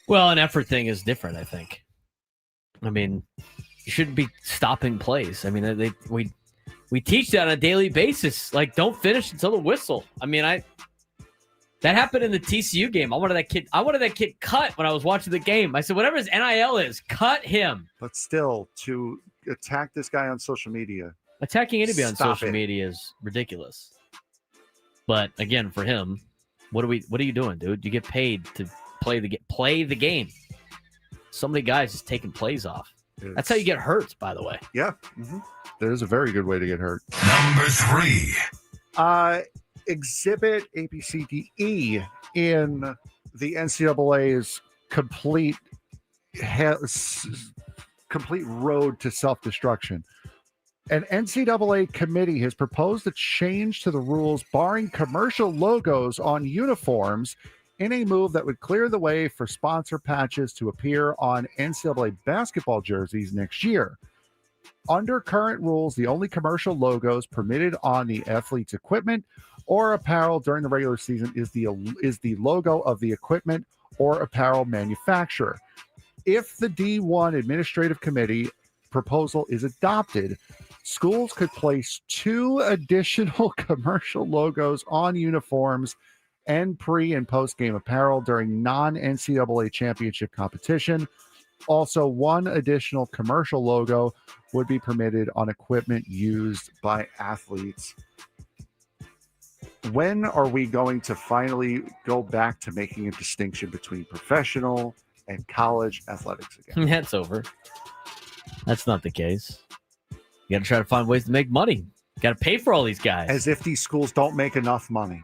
Well, an effort thing is different, I think. I mean, you shouldn't be stopping plays. I mean, we teach that on a daily basis. Like, don't finish until the whistle. I mean, that happened in the TCU game. I wanted that kid cut when I was watching the game. I said, whatever his NIL is, cut him. But still, to attack this guy on social media. Attacking anybody on social media is ridiculous. But again, for him, what are you doing, dude? You get paid to play the game. So many guys just taking plays off. That's how you get hurt, by the way. Yeah. That is a very good way to get hurt. Number 3. Exhibit ABCDE in the NCAA's complete road to self-destruction. An NCAA committee has proposed a change to the rules barring commercial logos on uniforms in a move that would clear the way for sponsor patches to appear on NCAA basketball jerseys next year. Under current rules, the only commercial logos permitted on the athlete's equipment or apparel during the regular season is the logo of the equipment or apparel manufacturer. If the D1 Administrative Committee proposal is adopted, schools could place 2 additional commercial logos on uniforms and pre- and post-game apparel during non-NCAA championship competition. Also, 1 additional commercial logo would be permitted on equipment used by athletes. When are we going to finally go back to making a distinction between professional and college athletics again? That's over. That's not the case. You got to try to find ways to make money. You got to pay for all these guys. As if these schools don't make enough money.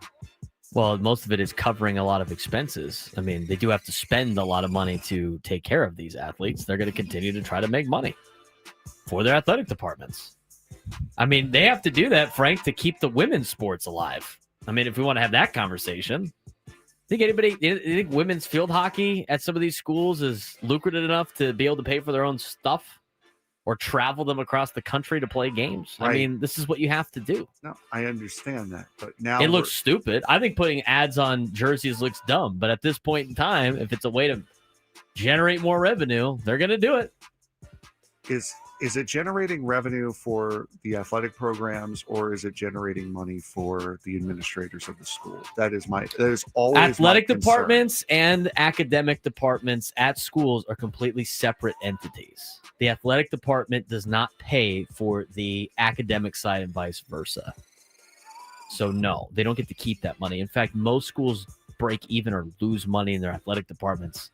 Well, most of it is covering a lot of expenses. I mean, they do have to spend a lot of money to take care of these athletes. They're going to continue to try to make money for their athletic departments. I mean, they have to do that, Frank, to keep the women's sports alive. I mean, if we want to have that conversation, you think women's field hockey at some of these schools is lucrative enough to be able to pay for their own stuff or travel them across the country to play games? Right. I mean, this is what you have to do. No, I understand that, but now it looks stupid. I think putting ads on jerseys looks dumb, but at this point in time, if it's a way to generate more revenue, they're going to do it. Is it generating revenue for the athletic programs, or is it generating money for the administrators of the school? That is always athletic departments and academic departments at schools are completely separate entities. The athletic department does not pay for the academic side and vice versa. So no, they don't get to keep that money. In fact, most schools break even or lose money in their athletic departments.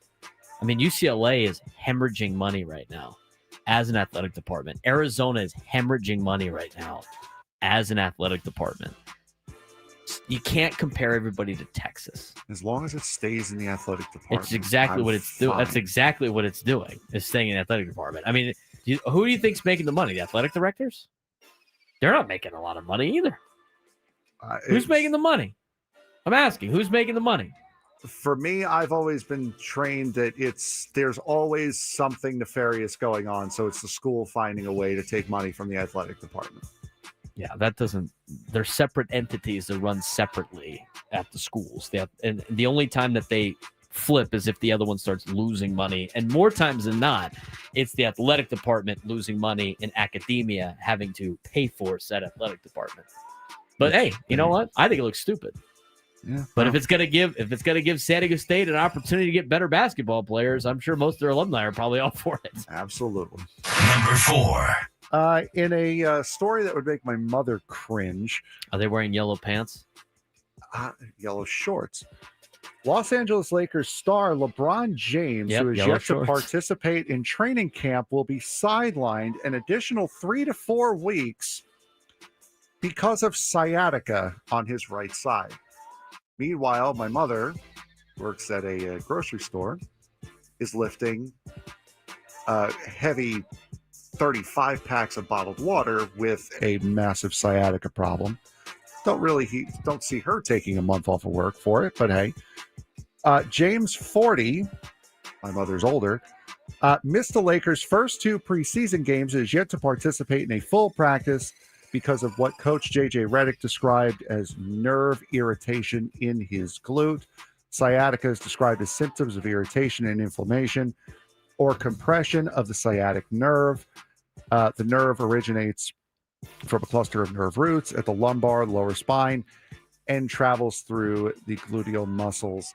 I mean, UCLA is hemorrhaging money right now as an athletic department. Arizona is hemorrhaging money right now as an athletic department. You can't compare everybody to Texas. As long as it stays in the athletic department. It's exactly what it's doing. That's exactly what it's doing, is staying in the athletic department. I mean, who do you think's making the money? The athletic directors? They're not making a lot of money either. Who's making the money? I'm asking, who's making the money? For me, I've always been trained that there's always something nefarious going on. So it's the school finding a way to take money from the athletic department. Yeah, they're separate entities that run separately at the schools. And the only time that they flip is if the other one starts losing money. And more times than not, it's the athletic department losing money and academia having to pay for said athletic department. But hey, you know what? I think it looks stupid. Yeah, but if it's gonna give San Diego State an opportunity to get better basketball players, I'm sure most of their alumni are probably all for it. Absolutely. Number 4. In a story that would make my mother cringe. Are they wearing yellow pants? Yellow shorts. Los Angeles Lakers star LeBron James, who is yet to participate in training camp, will be sidelined an additional 3 to 4 weeks because of sciatica on his right side. Meanwhile, my mother works at a grocery store, is lifting heavy 35 packs of bottled water with a massive sciatica problem. Don't see her taking a month off of work for it, but hey. James, 40, my mother's older, missed the Lakers' first 2 preseason games and is yet to participate in a full practice because of what Coach J.J. Redick described as nerve irritation in his glute. Sciatica is described as symptoms of irritation and inflammation or compression of the sciatic nerve. The nerve originates from a cluster of nerve roots at the lumbar, lower spine, and travels through the gluteal muscles.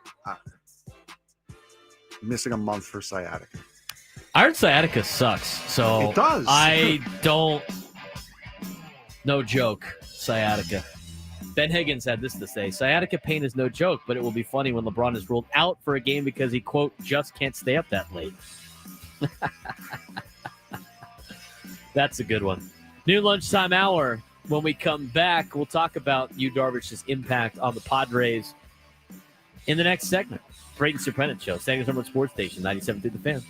Missing a month for sciatica. I heard sciatica sucks, so it does. I don't. No joke, sciatica. Ben Higgins had this to say: sciatica pain is no joke, but it will be funny when LeBron is ruled out for a game because he, quote, just can't stay up that late. That's a good one. New lunchtime hour. When we come back, we'll talk about Yu Darvish's impact on the Padres in the next segment. Braden Surprenant Show, Sanger's number one sports station, 97 through the Fan.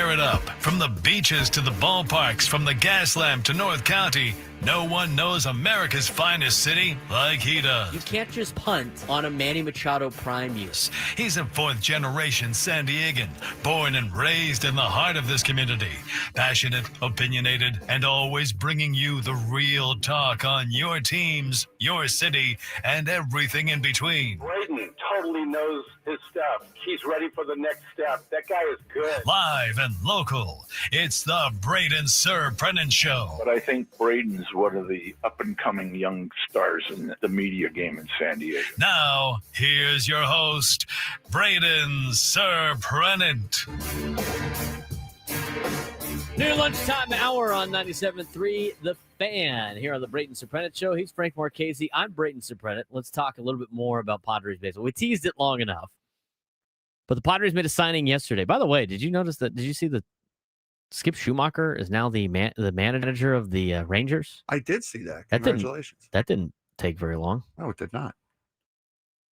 tear it up. From the beaches to the ballparks, from the Gaslamp to North County, no one knows America's finest city like he does. You can't just punt on a Manny Machado prime use. He's a fourth-generation San Diegan, born and raised in the heart of this community. Passionate, opinionated, and always bringing you the real talk on your teams, your city, and everything in between. Braden totally knows his stuff. He's ready for the next step. That guy is good. Live and local, it's the Braden Surprenant Show. But I think Braden's one of the up-and-coming young stars in the media game in San Diego. Now, here's your host, Braden Surprenant. New lunchtime hour on 97.3 The Fan here on the Braden Surprenant Show. He's Frank Marchese. I'm Braden Surprenant. Let's talk a little bit more about Padres baseball. We teased it long enough. But the Padres made a signing yesterday. By the way, did you notice that? Did you see that Skip Schumacher is now the manager of the Rangers? I did see that. Congratulations. That didn't take very long. No, it did not.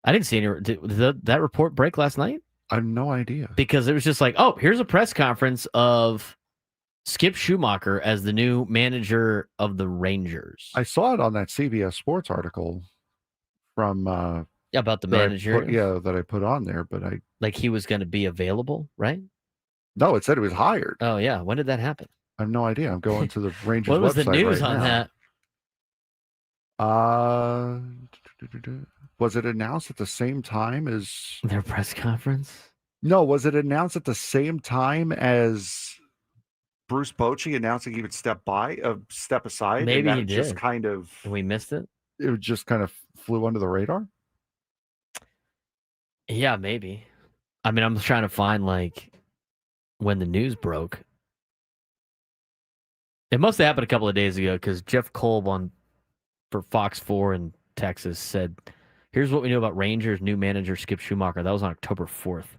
I didn't see any. Did that report break last night? I have no idea. Because it was just like, oh, here's a press conference of Skip Schumacher as the new manager of the Rangers. I saw it on that CBS Sports article from about the manager. That I put on there, but like he was going to be available, right? No, it said he was hired. Oh yeah, when did that happen? I have no idea. I'm going to the Rangers what was website the news right on now. that? Was it announced at the same time as their press conference? No, was it announced at the same time as Bruce Bochy announcing he would step aside? Maybe and he did. Just kind of we missed it. It just kind of flew under the radar. Yeah, maybe. I mean, I'm trying to find like when the news broke. It must have happened a couple of days ago because Jeff Kolb for Fox 4 in Texas said, "Here's what we know about Rangers' new manager Skip Schumacher." That was on October 4th.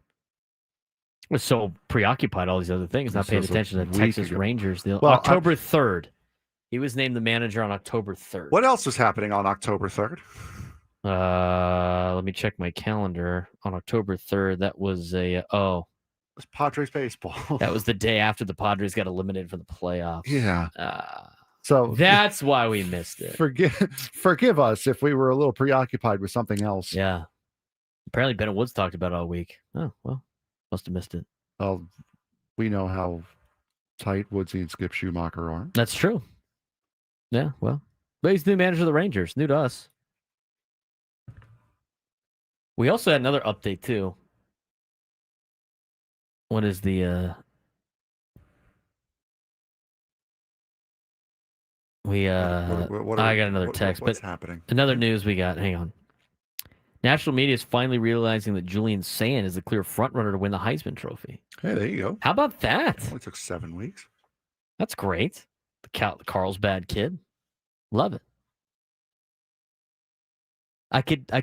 I was so preoccupied all these other things, not paying attention to the Texas Rangers. October 3rd. He was named the manager on October 3rd. What else was happening on October 3rd? Let me check my calendar. On October 3rd, that was it was Padres baseball. That was the day after the Padres got eliminated from the playoffs. Yeah. So that's why we missed it. Forgive us if we were a little preoccupied with something else. Yeah. Apparently Bennett Woods talked about it all week. Oh, well, must have missed it. Well, we know how tight Woodsy and Skip Schumacher are. That's true. Yeah, well. But he's the new manager of the Rangers. New to us. We also had another update, too. What is the... I got another text. What's but happening? Another news we got. Hang on. National media is finally realizing that Julian Sand is the clear frontrunner to win the Heisman Trophy. Hey, there you go. How about that? It only took 7 weeks. That's great. The Carlsbad kid. Love it. I could, you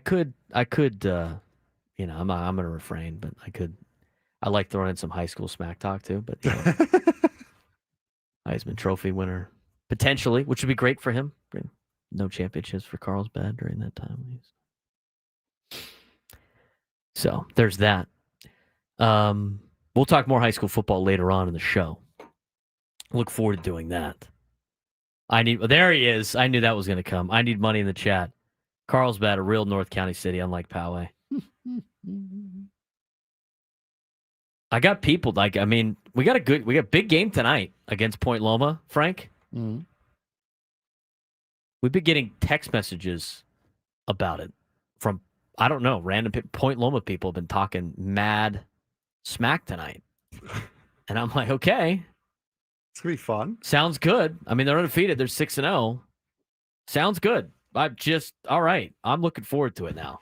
know, I'm going to refrain, but I like throwing in some high school smack talk too, but you know, Heisman Trophy winner, potentially, which would be great for him. No championships for Carlsbad during that time. So there's that. We'll talk more high school football later on in the show. Look forward to doing that. There he is. I knew that was going to come. I need money in the chat. Carlsbad, a real North County city, unlike Poway. I got people we got big game tonight against Point Loma, Frank. Mm-hmm. We've been getting text messages about it from, I don't know, random Point Loma people have been talking mad smack tonight. And I'm like, okay. It's going to be fun. Sounds good. I mean, they're undefeated. They're 6-0. Sounds good. All right. I'm looking forward to it now.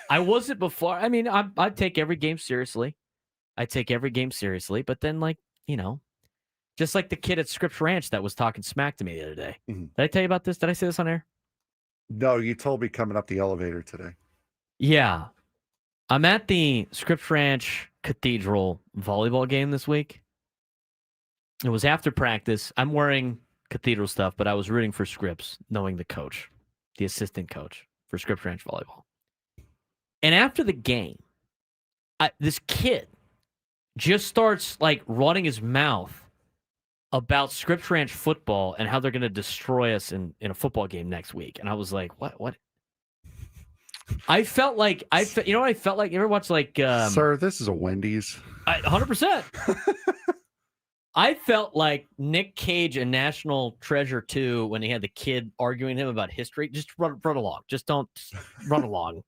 I wasn't before. I mean, I take every game seriously. But then, like, you know, just like the kid at Scripps Ranch that was talking smack to me the other day. Mm-hmm. Did I tell you about this? Did I say this on air? No, you told me coming up the elevator today. Yeah. I'm at the Scripps Ranch Cathedral volleyball game this week. It was after practice. I'm wearing Cathedral stuff, but I was rooting for Scripps, knowing the coach, the assistant coach for Scripps Ranch volleyball. And after the game, this kid just starts like running his mouth about Scripps Ranch football and how they're going to destroy us in a football game next week. And I was like, what? I felt like, you know what I felt like? You ever watch like... Sir, this is a Wendy's. 100%. I felt like Nick Cage in National Treasure 2 when he had the kid arguing him about history. Just run along. Just run along.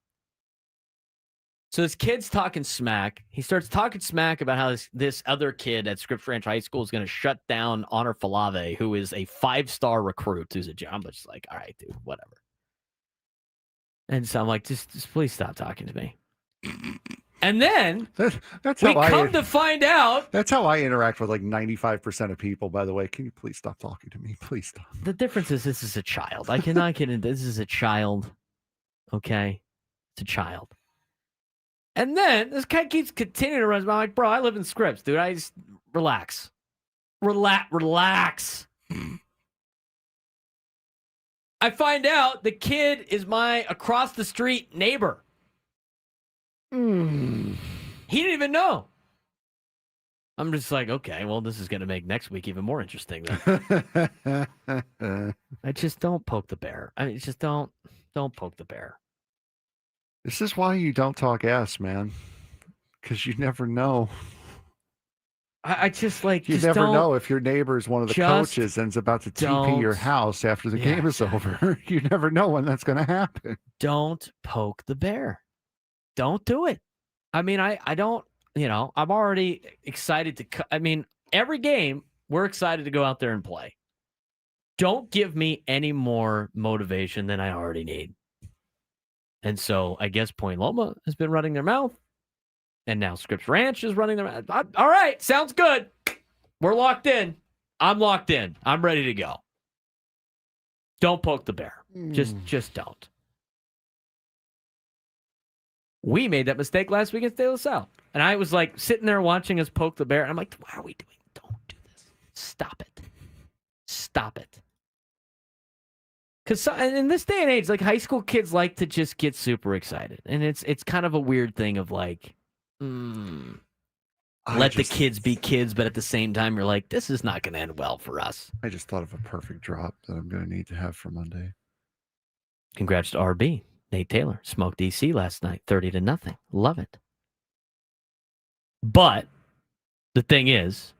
So this kid's talking smack. He starts talking smack about how this other kid at Scripps Ranch High School is going to shut down Honor Falave, who is a 5-star recruit who's a I'm just like, all right, dude, whatever. And so I'm like, just please stop talking to me. And then that's we how come to find out. That's how I interact with like 95% of people, by the way. Can you please stop talking to me? Please stop. The difference is this is a child. I cannot get into this. Is a child. Okay? It's a child. And then this guy keeps continuing to run. I'm like, bro, I live in Scripps, dude. I just relax. Relax. I find out the kid is my across the street neighbor. He didn't even know. I'm just like, okay, well, this is going to make next week even more interesting. Then. I just don't poke the bear. I mean, just don't poke the bear. This is why you don't talk ass, man. Because you never know. I just like... You never know if your neighbor is one of the coaches and is about to TP your house after the game is over. You never know when that's going to happen. Don't poke the bear. Don't do it. I mean, I don't... I'm already excited to... I mean, every game, we're excited to go out there and play. Don't give me any more motivation than I already need. And so I guess Point Loma has been running their mouth. And now Scripps Ranch is running their mouth. All right, sounds good. We're locked in. I'm locked in. I'm ready to go. Don't poke the bear. Just don't. We made that mistake last week against De La Salle. And I was like sitting there watching us poke the bear. And I'm like, why are we doing? Don't do this. Stop it. Stop it. Because in this day and age, like high school kids like to just get super excited. And it's kind of a weird thing of like, let the kids be kids. But at the same time, you're like, this is not going to end well for us. I just thought of a perfect drop that I'm going to need to have for Monday. Congrats to RB. Nate Taylor smoked DC last night, 30-0. Love it. But the thing is,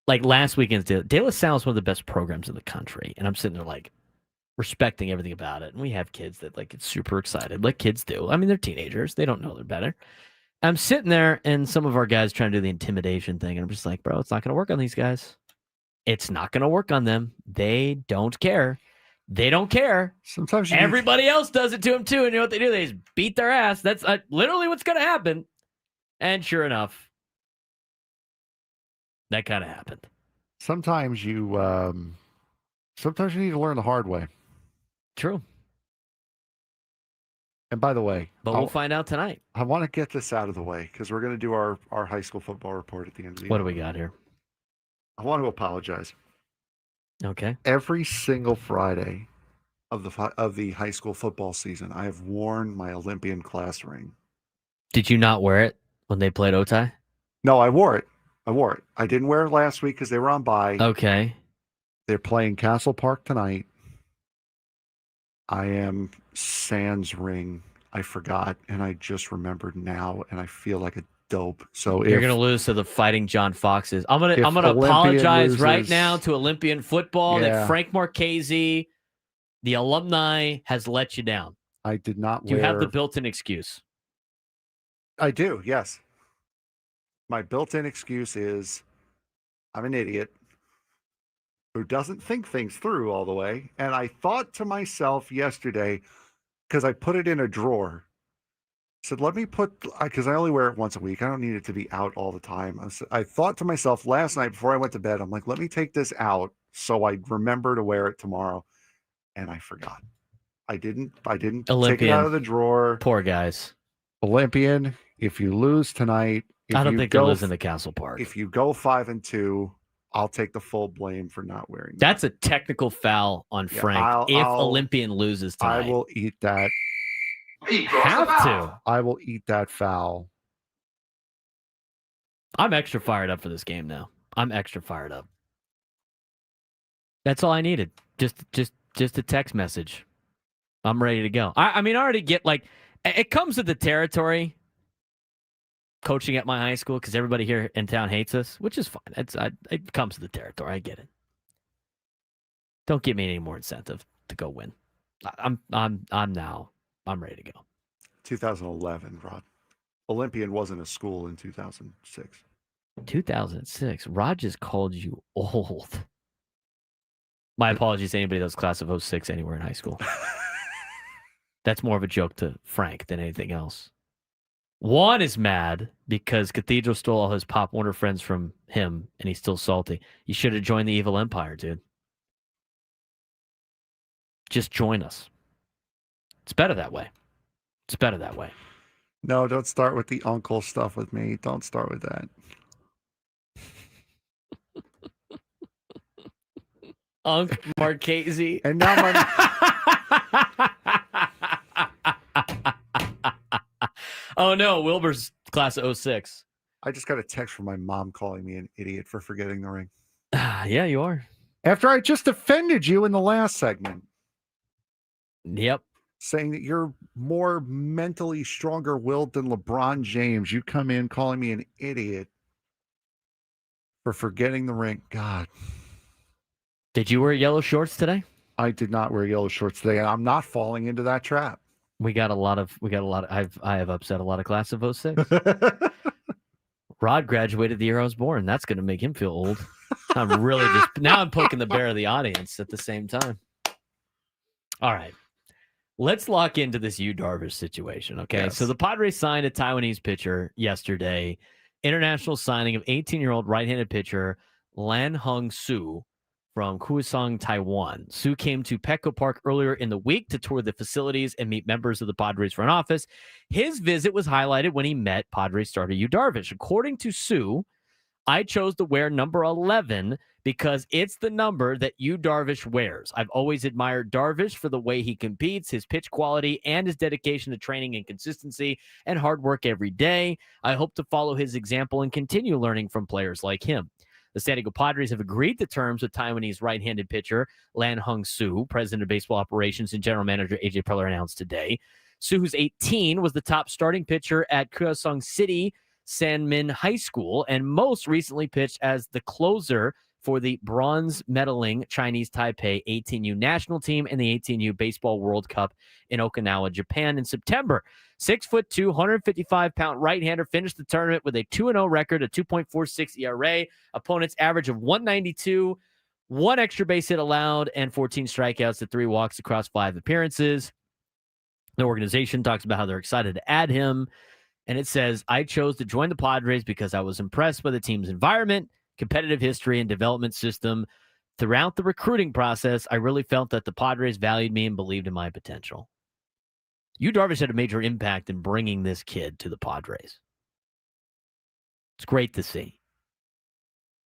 like last weekend's De La Salle is one of the best programs in the country. And I'm sitting there like respecting everything about it. And we have kids that like get super excited, like kids do. I mean, they're teenagers. They don't know they're better. I'm sitting there and some of our guys trying to do the intimidation thing. And I'm just like, bro, it's not going to work on these guys. It's not going to work on them. They don't care. They don't care. Sometimes everybody else does it to them too. And you know what they do? They just beat their ass. That's literally what's going to happen. And sure enough, that kind of happened. Sometimes you need to learn the hard way. True. And by the way, but we'll find out tonight. I want to get this out of the way because we're going to do our high school football report at the end of the year. What do we got here? I want to apologize. Okay. Every single Friday of the high school football season, I have worn my Olympian class ring. Did you not wear it when they played Otay? No, I wore it. I didn't wear it last week because they were on bye. Okay. They're playing Castle Park tonight. I am sans ring. I forgot, and I just remembered now, and I feel like a dope. So you're gonna lose to the Fighting John Foxes. I'm gonna apologize right now to Olympian football that Frank Marchese, the alumni, has let you down. I did not. You have the built-in excuse. I do. Yes. My built-in excuse is I'm an idiot who doesn't think things through all the way. And I thought to myself yesterday, because I put it in a drawer, said, let me because I only wear it once a week. I don't need it to be out all the time. I thought to myself last night before I went to bed, I'm like, let me take this out so I remember to wear it tomorrow. And I forgot. I didn't take it out of the drawer. Poor guys. Olympian, if you lose tonight, I don't think they're losing to Castle Park. If you go 5-2, I'll take the full blame for not wearing it. That's a technical foul on Frank. If Olympian loses tonight, I will eat that. Have to. I will eat that foul. I'm extra fired up for this game now. I'm extra fired up. That's all I needed. Just a text message. I'm ready to go. I mean, I already get it comes with the territory. Coaching at my high school because everybody here in town hates us, which is fine. It comes with the territory. I get it. Don't give me any more incentive to go win. I'm ready to go. 2011, Rod. Olympian wasn't a school in 2006. 2006. Rod just called you old. My apologies to anybody that was class of 06 anywhere in high school. That's more of a joke to Frank than anything else. Juan is mad because Cathedral stole all his Pop Warner friends from him, and he's still salty. You should have joined the evil empire, dude. Just join us. It's better that way. It's better that way. No, don't start with the uncle stuff with me. Don't start with that. Unc Marchese. And now Oh, no. Wilbur's class of 06. I just got a text from my mom calling me an idiot for forgetting the ring. Yeah, you are. After I just offended you in the last segment. Yep. Saying that you're more mentally stronger-willed than LeBron James. You come in calling me an idiot for forgetting the ring. God. Did you wear yellow shorts today? I did not wear yellow shorts today, and I'm not falling into that trap. I have upset a lot of class of 06. Rod graduated the year I was born. That's going to make him feel old. I'm poking the bear of the audience at the same time. All right. Let's lock into this Yu Darvish situation, okay? Yes. So the Padres signed a Taiwanese pitcher yesterday. International signing of 18-year-old right-handed pitcher Lan-Hong Su from Kaohsiung, Taiwan. Su came to Petco Park earlier in the week to tour the facilities and meet members of the Padres front office. His visit was highlighted when he met Padres starter Yu Darvish. According to Su, I chose to wear number 11 because it's the number that Yu Darvish wears. I've always admired Darvish for the way he competes, his pitch quality, and his dedication to training and consistency and hard work every day. I hope to follow his example and continue learning from players like him. The San Diego Padres have agreed to terms with Taiwanese right-handed pitcher Lan-Hong Su. President of Baseball Operations and General Manager A.J. Preller announced today. Su, who's 18, was the top starting pitcher at Kaohsiung City Sanmin High School and most recently pitched as the closer for the bronze medaling Chinese Taipei 18U national team in the 18U Baseball World Cup in Okinawa, Japan in September. 6'2", 155-pound right-hander finished the tournament with a 2-0 record, a 2.46 ERA. Opponent's average of 192, 1 extra base hit allowed, and 14 strikeouts to 3 walks across 5 appearances. The organization talks about how they're excited to add him. And it says, I chose to join the Padres because I was impressed by the team's environment, competitive history, and development system. Throughout the recruiting process, I really felt that the Padres valued me and believed in my potential. Yu Darvish had a major impact in bringing this kid to the Padres. It's great to see.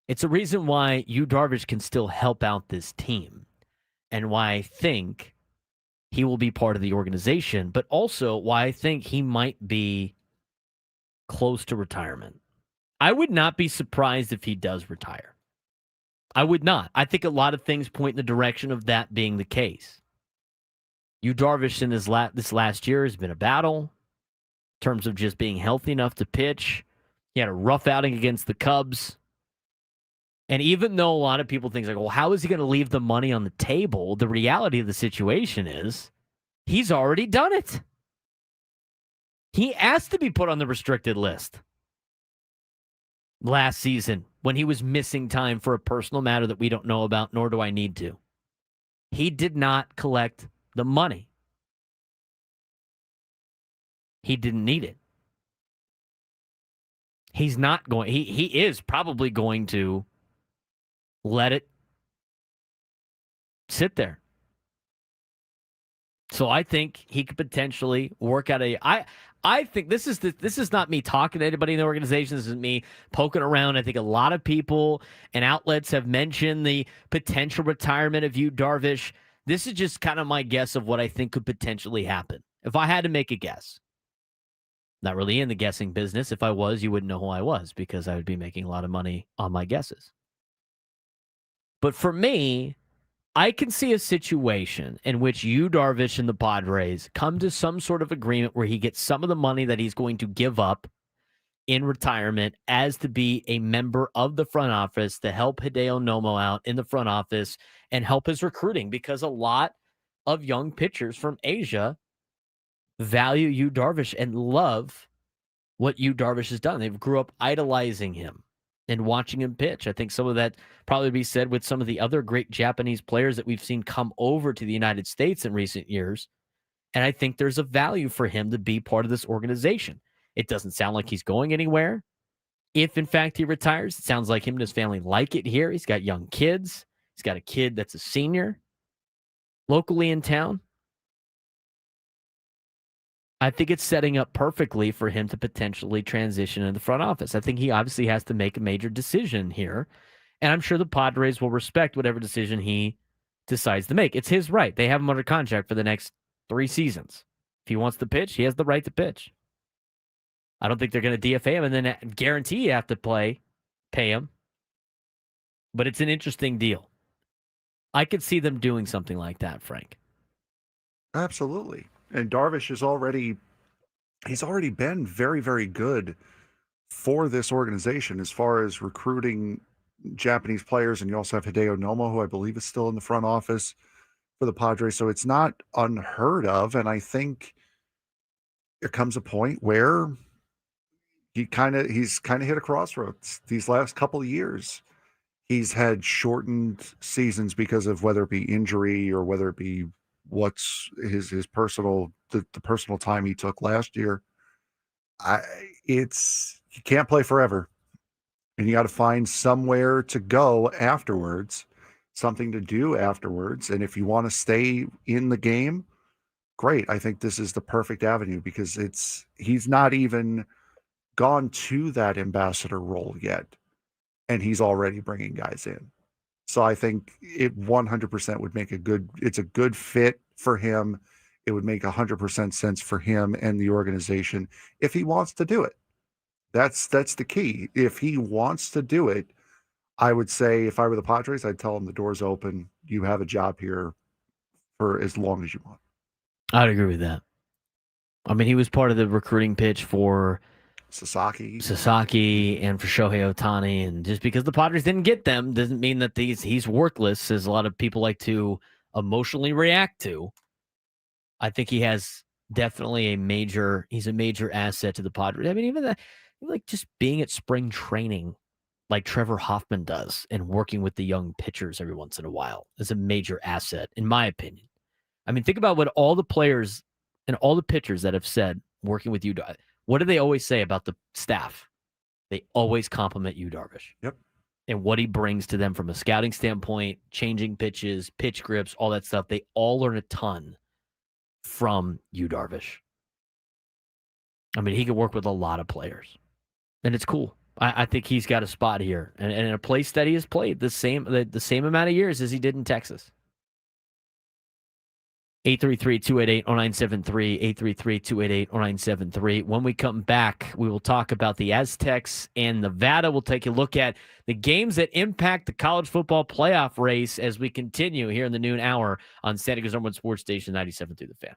It's a reason why Yu Darvish can still help out this team and why I think he will be part of the organization, but also why I think he might be close to retirement. I would not be surprised if he does retire. I would not. I think a lot of things point in the direction of that being the case. Yu Darvish in this last year has been a battle in terms of just being healthy enough to pitch. He had a rough outing against the Cubs. And even though a lot of people think, well, how is he going to leave the money on the table? The reality of the situation is he's already done it. He asked to be put on the restricted list last season when he was missing time for a personal matter that we don't know about, nor do I need to. He did not collect the money. He didn't need it. He's not going, he is probably going to let it sit there. So I think he could potentially work out I think this is not me talking to anybody in the organization. This is me poking around. I think a lot of people and outlets have mentioned the potential retirement of Yu Darvish. This is just kind of my guess of what I think could potentially happen. If I had to make a guess. Not really in the guessing business. If I was, you wouldn't know who I was because I would be making a lot of money on my guesses. But for me, I can see a situation in which Yu Darvish and the Padres come to some sort of agreement where he gets some of the money that he's going to give up in retirement as to be a member of the front office to help Hideo Nomo out in the front office and help his recruiting, because a lot of young pitchers from Asia value Yu Darvish and love what Yu Darvish has done. They grew up idolizing him and watching him pitch. I think some of that probably be said with some of the other great Japanese players that we've seen come over to the United States in recent years. And I think there's a value for him to be part of this organization. It doesn't sound like he's going anywhere. If, in fact, he retires, it sounds like him and his family like it here. He's got young kids. He's got a kid that's a senior locally in town. I think it's setting up perfectly for him to potentially transition in the front office. I think he obviously has to make a major decision here, and I'm sure the Padres will respect whatever decision he decides to make. It's his right. They have him under contract for the next 3 seasons. If he wants to pitch, he has the right to pitch. I don't think they're going to DFA him and then guarantee you have to pay him. But it's an interesting deal. I could see them doing something like that, Frank. Absolutely. And Darvish is already been very, very good for this organization as far as recruiting Japanese players. And you also have Hideo Nomo, who I believe is still in the front office for the Padres. So it's not unheard of. And I think there comes a point where he's kind of hit a crossroads these last couple of years. He's had shortened seasons because of whether it be injury or whether it be what's his personal the personal time he took last year. You can't play forever, and you got to find somewhere to go afterwards, something to do afterwards. And if you want to stay in the game, great. I think this is the perfect avenue because he's not even gone to that ambassador role yet, and he's already bringing guys in. So I think it 100% would make it's a good fit for him. It would make 100% sense for him and the organization if he wants to do it. That's the key. If he wants to do it, I would say if I were the Padres, I'd tell him the door's open. You have a job here for as long as you want. I'd agree with that. I mean, he was part of the recruiting pitch for Sasaki and for Shohei Ohtani, and just because the Padres didn't get them doesn't mean that he's worthless, as a lot of people like to emotionally react to. I think he has definitely he's a major asset to the Padres. I mean, even like just being at spring training like Trevor Hoffman does and working with the young pitchers every once in a while is a major asset, in my opinion. I mean, think about what all the players and all the pitchers that have said working with you. What do they always say about the staff? They always compliment Yu Darvish. Yep. And what he brings to them from a scouting standpoint, changing pitches, pitch grips, all that stuff. They all learn a ton from Yu Darvish. I mean, he can work with a lot of players. And it's cool. I think he's got a spot here. And in a place that he has played the same amount of years as he did in Texas. 833-288-0973, 833-288-0973. When we come back, we will talk about the Aztecs and Nevada. We'll take a look at the games that impact the college football playoff race as we continue here in the noon hour on San Diego's #1 sports station, 97 through the Fan.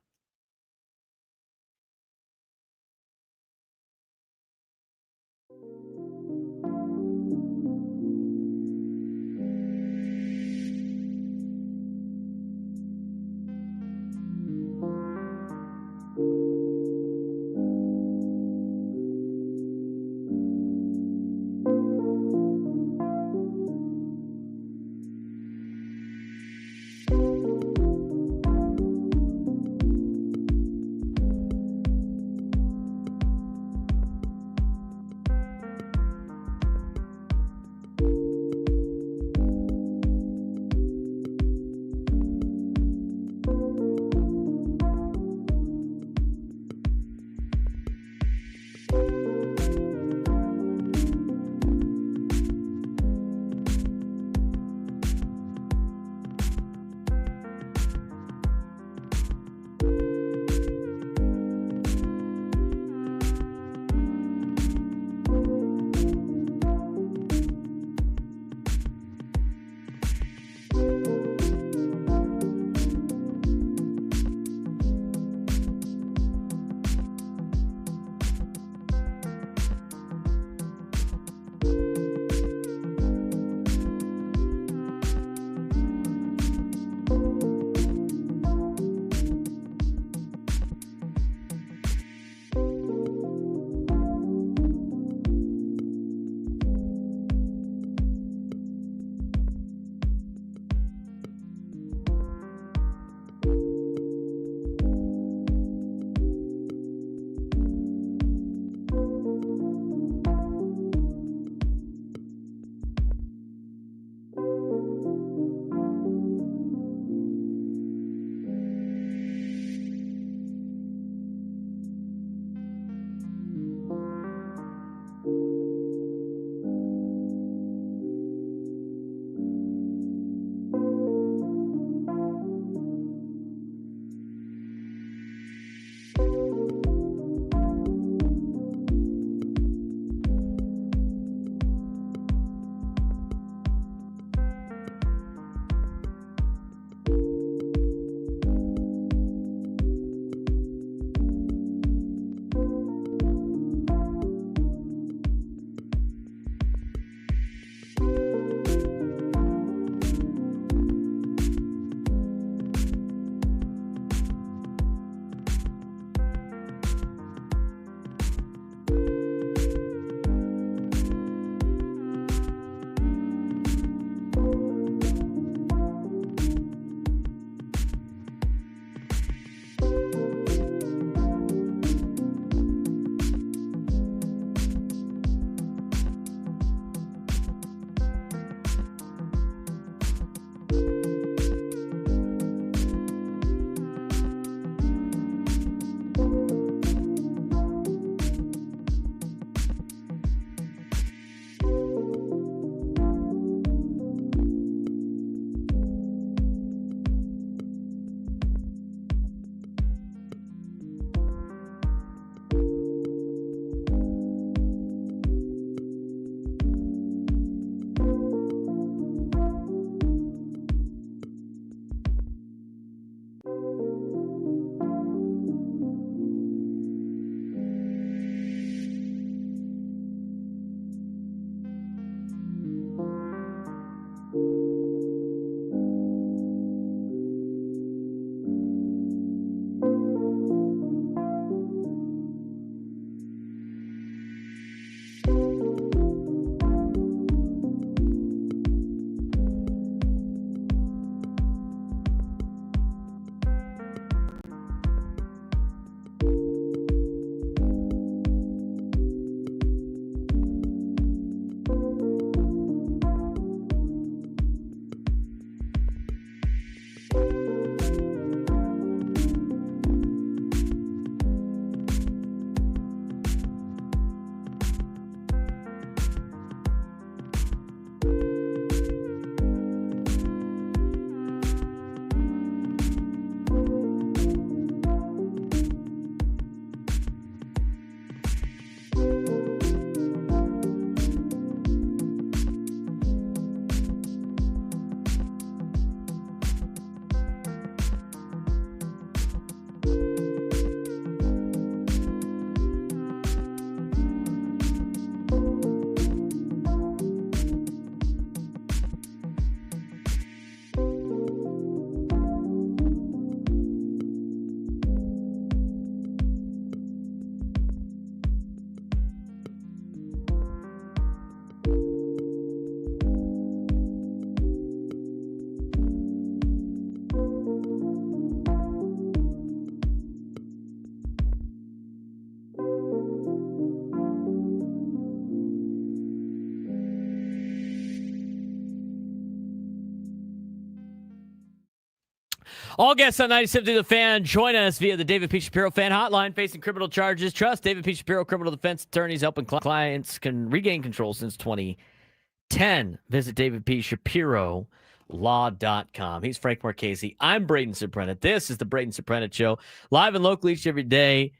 All guests on 97 The Fan join us via the David P. Shapiro Fan Hotline. Facing criminal charges, trust David P. Shapiro criminal defense attorneys helping clients can regain control since 2010. Visit davidpshapiro.law.com. He's Frank Marchese. I'm Braden Surprenant. This is the Braden Surprenant Show, live and local each every day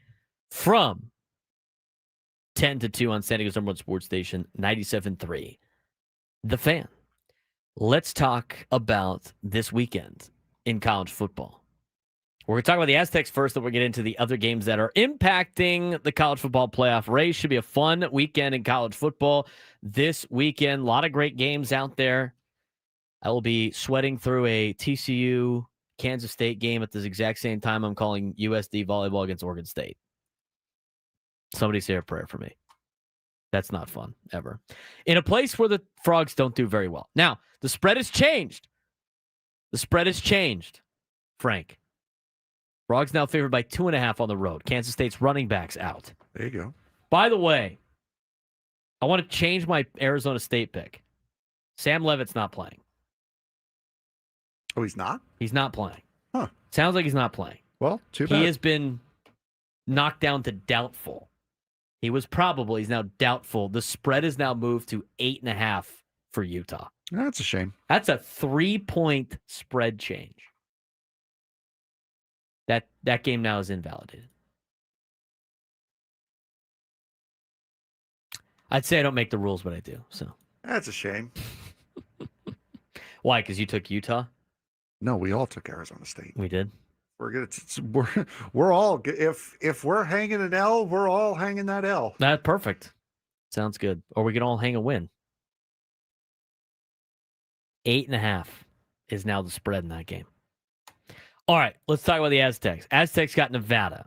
from 10 to 2 on San Diego's number one sports station, 97.3 The Fan. Let's talk about this weekend in college football. We're going to talk about the Aztecs first, then we'll get into the other games that are impacting the college football playoff race. Should be a fun weekend in college football this weekend. A lot of great games out there. I will be sweating through a TCU Kansas State game at this exact same time I'm calling USD volleyball against Oregon State. Somebody say a prayer for me. That's not fun, ever. In a place where the Frogs don't do very well. Now, the spread has changed. The spread has changed, Frank. Frogs now favored by 2.5 on the road. Kansas State's running backs out. There you go. By the way, I want to change my Arizona State pick. Sam Levitt's not playing. Oh, he's not? He's not playing. Huh. Sounds like he's not playing. Well, too bad. He has been knocked down to doubtful. He was probable. He's now doubtful. The spread is now moved to 8.5 for Utah. That's a shame. That's a 3-point spread change. That game now is invalidated. I'd say I don't make the rules, but I do. So That's a shame. Why? Because you took Utah? No, we all took Arizona State. We did. We're all, if we're hanging an L, we're all hanging that L. That's perfect. Sounds good. Or we can all hang a win. 8.5 is now the spread in that game. All right, let's talk about the Aztecs. Aztecs got Nevada.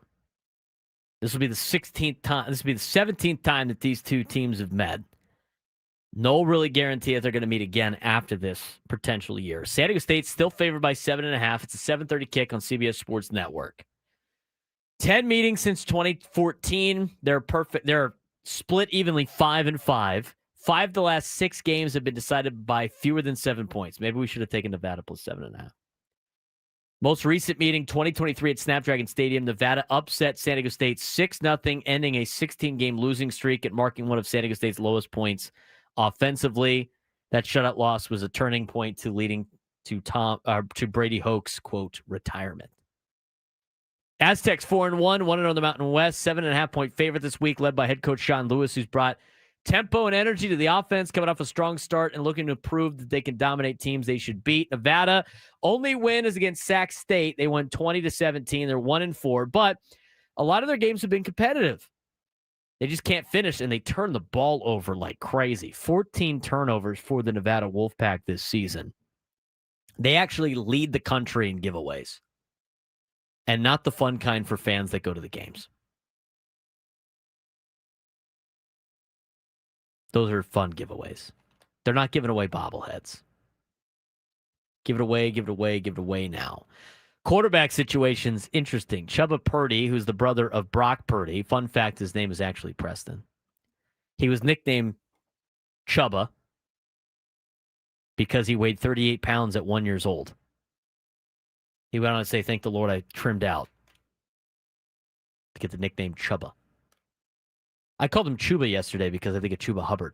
This will be the 16th time. This will be the 17th time that these two teams have met. No really guarantee that they're going to meet again after this potential year. San Diego State still favored by 7.5. It's a 7:30 kick on CBS Sports Network. 10 meetings since 2014. They're perfect. They're split evenly 5-5. 5 of the last 6 games have been decided by fewer than 7 points. Maybe we should have taken Nevada plus 7.5. Most recent meeting, 2023 at Snapdragon Stadium. Nevada upset San Diego State 6-0, ending a 16-game losing streak and marking one of San Diego State's lowest points offensively. That shutout loss was a turning point to leading to Brady Hoke's, quote, retirement. Aztecs 4-1, 1-0 on the Mountain West, 7.5-point favorite this week, led by head coach Sean Lewis, who's brought tempo and energy to the offense, coming off a strong start and looking to prove that they can dominate teams they should beat. Nevada only win is against Sac State. They won 20-17. They're 1-4, but a lot of their games have been competitive. They just can't finish, and they turn the ball over like crazy. 14 turnovers for the Nevada Wolfpack this season. They actually lead the country in giveaways, and not the fun kind for fans that go to the games. Those are fun giveaways. They're not giving away bobbleheads. Give it away, give it away, give it away now. Quarterback situation's interesting. Chubba Purdy, who's the brother of Brock Purdy. Fun fact, his name is actually Preston. He was nicknamed Chubba because he weighed 38 pounds at 1 year old. He went on to say, thank the Lord I trimmed out to get the nickname Chubba. I called him Chuba yesterday because I think of Chuba Hubbard,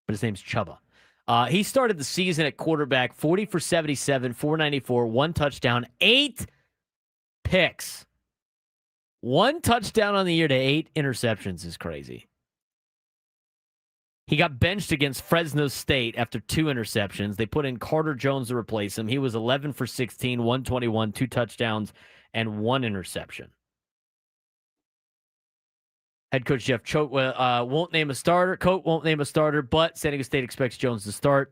but his name's Chubba. He started the season at quarterback, 40 for 77, 494, 1 touchdown, 8 picks. 1 touchdown on the year to 8 interceptions is crazy. He got benched against Fresno State after 2 interceptions. They put in Carter Jones to replace him. He was 11 for 16, 121, 2 touchdowns, and 1 interception. Head coach Jeff Choate won't name a starter. Coate won't name a starter, but San Diego State expects Jones to start.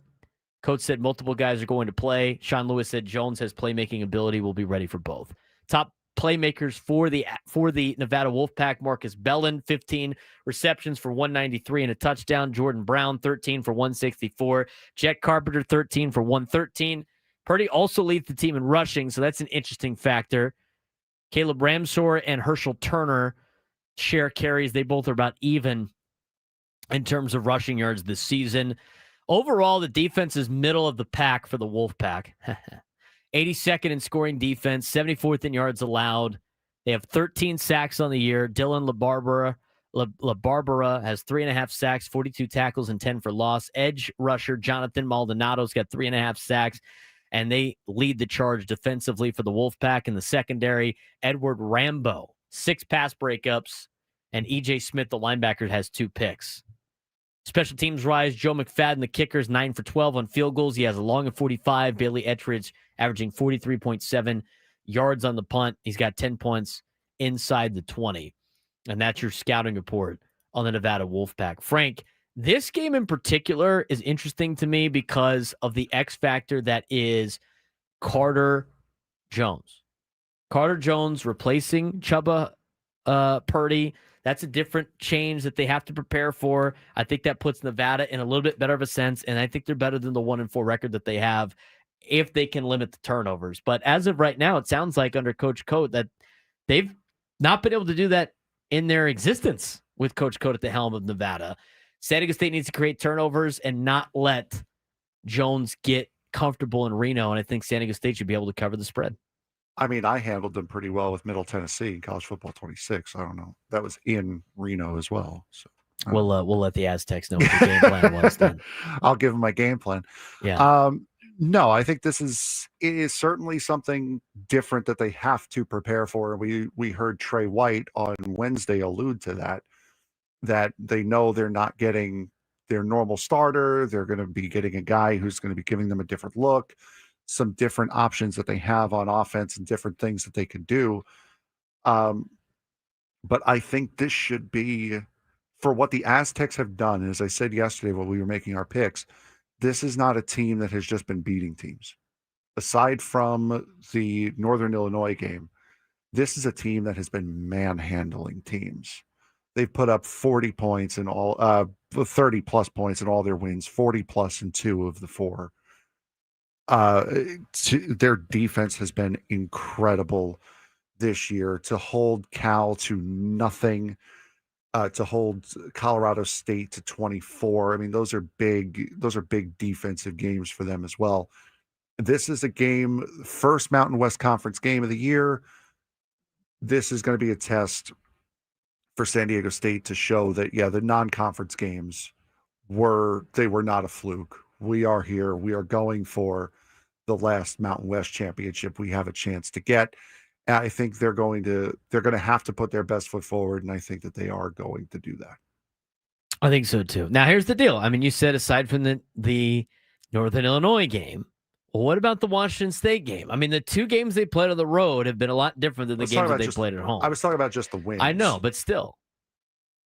Coach said multiple guys are going to play. Sean Lewis said Jones has playmaking ability, will be ready for both. Top playmakers for the Nevada Wolfpack: Marcus Bellin, 15 receptions for 193 and a touchdown. Jordan Brown, 13 for 164. Jet Carpenter, 13 for 113. Purdy also leads the team in rushing, so that's an interesting factor. Caleb Ramsor and Herschel Turner share carries. They both are about even in terms of rushing yards this season. Overall, the defense is middle of the pack for the Wolfpack. 82nd in scoring defense, 74th in yards allowed. They have 13 sacks on the year. Dylan LaBarbera has 3.5 sacks, 42 tackles, and 10 for loss. Edge rusher Jonathan Maldonado's got 3.5 sacks, and they lead the charge defensively for the Wolfpack in the secondary. Edward Rambo, 6 pass breakups, and E.J. Smith, the linebacker, has 2 picks. Special teams rise. Joe McFadden, the kicker, is 9 for 12 on field goals. He has a long of 45. Bailey Ettridge averaging 43.7 yards on the punt. He's got 10 points inside the 20. And that's your scouting report on the Nevada Wolfpack. Frank, this game in particular is interesting to me because of the X factor that is Carter Jones. Carter Jones replacing Chubba Purdy. That's a different change that they have to prepare for. I think that puts Nevada in a little bit better of a sense, and I think they're better than the 1-4 record that they have if they can limit the turnovers. But as of right now, it sounds like under Coach Coate that they've not been able to do that in their existence with Coach Coate at the helm of Nevada. San Diego State needs to create turnovers and not let Jones get comfortable in Reno, and I think San Diego State should be able to cover the spread. I mean, I handled them pretty well with Middle Tennessee in college football 26. I don't know. That was in Reno as well. So we'll let the Aztecs know what the game plan was then. I'll give them my game plan. Yeah. No, I think it is certainly something different that they have to prepare for. We heard Trey White on Wednesday allude to that they know they're not getting their normal starter. They're going to be getting a guy who's going to be giving them a different look, some different options that they have on offense and different things that they can do. But I think this should be, for what the Aztecs have done, and as I said yesterday when we were making our picks, this is not a team that has just been beating teams. Aside from the Northern Illinois game, this is a team that has been manhandling teams. They've put up 40 points in all, 30 plus points in all their wins, 40 plus in 2 of the 4. Their defense has been incredible this year. To hold Cal to nothing, to hold Colorado State to 24. I mean, those are big defensive games for them as well. This is a game, first Mountain West Conference game of the year. This is going to be a test for San Diego State to show that, yeah, the non-conference games were not a fluke. We are here. We are going for the last Mountain West championship we have a chance to get. And I think they're going to have to put their best foot forward, and I think that they are going to do that. I think so too. Now, here's the deal. I mean, you said aside from the Northern Illinois game, what about the Washington State game? I mean, the 2 games they played on the road have been a lot different than the games that they played at home. I was talking about just the wins. I know, but still,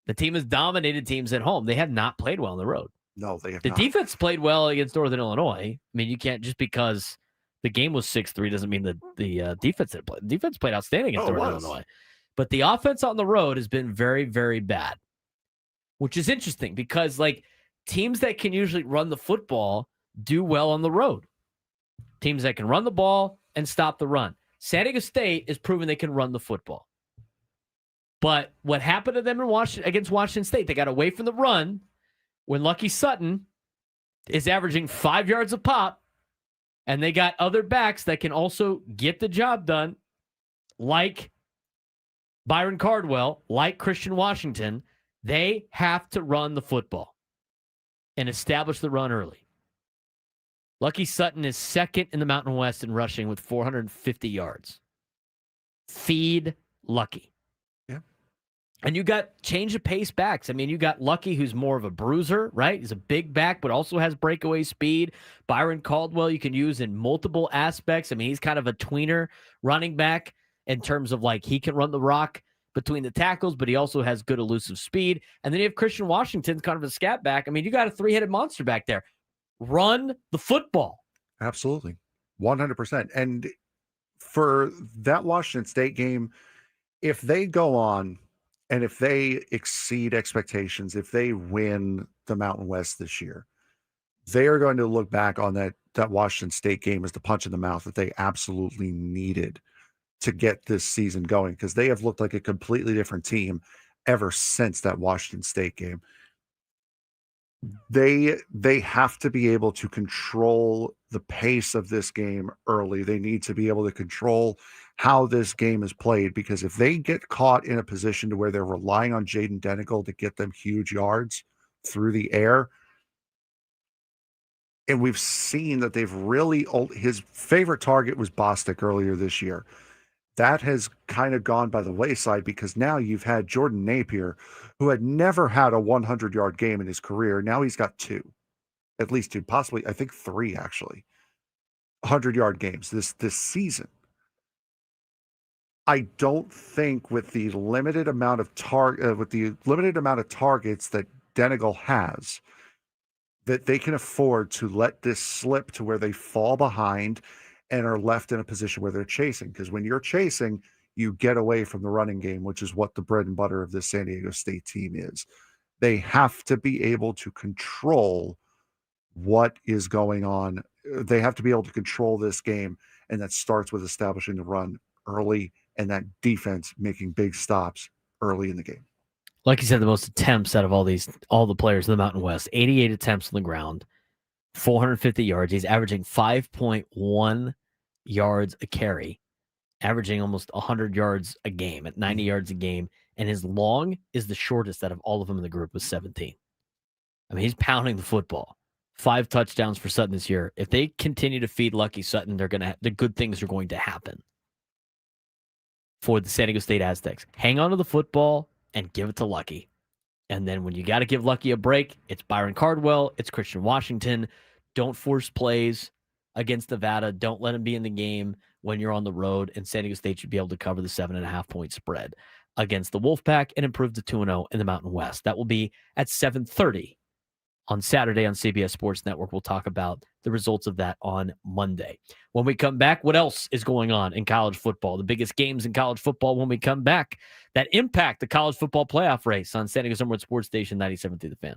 the team has dominated teams at home. They have not played well on the road. No, they have not. The defense played well against Northern Illinois. I mean, you can't, just because the game was 6-3 doesn't mean that the defense didn't play. The defense played outstanding against Northern Illinois. But the offense on the road has been very, very bad, which is interesting because, like, teams that can usually run the football do well on the road. Teams that can run the ball and stop the run. San Diego State is proving they can run the football. But what happened to them against Washington State, they got away from the run when Lucky Sutton is averaging 5 yards a pop, and they got other backs that can also get the job done, like Byron Cardwell, like Christian Washington. They have to run the football and establish the run early. Lucky Sutton is second in the Mountain West in rushing with 450 yards. Feed Lucky. Yeah. And you got change of pace backs. I mean, you got Lucky, who's more of a bruiser, right? He's a big back, but also has breakaway speed. Byron Caldwell you can use in multiple aspects. I mean, he's kind of a tweener running back in terms of, like, he can run the rock between the tackles, but he also has good elusive speed. And then you have Christian Washington, kind of a scat back. I mean, you got a 3-headed monster back there. Run the football. Absolutely. 100%. And for that Washington State game, if they go on and if they exceed expectations, if they win the Mountain West this year, they are going to look back on that Washington State game as the punch in the mouth that they absolutely needed to get this season going, because they have looked like a completely different team ever since that Washington State game. they have to be able to control the pace of this game early. They need to be able to control how this game is played, because if they get caught in a position to where they're relying on Jaden Denigal to get them huge yards through the air, and we've seen that they've really, his favorite target was Bostic earlier this year. That has kind of gone by the wayside, because now you've had Jordan Napier, who had never had a 100-yard game in his career. Now he's got two, at least two, possibly, I think 3 actually, 100-yard games this season. I don't think with the limited amount of targets that Denigal has, that they can afford to let this slip to where they fall behind and are left in a position where they're chasing. Because when you're chasing, you get away from the running game, which is what the bread and butter of this San Diego State team is. They have to be able to control what is going on. They have to be able to control this game, and that starts with establishing the run early and that defense making big stops early in the game. Like you said, the most attempts out of all the players in the Mountain West, 88 attempts on the ground, 450 yards. He's averaging 5.1 yards a carry, averaging almost 100 yards a game at 90 yards a game. And his long is the shortest out of all of them in the group with 17. I mean, he's pounding the football. 5 touchdowns for Sutton this year. If they continue to feed Lucky Sutton, the good things are going to happen for the San Diego State Aztecs. Hang on to the football and give it to Lucky. And then when you got to give Lucky a break, it's Byron Cardwell, it's Christian Washington. Don't force plays against Nevada. Don't let him be in the game when you're on the road. And San Diego State should be able to cover the 7.5-point spread against the Wolfpack and improve to 2-0 in the Mountain West. That will be at 7:30 on Saturday on CBS Sports Network. We'll talk about the results of that on Monday. When we come back, what else is going on in college football? The biggest games in college football when we come back that impact the college football playoff race on San Diego Summer Sports Station 97.3 The Fan.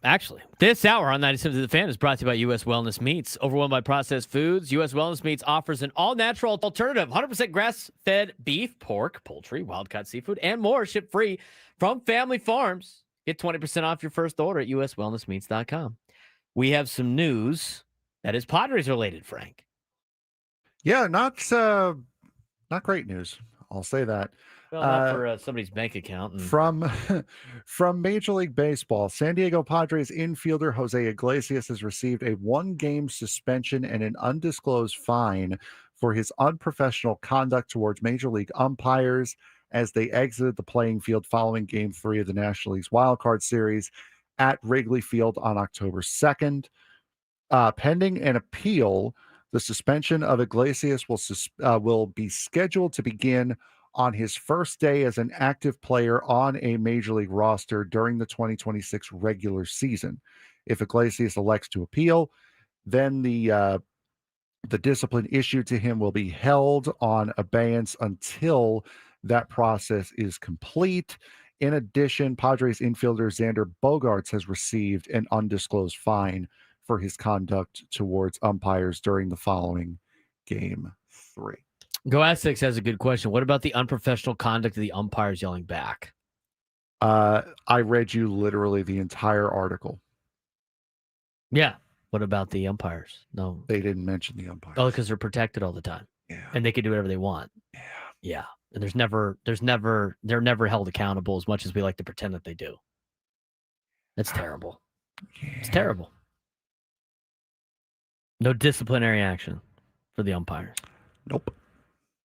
Actually, this hour on 97 to the Fan is brought to you by U.S. Wellness Meats. Overwhelmed by processed foods, U.S. Wellness Meats offers an all-natural alternative. 100% grass-fed beef, pork, poultry, wild-caught seafood, and more shipped free from family farms. Get 20% off your first order at uswellnessmeats.com. We have some news that is Padres related, Frank. Yeah, not great news. I'll say that. Well, not for somebody's bank account. From Major League Baseball, San Diego Padres infielder Jose Iglesias has received a 1-game suspension and an undisclosed fine for his unprofessional conduct towards Major League umpires as they exited the playing field following Game 3 of the National League's wildcard series at Wrigley Field on October 2nd. Pending an appeal, the suspension of Iglesias will be scheduled to begin on his first day as an active player on a Major League roster during the 2026 regular season. If Iglesias elects to appeal, then the discipline issued to him will be held on abeyance until that process is complete. In addition, Padres infielder Xander Bogaerts has received an undisclosed fine for his conduct towards umpires during the following Game 3. Go Aztecs has a good question. What about the unprofessional conduct of the umpires yelling back? I read you literally the entire article. Yeah. What about the umpires? No. They didn't mention the umpires. Oh, because they're protected all the time. Yeah. And they can do whatever they want. Yeah. Yeah. And they're never held accountable as much as we like to pretend that they do. That's terrible. Yeah. It's terrible. No disciplinary action for the umpires. Nope.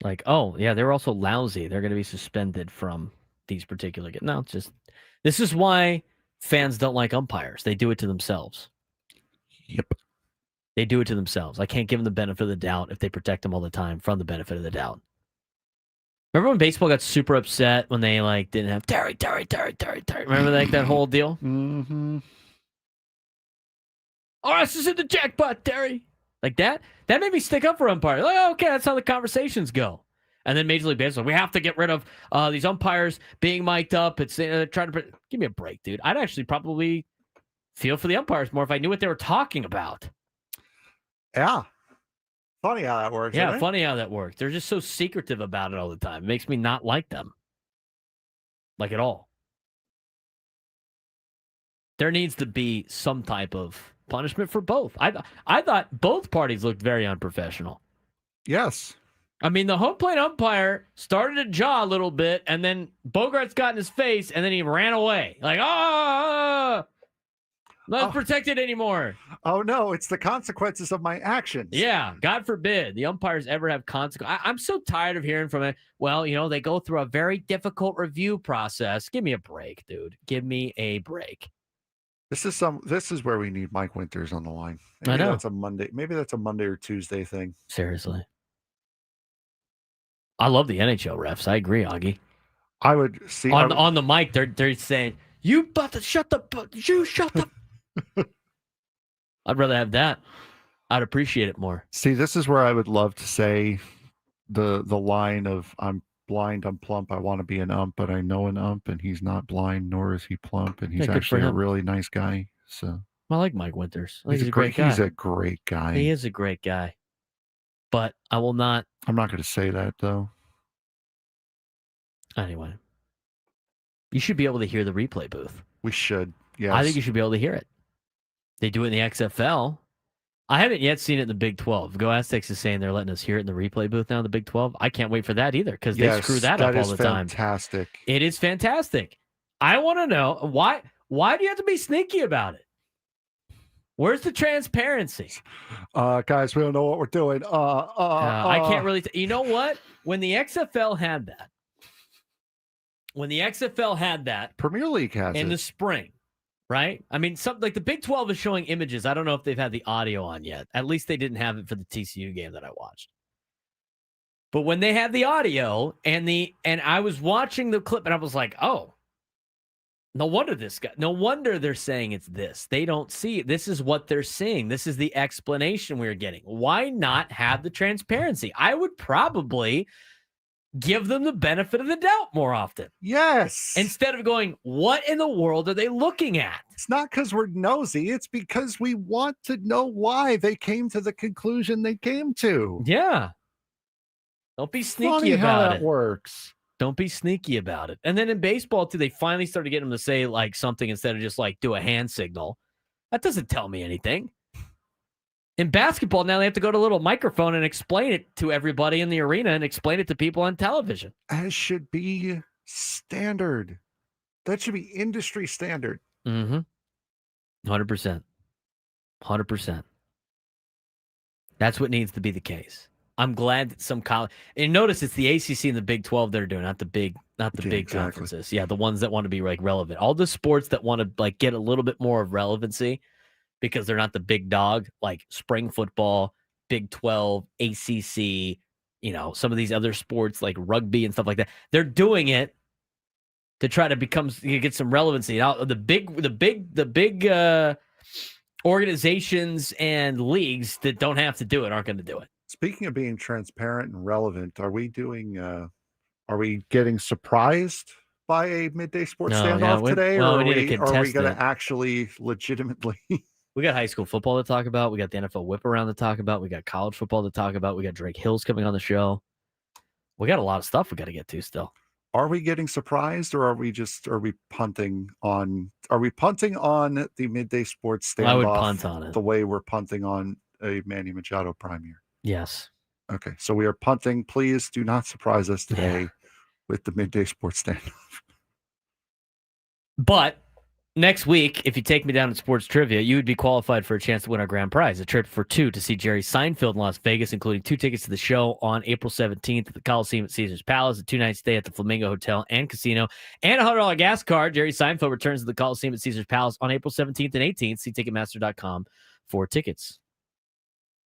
Like, oh, yeah, they're also lousy. They're going to be suspended from these particular games. No, it's just, this is why fans don't like umpires. They do it to themselves. Yep. They do it to themselves. I can't give them the benefit of the doubt if they protect them all the time from the benefit of the doubt. Remember when baseball got super upset when they didn't have Terry. Remember that whole deal? Mm-hmm. Oh, this is in the jackpot, Terry. Like that made me stick up for umpires. Like, oh, okay, that's how the conversations go. And then Major League Baseball, we have to get rid of these umpires being mic'd up. It's trying to give me a break, dude. I'd actually probably feel for the umpires more if I knew what they were talking about. Yeah. Funny how that works. Yeah, isn't it? funny how that works. They're just so secretive about it all the time. It makes me not like them. Like at all. There needs to be some type of punishment for both. I thought both parties looked very unprofessional. Yes. I mean, the home plate umpire started to jaw a little bit, and then Bogaerts got in his face, and then he ran away. Like, not protected anymore. Oh, no, it's the consequences of my actions. Yeah, God forbid the umpires ever have consequences. I'm so tired of hearing from it. Well, they go through a very difficult review process. Give me a break, dude. Give me a break. This is where we need Mike Winters on the line. I know. Maybe that's a Monday or Tuesday thing. Seriously. I love the NHL refs. I agree, Augie. I would see on the mic. They're saying, "You shut the." I'd rather have that. I'd appreciate it more. See, this is where I would love to say the line of "I'm blind, I'm plump. I want to be an ump, but I know an ump, and he's not blind, nor is he plump, and he's actually a really nice guy." So I like Mike Winters. He's a great guy. He's a great guy. He is a great guy. But I will not. I'm not going to say that though. Anyway, you should be able to hear the replay booth. We should. Yes. I think you should be able to hear it. They do it in the XFL. I haven't yet seen it in the Big 12. Go Aztecs is saying they're letting us hear it in the replay booth now in the Big 12. I can't wait for that either because they screw that up all the time. Fantastic. It is fantastic. I want to know why do you have to be sneaky about it? Where's the transparency? Guys, we don't know what we're doing. I can't really. You know what? When the XFL had that, Premier League has in it. the spring, right? I mean, something like the Big 12 is showing images. I don't know if they've had the audio on yet. At least they didn't have it for the TCU game that I watched. But when they had the audio and I was watching the clip and I was like, oh, no wonder no wonder they're saying it's this. They don't see it. This is what they're seeing. This is the explanation we're getting. Why not have the transparency? I would probably give them the benefit of the doubt more often. Yes. Instead of going, what in the world are they looking at? It's not because we're nosy. It's because we want to know why they came to the conclusion they came to. Yeah. Don't be sneaky Funny about how that works. Don't be sneaky about it. And then in baseball, too, they finally started getting them to say like something instead of just like do a hand signal. That doesn't tell me anything. In basketball, now they have to go to a little microphone and explain it to everybody in the arena and explain it to people on television. As should be standard. That should be industry standard. 100%. 100%. That's what needs to be the case. I'm glad that some college, and notice it's the ACC and the Big 12 that are doing, not the big conferences. Yeah, the ones that want to be like relevant. All the sports that want to like get a little bit more of relevancy because they're not the big dog, like spring football, Big 12, ACC, some of these other sports like rugby and stuff like that. They're doing it to try to get some relevancy. Now, the big organizations and leagues that don't have to do it aren't going to do it. Speaking of being transparent and relevant, are we getting surprised by a midday sports standoff today? Or are we going to actually legitimately? We got high school football to talk about. We got the NFL whip around to talk about. We got college football to talk about. We got Drake Hills coming on the show. We got a lot of stuff we got to get to still. Are we getting surprised, or are we punting on the midday sports standoff? I would punt on it the way we're punting on a Manny Machado prime year. Yes. Okay, so we are punting. Please do not surprise us today with the midday sports standoff. But next week, if you take me down to sports trivia, you would be qualified for a chance to win our grand prize, a trip for two to see Jerry Seinfeld in Las Vegas, including 2 tickets to the show on April 17th at the Coliseum at Caesars Palace, a 2-night stay at the Flamingo Hotel and Casino, and a $100 gas card. Jerry Seinfeld returns to the Coliseum at Caesars Palace on April 17th and 18th. See Ticketmaster.com for tickets.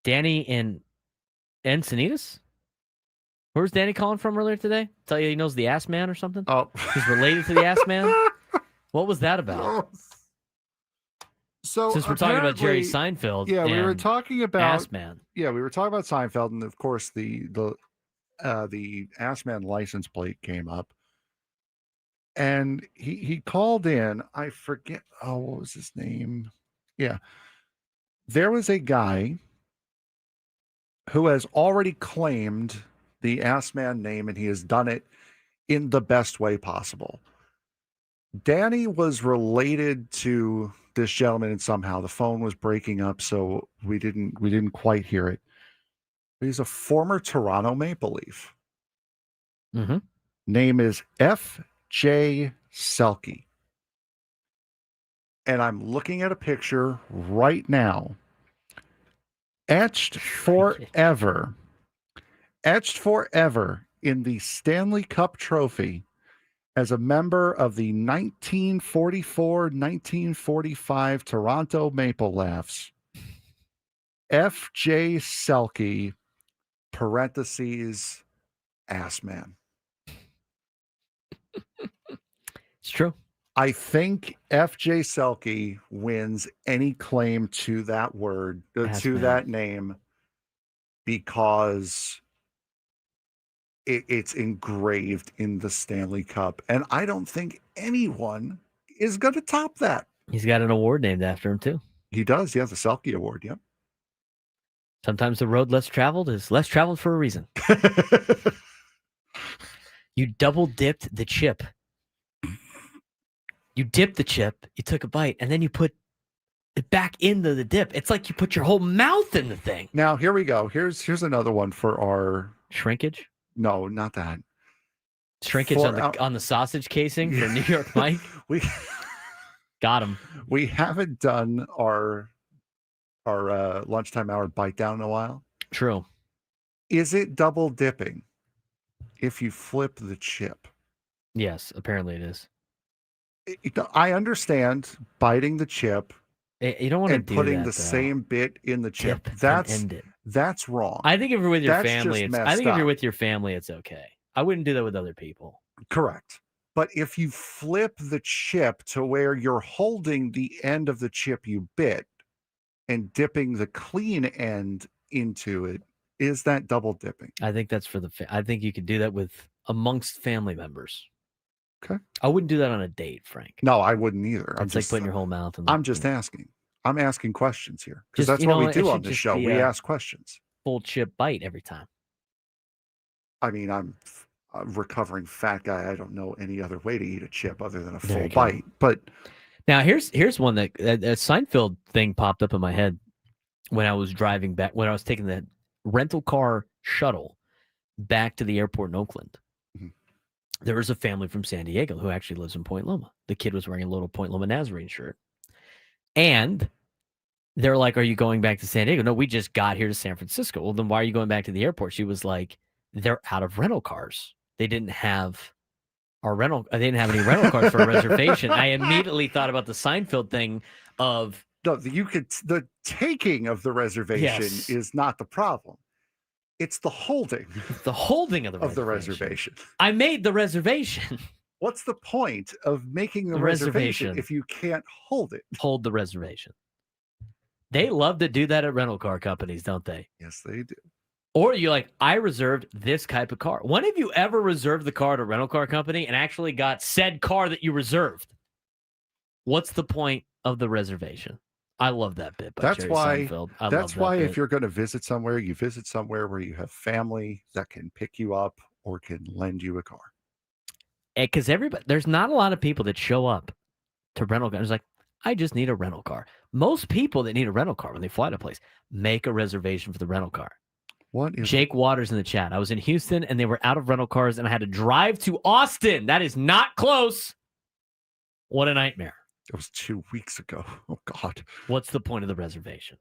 Danny in Encinitas? Where's Danny calling from earlier today? Tell you he knows the Ass Man or something? Oh. He's related to the Ass Man? What was that about? So since we're talking about Jerry Seinfeld, we were talking about Ass Man. Yeah, we were talking about Seinfeld, and of course the Ass Man license plate came up, and he called in. I forget. Oh, what was his name? Yeah, there was a guy who has already claimed the Ass Man name, and he has done it in the best way possible. Danny was related to this gentleman, and somehow the phone was breaking up, so we didn't quite hear it. He's a former Toronto Maple Leaf. Mm-hmm. Name is F.J. Selke. And I'm looking at a picture right now. Etched forever in the Stanley Cup trophy as a member of the 1944-1945 Toronto Maple Leafs. F.J. Selke, parentheses, Ass Man. It's true. I think F.J. Selke wins any claim to that word, that name, because it's engraved in the Stanley Cup. And I don't think anyone is going to top that. He's got an award named after him, too. He does. He has the Selke Award. Yep. Sometimes the road less traveled is less traveled for a reason. You double dipped the chip. You dipped the chip, you took a bite, and then you put it back into the dip. It's like you put your whole mouth in the thing. Now, here we go. Here's another one for our shrinkage. No, not that. Shrinkage on the sausage casing for New York Mike. We got him. We haven't done our lunchtime hour bite down in a while. True. Is it double dipping if you flip the chip? Yes, apparently it is. I understand biting the chip You don't want to and do putting that, the though. same bit in the chip. Tip and That's end it. that's wrong. I think if you're with your That's family, just I think messed if you're up. with your family, it's okay. I wouldn't do that with other people. Correct. But if you flip the chip to where you're holding the end of the chip you bit and dipping the clean end into it, is that double dipping? I think that's for I think you could do that with amongst family members. Okay. I wouldn't do that on a date, Frank. No, I wouldn't either. It's like putting your whole mouth in. I'm just asking. I'm asking questions here because Just, that's what we do on this show. We ask questions. Full chip bite every time. I mean, I'm a recovering fat guy. I don't know any other way to eat a chip other than a There full you go. bite. But Now here's one that a Seinfeld thing popped up in my head when I was driving back, when I was taking the rental car shuttle back to the airport in Oakland. Mhm. There was a family from San Diego who actually lives in Point Loma. The kid was wearing a little Point Loma Nazarene shirt. And they're like, "Are you going back to San Diego?" "No, we just got here to San Francisco." "Well, then why are you going back to the airport?" She was like, "They're out of rental cars. They didn't have they didn't have any rental cars for a reservation." I immediately thought about the Seinfeld thing of no, the taking of the reservation Yes. is not the problem. It's the holding the holding of the reservation. I made the reservation. What's the point of making the The reservation reservation. if you can't hold it? Hold the reservation. They love to do that at rental car companies, don't they? Yes, they do. Or you're like, I reserved this type of car. When have you ever reserved the car at a rental car company and actually got said car that you reserved? What's the point of the reservation? I love that bit by That's Jerry why. Seinfeld. I That's love why that if bit. you're going to visit somewhere, you visit somewhere where you have family that can pick you up or can lend you a car. Because there's not a lot of people that show up to rental cars like, I just need a rental car. Most people that need a rental car when they fly to a place make a reservation for the rental car. What is Jake Waters in the chat? I was in Houston and they were out of rental cars and I had to drive to Austin. That is not close. What a nightmare. It was 2 weeks ago. Oh, God. What's the point of the reservation?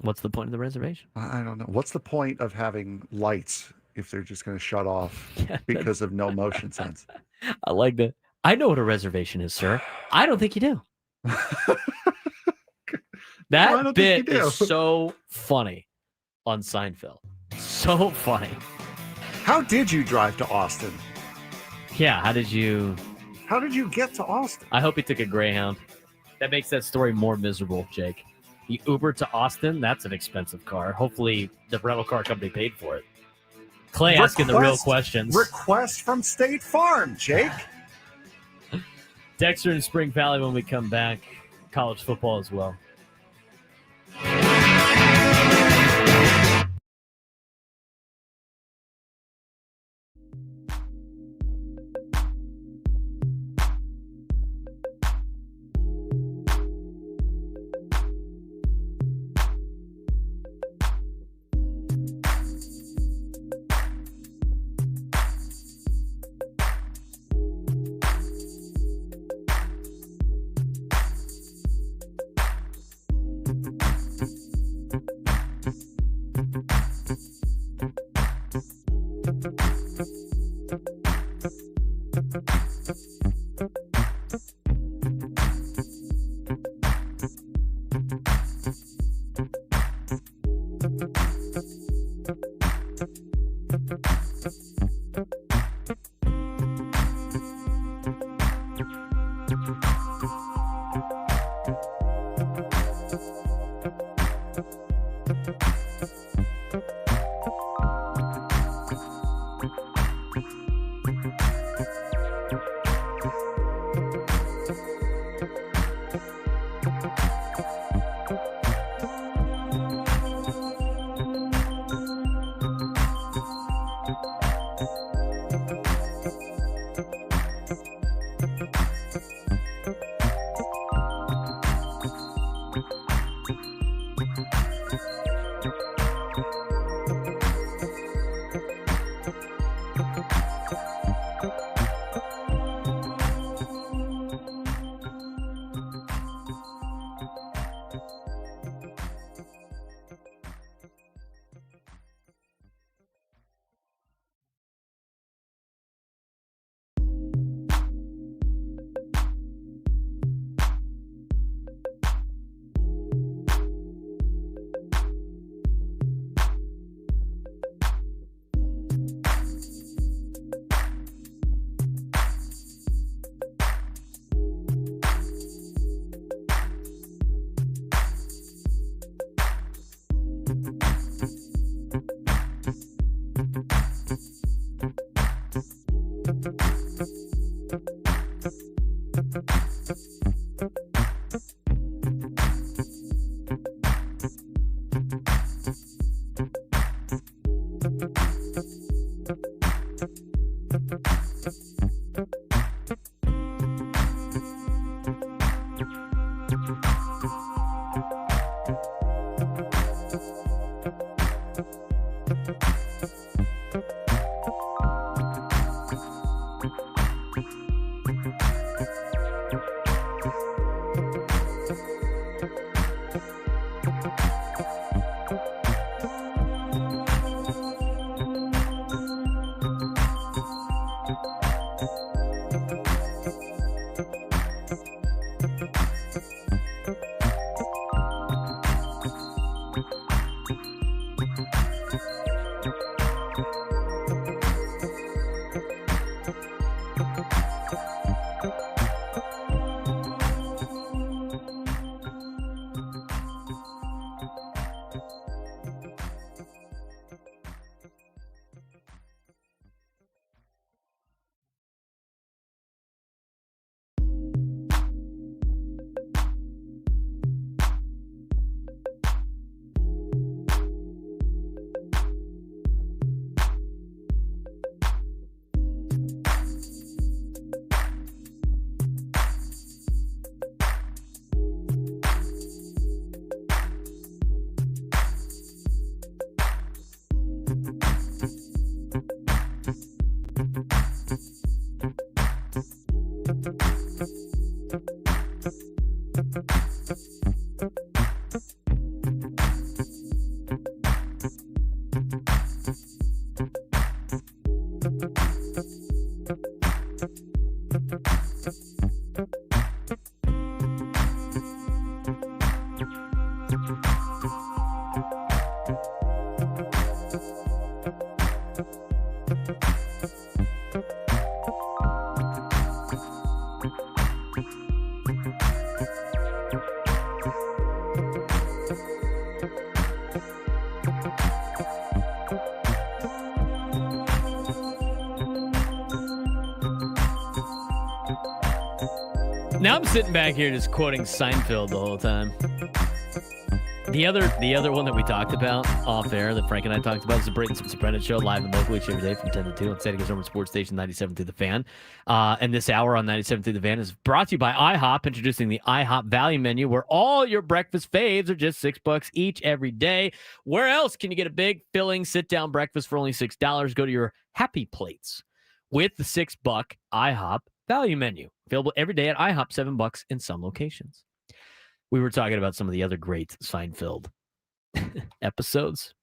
What's the point of the reservation? I don't know. What's the point of having lights if they're just going to shut off because of no motion sense? I like that. I know what a reservation is, sir. I don't think you do. That bit is so funny on Seinfeld. So funny. How did you drive to Austin? Yeah, how did you get to Austin? I hope he took a Greyhound. That makes that story more miserable, Jake. You Uber to Austin? That's an expensive car. Hopefully the rental car company paid for it. Clay asking the real questions. Request from State Farm, Jake. Dexter in Spring Valley when we come back. College football as well. Now I'm sitting back here just quoting Seinfeld the whole time. The other one that we talked about off air that Frank and I talked about is the Braden Surprenant Show, live and local each every day from 10 to 2 on San Diego Sports Station 97 through the Fan. And this hour on 97 through the Fan is brought to you by IHOP, introducing the IHOP value menu, where all your breakfast faves are just $6 each every day. Where else can you get a big, filling, sit-down breakfast for only $6? Go to your Happy Plates with the $6 IHOP value menu. Available every day at IHOP, $7 in some locations. We were talking about some of the other great Seinfeld episodes.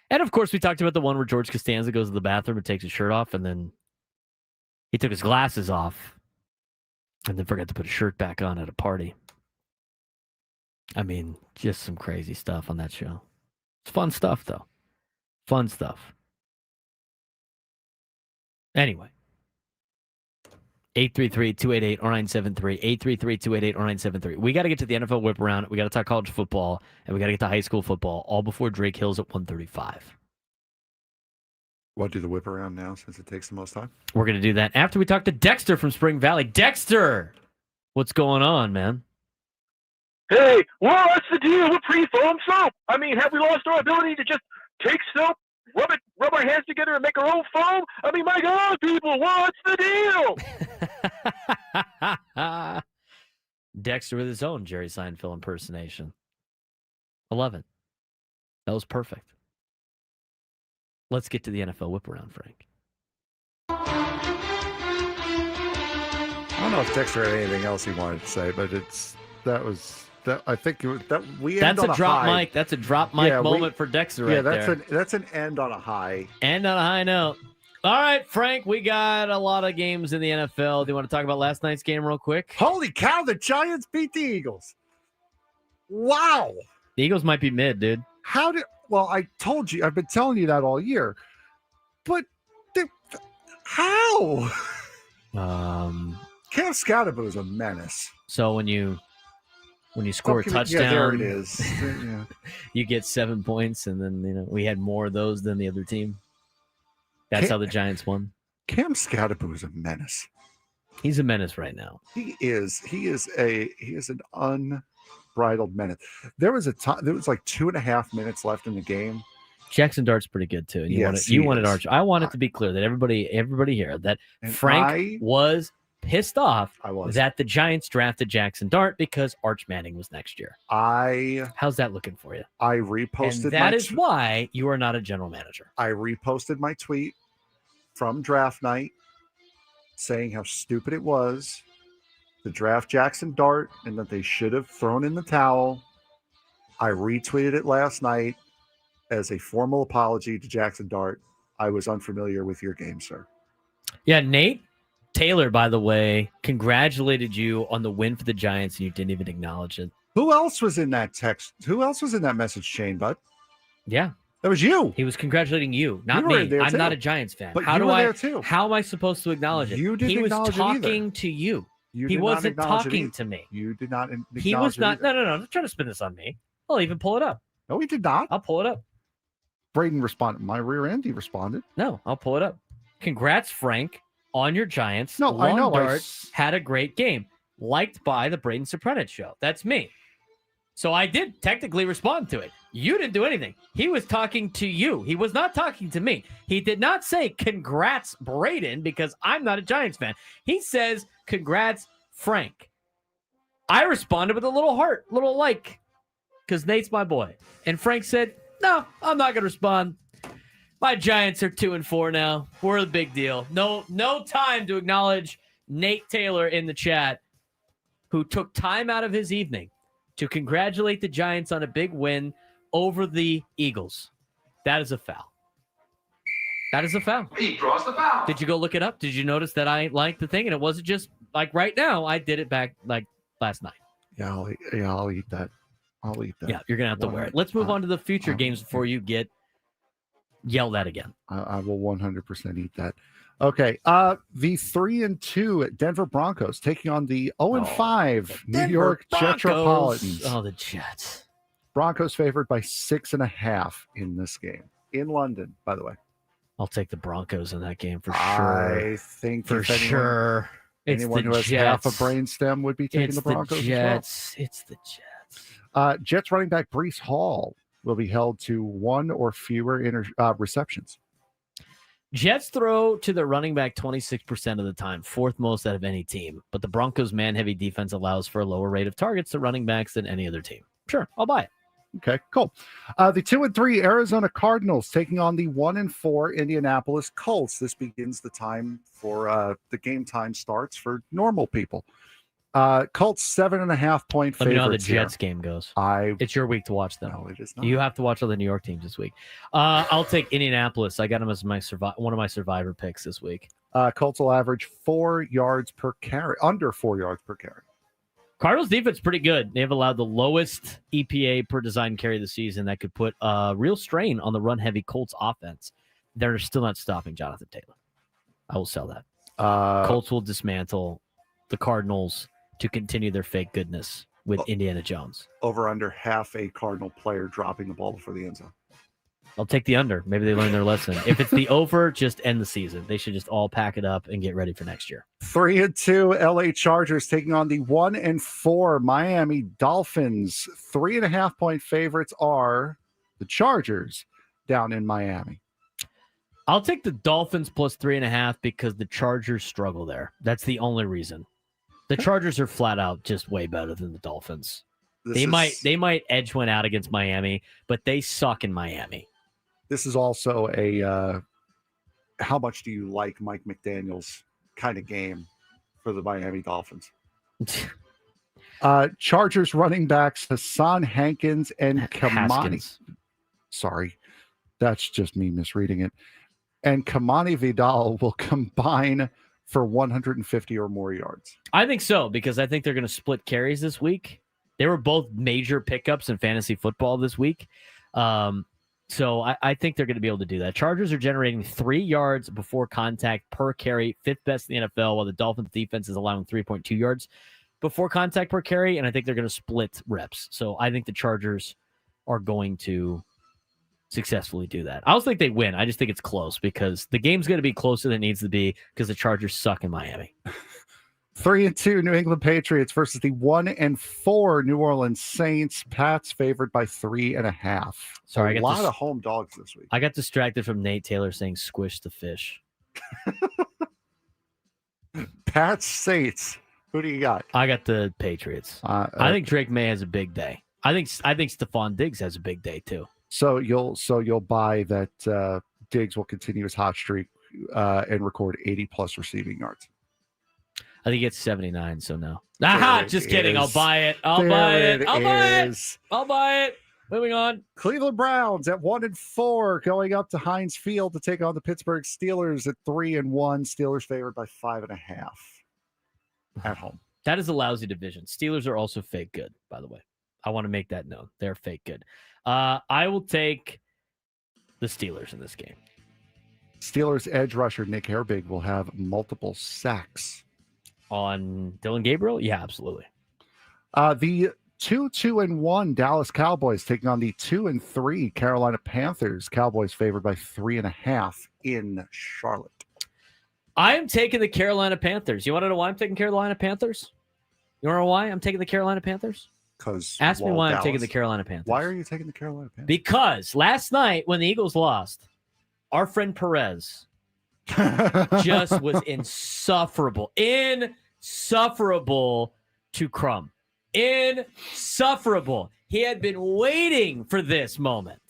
And, of course, we talked about the one where George Costanza goes to the bathroom and takes his shirt off, and then he took his glasses off and then forgot to put his shirt back on at a party. I mean, just some crazy stuff on that show. It's fun stuff, though. Fun stuff. Anyway. 833-288-0973. 833-288-0973. We got to get to the NFL whip around. We got to talk college football, and we got to get to high school football, all before Drake Hill's at 135. What, do the whip around now since it takes the most time? We're going to do that after we talk to Dexter from Spring Valley. Dexter, what's going on, man? Hey, well, what's the deal with pre-foam soap? I mean, have we lost our ability to just take soap, rub our hands together and make our own foam? I mean, my God, people, what's the deal? Dexter with his own Jerry Seinfeld impersonation. I love it. That was perfect. Let's get to the NFL whip around, Frank. I don't know if Dexter had anything else he wanted to say, but I think we end on a drop high. mic. That's a drop mic moment for Dexter right there. That's an end on a high. End on a high note. All right, Frank, we got a lot of games in the NFL. Do you want to talk about last night's game real quick? Holy cow, the Giants beat the Eagles. Wow. The Eagles might be mid, dude. Well, I told you, I've been telling you that all year. But how? Cam Scottaboo is a menace. So when you score a touchdown, yeah, there it is. Yeah. You get 7 points, and then we had more of those than the other team. That's how the Giants won. Cam Scottaboo is a menace. He's a menace right now. He is an unbridled menace. There was like 2.5 minutes left in the game. Jackson Dart's pretty good too. And you wanted Archer. I want it to be clear that everybody here that Frank was pissed off I was. that the Giants drafted Jackson Dart because Arch Manning was next year. How's that looking for you? I reposted. And that is why you are not a general manager. I reposted my tweet from draft night saying how stupid it was to draft Jackson Dart and that they should have thrown in the towel. I retweeted it last night as a formal apology to Jackson Dart. I was unfamiliar with your game, sir. Yeah, Nate Taylor, by the way, congratulated you on the win for the Giants, and you didn't even acknowledge it. Who else was in that text? Who else was in that message chain, bud? Yeah. That was you. He was congratulating you, not You were me. I'm too. not a Giants fan. But how you do were I? there too. How am I supposed to acknowledge it? You didn't He was acknowledge it either. talking to you. You He did not wasn't acknowledge it talking either. to me. You did not. He was not. No. No. Don't try to spin this on me. I'll even pull it up. No, he did not. I'll pull it up. Braden responded. My rear end, he responded. No, I'll pull it up. Congrats, Frank, on your Giants. No, I know. Dart had a great game. Liked by the Braden Surprenant show. That's me. So I did technically respond to it. You didn't do anything. He was talking to you. He was not talking to me. He did not say congrats, Braden, because I'm not a Giants fan. He says congrats, Frank. I responded with a little heart, little like, because Nate's my boy. And Frank said, no, I'm not going to respond. My Giants are 2-4 now. We're the big deal. No time to acknowledge Nate Taylor in the chat, who took time out of his evening to congratulate the Giants on a big win over the Eagles. That is a foul. That is a foul. He draws the foul. Did you go look it up? Did you notice that I liked the thing? And it wasn't just like right now. I did it back like last night. Yeah, I'll eat that. I'll eat that. Yeah, you're going to have to wear it. Let's move on to the future games before you get yelled at again. I will 100% eat that. Okay. The 3-2 Denver Broncos taking on the 0-5 New York Metropolitans. Oh, the Jets. Broncos favored by 6.5 in this game. In London, by the way. I'll take the Broncos in that game for sure. I think for sure. Anyone who has half a brainstem would be taking the Broncos. Jets. It's the Jets. Jets running back Breece Hall will be held to one or fewer receptions. Jets throw to their running back 26% of the time, fourth most out of any team. But the Broncos' man-heavy defense allows for a lower rate of targets to running backs than any other team. Sure, I'll buy it. Okay, cool. The 2-3 Arizona Cardinals taking on the 1-4 Indianapolis Colts. This begins the time for the game time starts for normal people. Colts 7.5 point favorites. Let me know how the Jets game goes. It's your week to watch them. No, it is not. You have to watch all the New York teams this week. I'll take Indianapolis. I got them as my one of my survivor picks this week. Colts will average 4 yards per carry, under 4 yards per carry. Cardinals defense pretty good. They have allowed the lowest EPA per design carry this season. That could put a real strain on the run-heavy Colts offense. They're still not stopping Jonathan Taylor. I will sell that. Colts will dismantle the Cardinals to continue their fake goodness with Indiana Jones. Over under half a Cardinal player dropping the ball before the end zone. I'll take the under. Maybe they learned their lesson. If it's the over, just end the season. They should just all pack it up and get ready for next year. 3-2 LA Chargers taking on the 1-4 Miami Dolphins. 3.5 point favorites are the Chargers down in Miami. I'll take the Dolphins plus 3.5 because the Chargers struggle there. That's the only reason. The Chargers are flat out just way better than the Dolphins. They might edge one out against Miami, but they suck in Miami. This is also a how much do you like Mike McDaniel's kind of game for the Miami Dolphins? Chargers running backs Hassan Hankins and Kamani. Sorry, that's just me misreading it. And Kamani Vidal will combine for 150 or more yards. I think so, because I think they're going to split carries this week. They were both major pickups in fantasy football this week. So I think they're going to be able to do that. Chargers are generating 3 yards before contact per carry, 5th best in the NFL, while the Dolphins defense is allowing 3.2 yards before contact per carry, and I think they're going to split reps. So I think the Chargers are going to successfully do that. I also think they win. I just think it's close because the game's going to be closer than it needs to be because the Chargers suck in Miami. 3-2 New England Patriots versus the 1-4 New Orleans Saints. Pats favored by 3.5. Sorry, a lot of home dogs this week. I got distracted from Nate Taylor saying "squish the fish." Pats Saints. Who do you got? I got the Patriots. I think Drake May has a big day. I think Stephon Diggs has a big day too. So you'll buy that Diggs will continue his hot streak and record 80+ receiving yards. I think he gets 79. So no. Just kidding. I'll buy it. I'll buy it. Moving on. Cleveland Browns at 1-4, going up to Heinz Field to take on the Pittsburgh Steelers at 3-1. Steelers favored by 5.5 at home. That is a lousy division. Steelers are also fake good, by the way. I want to make that known. They're fake good. I will take the Steelers in this game. Steelers edge rusher Nick Herbig will have multiple sacks. On Dylan Gabriel? Yeah, absolutely. The 2-2-1 Dallas Cowboys taking on the 2-3 Carolina Panthers. Cowboys favored by 3.5 in Charlotte. I am taking the Carolina Panthers. You want to know why I'm taking Carolina Panthers? You want to know why I'm taking the Carolina Panthers? Ask me why I'm taking the Carolina Panthers. Why are you taking the Carolina Panthers? Because last night when the Eagles lost, our friend Perez just was insufferable to Crumb. Insufferable. He had been waiting for this moment.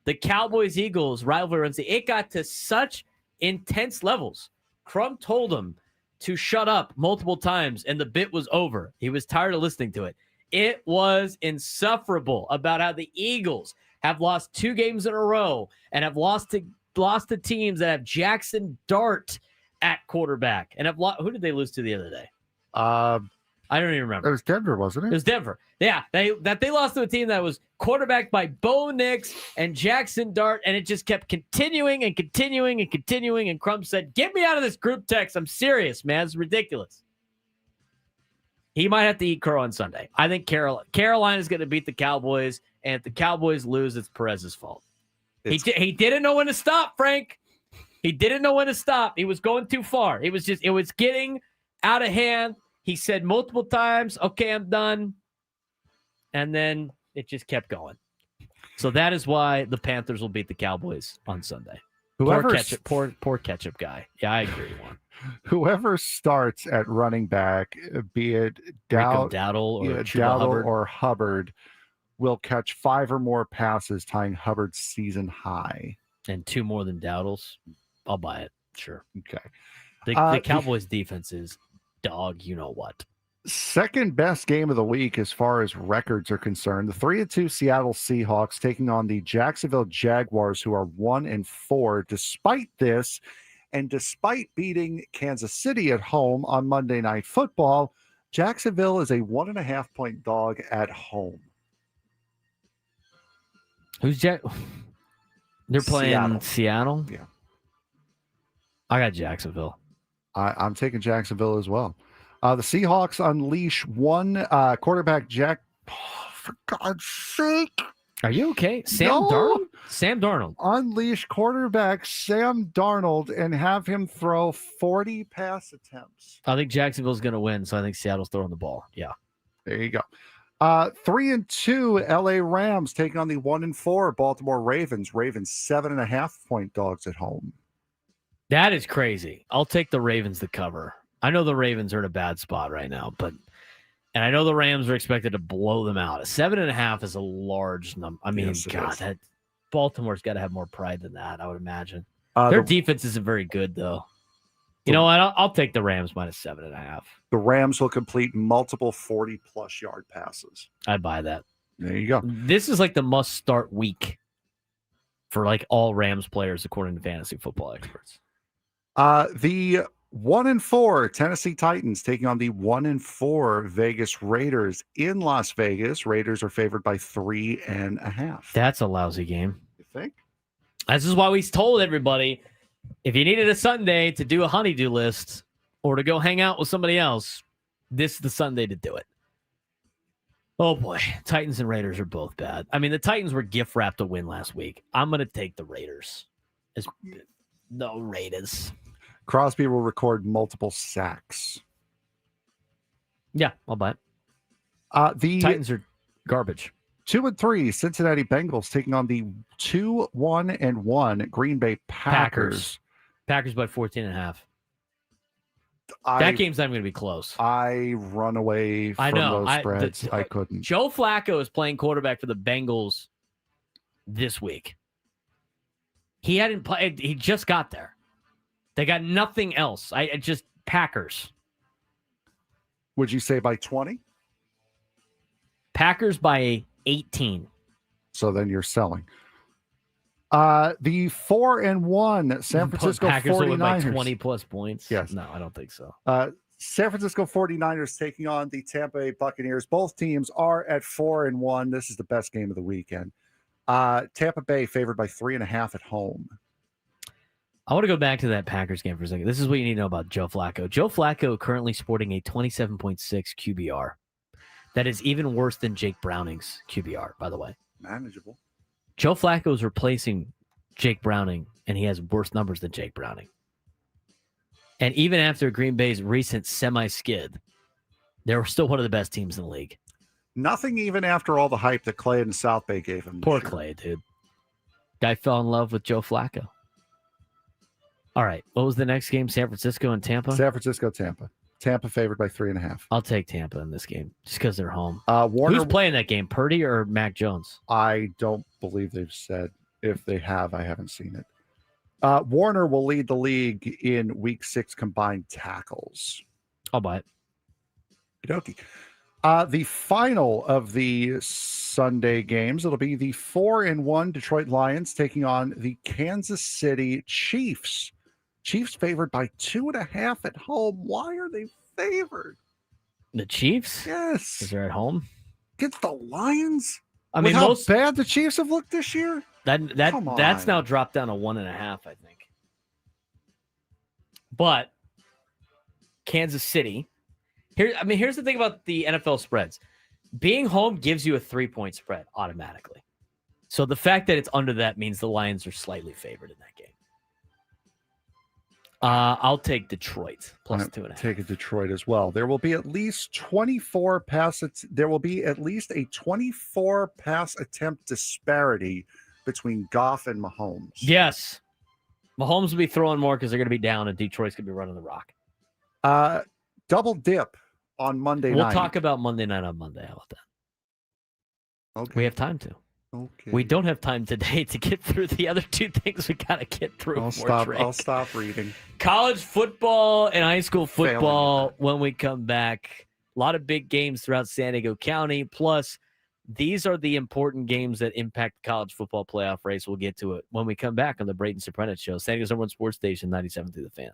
The Cowboys-Eagles rivalry, it got to such intense levels. Crumb told him to shut up multiple times, and the bit was over. He was tired of listening to it. It was insufferable about how the Eagles have lost 2 games in a row and have lost to teams that have Jackson Dart at quarterback. And who did they lose to the other day? I don't even remember. It was Denver, wasn't it? It was Denver. Yeah, they lost to a team that was quarterbacked by Bo Nix and Jackson Dart, and it just kept continuing and continuing and continuing. And Crumb said, "Get me out of this group text. I'm serious, man. It's ridiculous." He might have to eat crow on Sunday. I think Carolina's going to beat the Cowboys, and if the Cowboys lose, it's Perez's fault. He didn't know when to stop, Frank. He didn't know when to stop. He was going too far. It was getting out of hand. He said multiple times, "Okay, I'm done." And then it just kept going. So that is why the Panthers will beat the Cowboys on Sunday. Poor ketchup guy. Yeah, I agree. Whoever starts at running back, be it Dowdle or Hubbard, will catch 5 or more passes, tying Hubbard's season high. And 2 more than Dowdle's. I'll buy it. Sure. Okay. The Cowboys defense is dog, you know what. Second best game of the week as far as records are concerned. The 3-2 Seattle Seahawks taking on the Jacksonville Jaguars, who are 1-4. Despite this, and despite beating Kansas City at home on Monday Night Football, Jacksonville is a 1.5-point dog at home. Who's They're playing Seattle? Yeah. I got Jacksonville. I'm taking Jacksonville as well. The Seahawks unleash one quarterback, Jack. Oh, for God's sake. Are you okay? Sam Darnold. Unleash quarterback Sam Darnold and have him throw 40 pass attempts. I think Jacksonville's going to win, so I think Seattle's throwing the ball. Yeah. There you go. 3-2 LA Rams taking on the 1-4 Baltimore Ravens. Ravens 7.5-point dogs at home. That is crazy. I'll take the Ravens to cover. I know the Ravens are in a bad spot right now, and I know the Rams are expected to blow them out. 7.5 is a large number. I mean, yes, God, Baltimore's got to have more pride than that, I would imagine. Their defense isn't very good, though. You know what? I'll take the Rams minus 7.5. The Rams will complete multiple 40-plus yard passes. I buy that. There you go. This is like the must-start week for like all Rams players, according to fantasy football experts. The 1-4 Tennessee Titans taking on the 1-4 Vegas Raiders in Las Vegas. Raiders are favored by 3.5. That's a lousy game. You think? This is why we told everybody, if you needed a Sunday to do a honeydew list or to go hang out with somebody else, this is the Sunday to do it. Oh boy, Titans and Raiders are both bad. I mean, the Titans were gift wrapped a win last week. I'm going to take the Raiders. No Raiders. Crosby will record multiple sacks. Yeah, I'll buy it. The Titans are garbage. 2-3 Cincinnati Bengals taking on the 2-1 Green Bay Packers. Packers by 14.5. That game's not even going to be close. I run away from those spreads. I couldn't. Joe Flacco is playing quarterback for the Bengals this week. He hadn't played. He just got there. They got nothing else. Just Packers. Would you say by 20? Packers by 18. So then you're selling. The 4-1 San Francisco Packers 49ers. win by 20 plus points. Yes. No, I don't think so. San Francisco 49ers taking on the Tampa Bay Buccaneers. Both teams are at 4-1. This is the best game of the weekend. Tampa Bay favored by 3.5 at home. I want to go back to that Packers game for a second. This is what you need to know about Joe Flacco. Joe Flacco currently sporting a 27.6 QBR. That is even worse than Jake Browning's QBR, by the way. Manageable. Joe Flacco is replacing Jake Browning, and he has worse numbers than Jake Browning. And even after Green Bay's recent semi-skid, they were still one of the best teams in the league. Nothing even after all the hype that Clay and South Bay gave him. Poor Clay, dude. Guy fell in love with Joe Flacco. All right. What was the next game? San Francisco and Tampa? San Francisco, Tampa. Tampa favored by 3.5. I'll take Tampa in this game just because they're home. Warner, who's playing that game, Purdy or Mac Jones? I don't believe they've said. If they have, I haven't seen it. Warner will lead the league in Week 6 combined tackles. I'll buy it. Okey-dokey. The final of the Sunday games, it'll be the 4-1 Detroit Lions taking on the Kansas City Chiefs. Chiefs favored by 2.5 at home. Why are they favored? The Chiefs? Yes. Because they're at home? Against the Lions? I mean, how bad the Chiefs have looked this year? That's now dropped down to 1.5, I think. But Kansas City. Here's the thing about the NFL spreads. Being home gives you a 3-point spread automatically. So the fact that it's under that means the Lions are slightly favored in that game. I'll take Detroit plus 2.5. Take a Detroit as well. There will be at least 24 passes. There will be at least a 24 pass attempt disparity between Goff and Mahomes. Yes. Mahomes will be throwing more because they're going to be down, and Detroit's going to be running the rock. Double dip on Monday night. We'll talk about Monday night on Monday. How about that? Okay. We have time to. Okay. We don't have time today to get through the other two things we got to get through. I'll stop reading. College football and high school football when we come back. A lot of big games throughout San Diego County. Plus, these are the important games that impact the college football playoff race. We'll get to it when we come back on the Braden Surprenant Show. San Diego's #1 sports station, 97 through the Fan.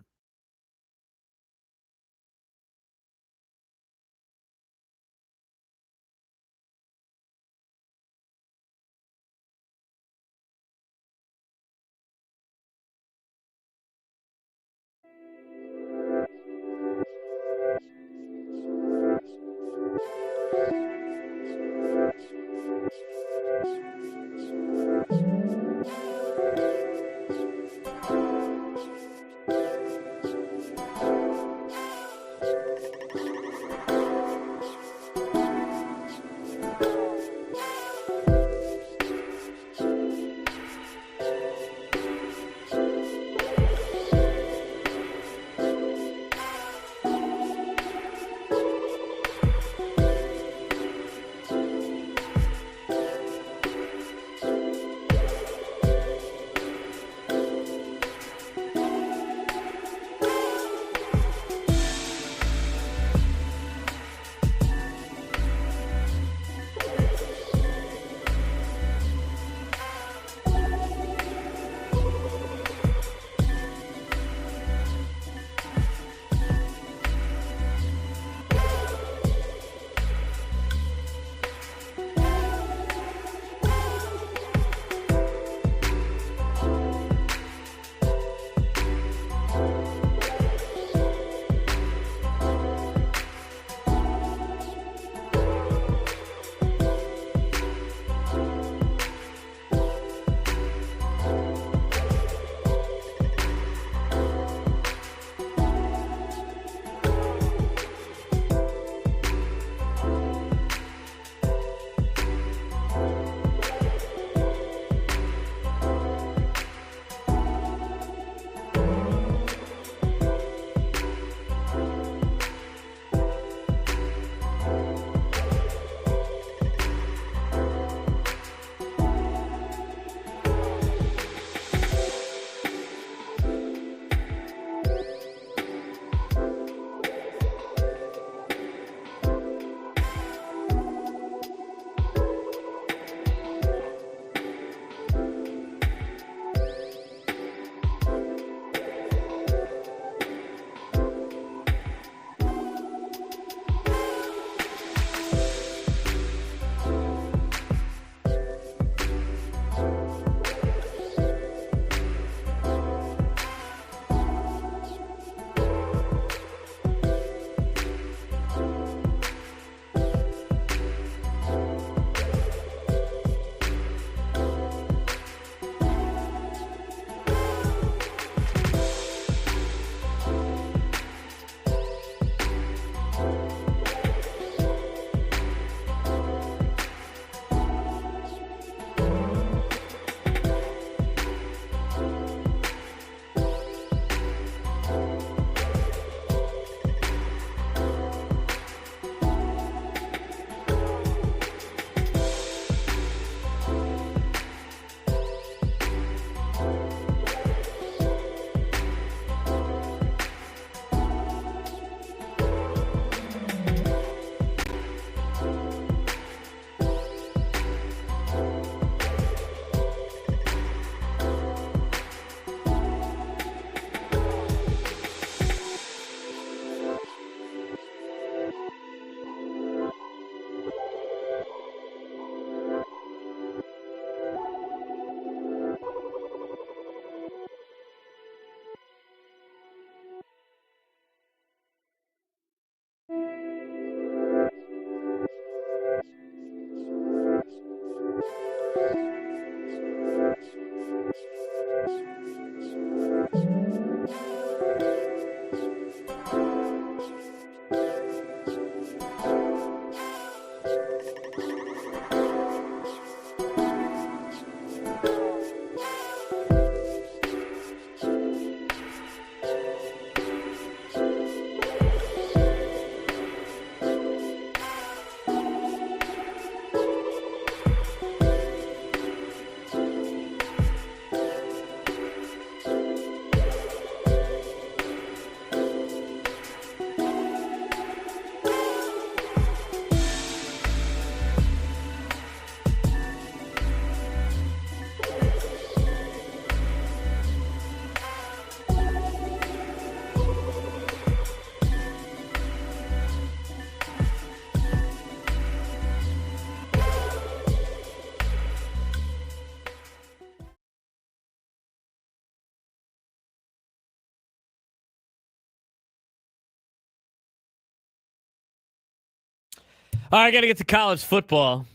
All right, I got to get to college football.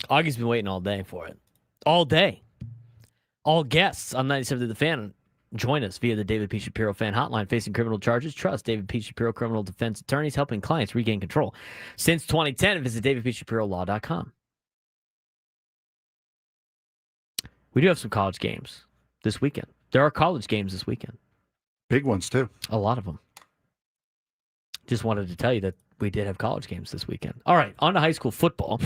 Augie's been waiting all day for it. All day. All guests on 97 to the Fan join us via the David P. Shapiro Fan Hotline. Facing criminal charges, trust David P. Shapiro criminal defense attorneys, helping clients regain control. Since 2010, visit davidpshapirolaw.com. We do have some college games this weekend. There are college games this weekend. Big ones, too. A lot of them. Just wanted to tell you that we did have college games this weekend. All right, on to high school football.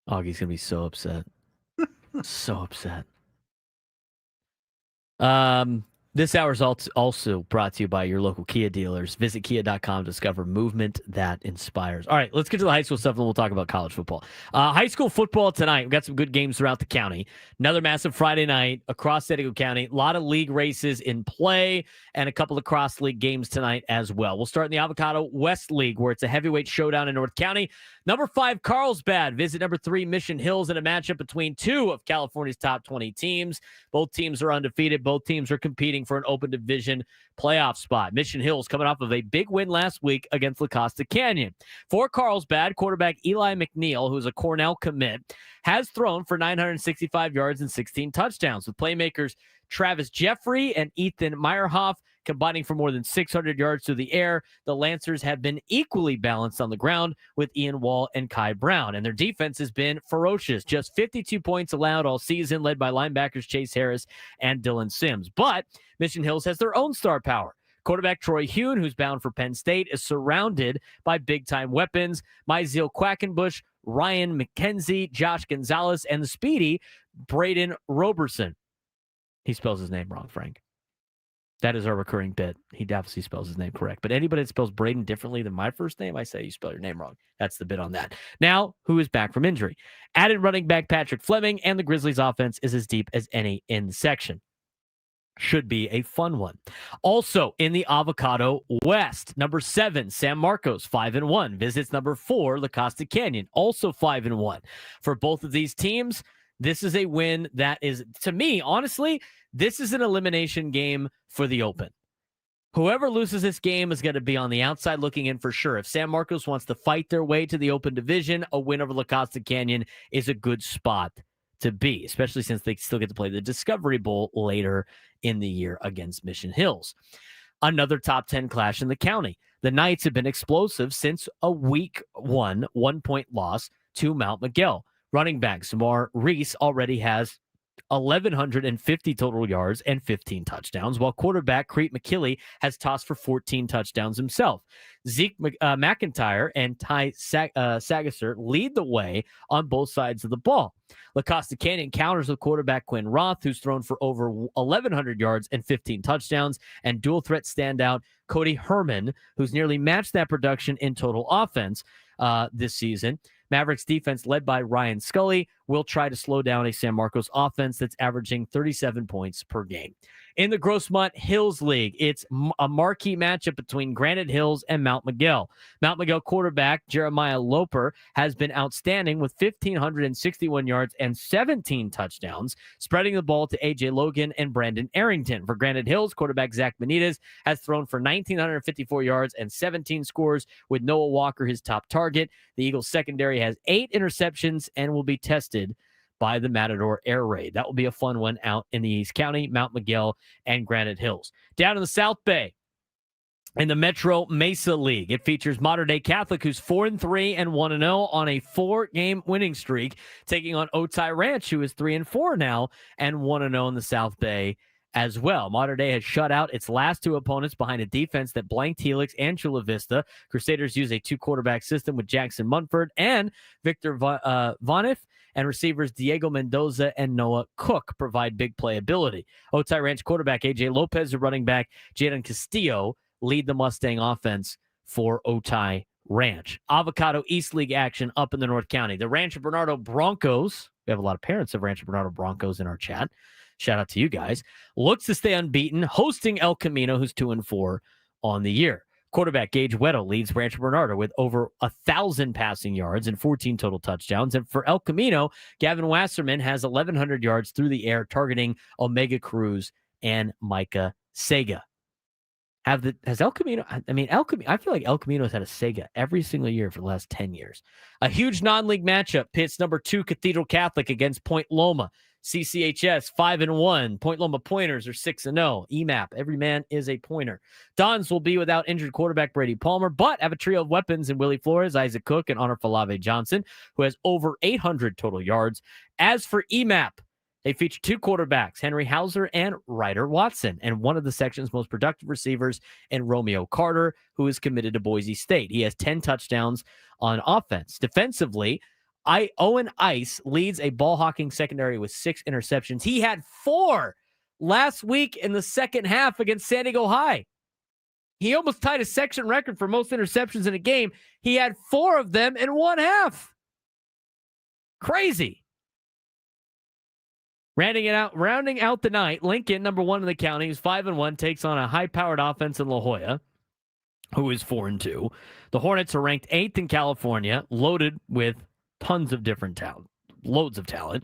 Augie's going to be so upset. So upset. This hour is also brought to you by your local Kia dealers. Visit kia.com to discover movement that inspires. All right, let's get to the high school stuff, and we'll talk about college football. High school football tonight. We've got some good games throughout the county. Another massive Friday night across San Diego County. A lot of league races in play and a couple of cross-league games tonight as well. We'll start in the Avocado West League, where it's a heavyweight showdown in North County. Number 5, Carlsbad. Visit number 3, Mission Hills, in a matchup between two of California's top 20 teams. Both teams are undefeated. Both teams are competing for an open division playoff spot. Mission Hills coming off of a big win last week against La Costa Canyon. For Carlsbad, quarterback Eli McNeil, who's a Cornell commit, has thrown for 965 yards and 16 touchdowns, with playmakers Travis Jeffrey and Ethan Meyerhoff combining for more than 600 yards through the air. The Lancers have been equally balanced on the ground with Ian Wall and Kai Brown, and their defense has been ferocious. Just 52 points allowed all season, led by linebackers Chase Harris and Dylan Sims. But Mission Hills has their own star power. Quarterback Troy Hune, who's bound for Penn State, is surrounded by big-time weapons. Myziel Quackenbush, Ryan McKenzie, Josh Gonzalez, and the speedy Braden Roberson. He spells his name wrong, Frank. That is our recurring bit. He definitely spells his name correct. But anybody that spells Braden differently than my first name, I say you spell your name wrong. That's the bit on that. Now, who is back from injury? Added running back Patrick Fleming, and the Grizzlies' offense is as deep as any in the section. Should be a fun one. Also in the Avocado West, number 7, San Marcos, 5-1. Visits number 4, La Costa Canyon, also 5-1. For both of these teams, this is a win that is, to me, honestly, this is an elimination game for the Open. Whoever loses this game is going to be on the outside looking in for sure. If San Marcos wants to fight their way to the Open Division, a win over La Costa Canyon is a good spot to be, especially since they still get to play the Discovery Bowl later in the year against Mission Hills. Another top 10 clash in the county. The Knights have been explosive since a week 1-point loss to Mount Miguel. Running back Samar Reese already has 1,150 total yards and 15 touchdowns, while quarterback Crete McKilly has tossed for 14 touchdowns himself. Zeke McIntyre and Ty Sagasser lead the way on both sides of the ball. La Costa Canyon counters with quarterback Quinn Roth, who's thrown for over 1,100 yards and 15 touchdowns, and dual threat standout Cody Herman, who's nearly matched that production in total offense this season. Mavericks defense, led by Ryan Scully, will try to slow down a San Marcos offense that's averaging 37 points per game. In the Grossmont Hills League, it's a marquee matchup between Granite Hills and Mount Miguel. Mount Miguel quarterback Jeremiah Loper has been outstanding with 1,561 yards and 17 touchdowns, spreading the ball to A.J. Logan and Brandon Arrington. For Granite Hills, quarterback Zach Benitez has thrown for 1,954 yards and 17 scores, with Noah Walker his top target. The Eagles secondary has 8 interceptions and will be tested by the Matador Air Raid. That will be a fun one out in the East County, Mount Miguel, and Granite Hills. Down in the South Bay, in the Metro Mesa League, it features Modern Day Catholic, who's 4-3 and 1-0 on a 4-game winning streak, taking on Otay Ranch, who is 3-4 now and 1-0 in the South Bay as well. Modern Day has shut out its last 2 opponents behind a defense that blanked Helix and Chula Vista. Crusaders use a 2-quarterback system with Jackson Munford and Victor Vonif, and receivers Diego Mendoza and Noah Cook provide big playability. Otay Ranch quarterback A.J. Lopez and running back Jaden Castillo lead the Mustang offense for Otay Ranch. Avocado East League action up in the North County. The Rancho Bernardo Broncos, we have a lot of parents of Rancho Bernardo Broncos in our chat. Shout out to you guys. Looks to stay unbeaten, hosting El Camino, who's 2-4 on the year. Quarterback Gage Weddle leads Rancho Bernardo with over 1,000 passing yards and 14 total touchdowns. And for El Camino, Gavin Wasserman has 1,100 yards through the air, targeting Omega Cruz and Micah Sega. Has El Camino? I mean, I feel like El Camino's had a Sega every single year for the last 10 years. A huge non-league matchup pits number 2 Cathedral Catholic against Point Loma. CCHS 5-1. Point Loma Pointers are 6-0. EMAP, every man is a pointer. Dons will be without injured quarterback Brady Palmer, but have a trio of weapons in Willie Flores, Isaac Cook, and Honor Falave Johnson, who has over 800 total yards. As for EMAP, they feature 2 quarterbacks, Henry Hauser and Ryder Watson, and one of the section's most productive receivers in Romeo Carter, who is committed to Boise State. He has 10 touchdowns on offense. Defensively, Owen Ice leads a ball-hawking secondary with 6 interceptions. He had 4 last week in the second half against San Diego High. He almost tied a section record for most interceptions in a game. He had 4 of them in one half. Crazy. Rounding out the night, Lincoln, number 1 in the county, is 5-1, takes on a high-powered offense in La Jolla, who is 4-2. The Hornets are ranked 8th in California, loaded with tons of different talent, loads of talent.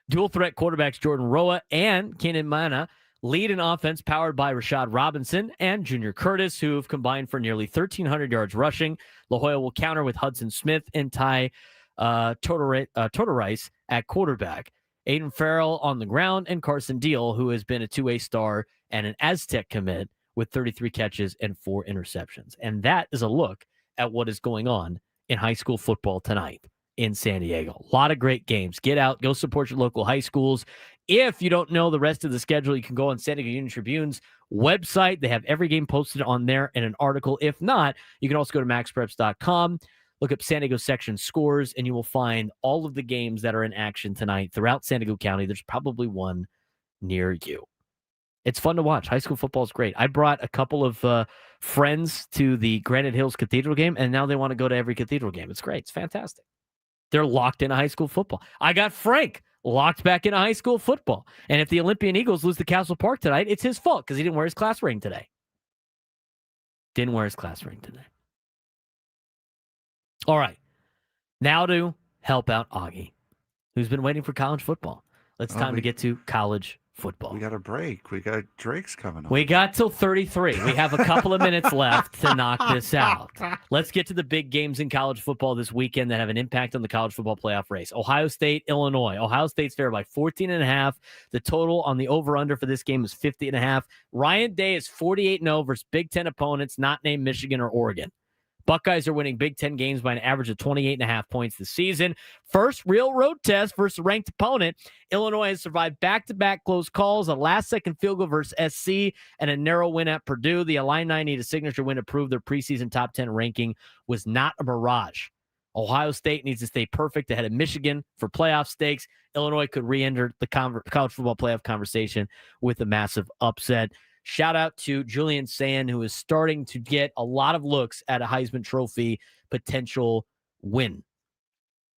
Dual threat quarterbacks Jordan Roa and Kenan Mana lead an offense powered by Rashad Robinson and Junior Curtis, who have combined for nearly 1,300 yards rushing. La Jolla will counter with Hudson Smith and Ty Tortorice at quarterback. Aiden Farrell on the ground, and Carson Deal, who has been a 2A star and an Aztec commit with 33 catches and 4 interceptions. And that is a look at what is going on in high school football tonight in San Diego. A lot of great games. Get out, go support your local high schools. If you don't know the rest of the schedule, you can go on San Diego Union Tribune's website. They have every game posted on there in an article. If not, you can also go to maxpreps.com. Look up San Diego section scores, and you will find all of the games that are in action tonight throughout San Diego County. There's probably one near you. It's fun to watch. High school football is great. I brought a couple of friends to the Granite Hills Cathedral game, and now they want to go to every Cathedral game. It's great. It's fantastic. They're locked into high school football. I got Frank locked back into high school football. And if the Olympian Eagles lose to Castle Park tonight, it's his fault because he didn't wear his class ring today. All right, now to help out Augie, who's been waiting for college football. It's time to get to college football. We got a break. We got Drake's coming on. We got till 33. We have a couple of minutes left to knock this out. Let's get to the big games in college football this weekend that have an impact on the college football playoff race. Ohio State, Illinois. Ohio State's favored by 14.5. The total on the over-under for this game is 50.5. Ryan Day is 48-0 versus Big Ten opponents not named Michigan or Oregon. Buckeyes are winning Big Ten games by an average of 28.5 points this season. First real road test versus a ranked opponent. Illinois has survived back-to-back close calls, a last-second field goal versus SC, and a narrow win at Purdue. The Illini need a signature win to prove their preseason top 10 ranking was not a mirage. Ohio State needs to stay perfect ahead of Michigan for playoff stakes. Illinois could re-enter the college football playoff conversation with a massive upset. Shout out to Julian Sand, who is starting to get a lot of looks at a Heisman Trophy potential win.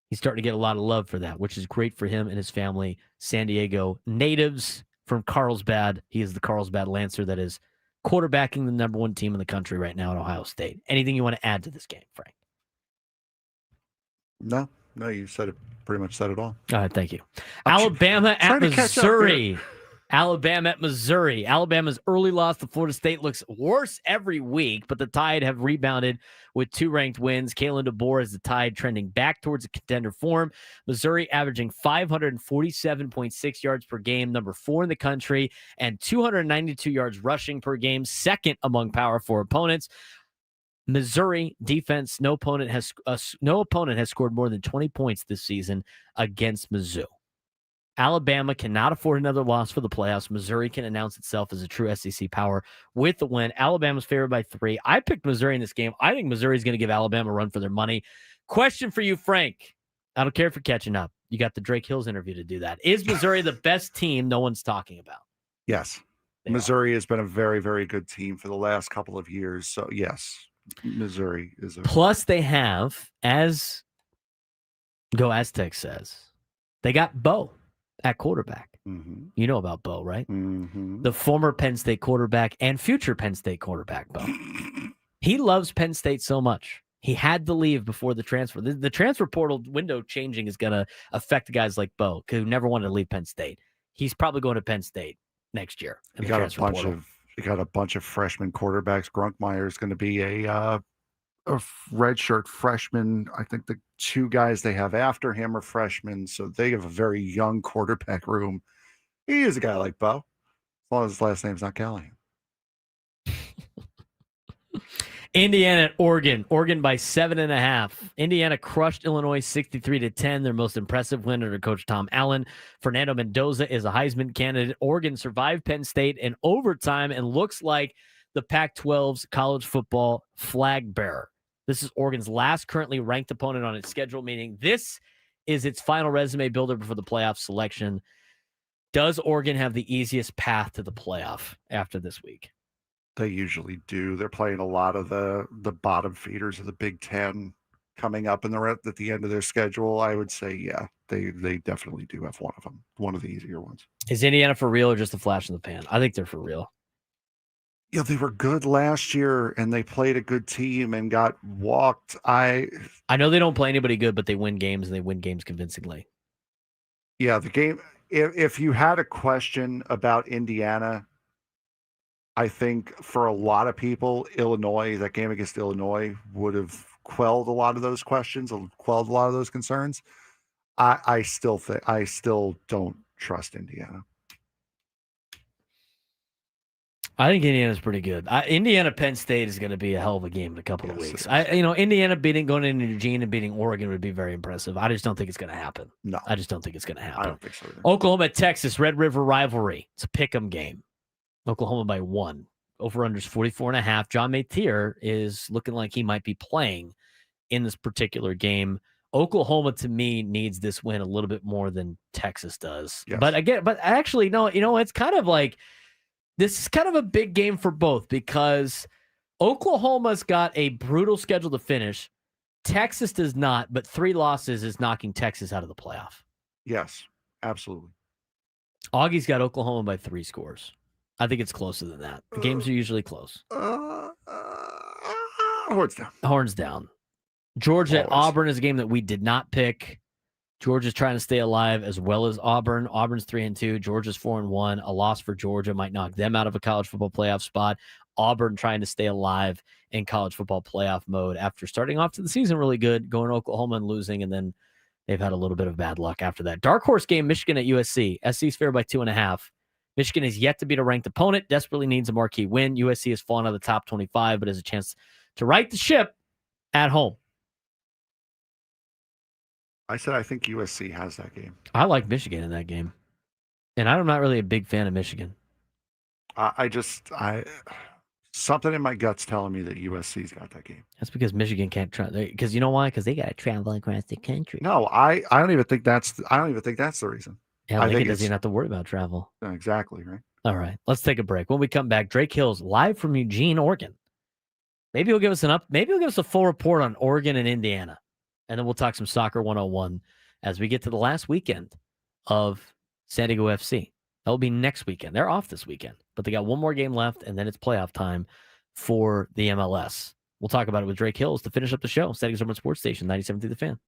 He's starting to get a lot of love for that, which is great for him and his family. San Diego natives from Carlsbad. He is the Carlsbad Lancer that is quarterbacking the number 1 team in the country right now at Ohio State. Anything you want to add to this game, Frank? No, you said it. Pretty much said it all. All right, thank you. Alabama at Missouri. Alabama at Missouri. Alabama's early loss to Florida State looks worse every week, but the Tide have rebounded with 2 ranked wins. Kalen DeBoer has the Tide trending back towards a contender form. Missouri averaging 547.6 yards per game, number 4 in the country, and 292 yards rushing per game, second among Power 4 opponents. Missouri defense, no opponent has scored more than 20 points this season against Mizzou. Alabama cannot afford another loss for the playoffs. Missouri can announce itself as a true SEC power with the win. Alabama's favored by 3. I picked Missouri in this game. I think Missouri is going to give Alabama a run for their money. Question for you, Frank. I don't care if you're catching up. You got the Drake Hills interview to do that. Is Missouri the best team no one's talking about? Yes. Missouri has been a very, very good team for the last couple of years. So, yes, Missouri is. Plus, they have, as Go Aztec says, they got Bo at quarterback. Mm-hmm. You know about Bo, right? Mm-hmm. The former Penn State quarterback and future Penn State quarterback, Bo. He loves Penn State so much. He had to leave before the transfer. The transfer portal window changing is going to affect guys like Bo, who never wanted to leave Penn State. He's probably going to Penn State next year. He got a bunch of They got a bunch of freshman quarterbacks. Grunkmeyer is going to be a redshirt freshman. I think the two guys they have after him are freshmen, so they have a very young quarterback room. He is a guy like Bo, as long as his last name's not Callahan. Indiana at Oregon. Oregon by 7.5. Indiana crushed Illinois 63-10. Their most impressive win under Coach Tom Allen. Fernando Mendoza is a Heisman candidate. Oregon survived Penn State in overtime and looks like the Pac-12's college football flag bearer. This is Oregon's last currently ranked opponent on its schedule, meaning this is its final resume builder before the playoff selection. Does Oregon have the easiest path to the playoff after this week? They usually do. They're playing a lot of the bottom feeders of the Big Ten coming up at the end of their schedule. I would say, yeah, they definitely do have one of them, one of the easier ones. Is Indiana for real or just a flash in the pan? I think they're for real. Yeah, they were good last year, and they played a good team and got walked. I know they don't play anybody good, but they win games, and they win games convincingly. Yeah, the game. If you had a question about Indiana, I think for a lot of people, that game against Illinois would have quelled a lot of those questions, quelled a lot of those concerns. I still don't trust Indiana. I think Indiana's pretty good. Indiana-Penn State is going to be a hell of a game in a couple of weeks. Indiana going into Eugene and beating Oregon would be very impressive. I just don't think it's going to happen. No. I just don't think it's going to happen. I don't think so either. Oklahoma, Texas, Red River rivalry. It's a pick'em game. Oklahoma by 1. Over-under's 44.5. John Matier is looking like he might be playing in this particular game. Oklahoma, to me, needs this win a little bit more than Texas does. Yes. But actually, no, it's kind of like, this is kind of a big game for both because Oklahoma's got a brutal schedule to finish. Texas does not, but 3 losses is knocking Texas out of the playoff. Yes, absolutely. Augie's got Oklahoma by 3 scores. I think it's closer than that. The games are usually close. Horns down. Horns down. Georgia at Auburn is a game that we did not pick. Georgia's trying to stay alive as well as Auburn. Auburn's 3-2. Georgia's 4-1. A loss for Georgia might knock them out of a college football playoff spot. Auburn trying to stay alive in college football playoff mode after starting off to the season really good, going to Oklahoma and losing, and then they've had a little bit of bad luck after that. Dark horse game, Michigan at USC. SC's fair by 2.5. Michigan is yet to beat a ranked opponent, desperately needs a marquee win. USC has fallen out of the top 25, but has a chance to right the ship at home. I said I think USC has that game. I like Michigan in that game. And I'm not really a big fan of Michigan. Something in my gut's telling me that USC's got that game. That's because Michigan can't try. Because you know why? Because they got to travel across the country. No, I don't even think that's the reason. Yeah, I think it doesn't have to worry about travel. Exactly, right? All right, let's take a break. When we come back, Drake Hill's live from Eugene, Oregon. Maybe he'll give us a full report on Oregon and Indiana. And then we'll talk some Soccer 101 as we get to the last weekend of San Diego FC. That will be next weekend. They're off this weekend, but they got one more game left, and then it's playoff time for the MLS. We'll talk about it with Drake Hills to finish up the show. San Diego's Urban Sports Station, 97.3 The Fan.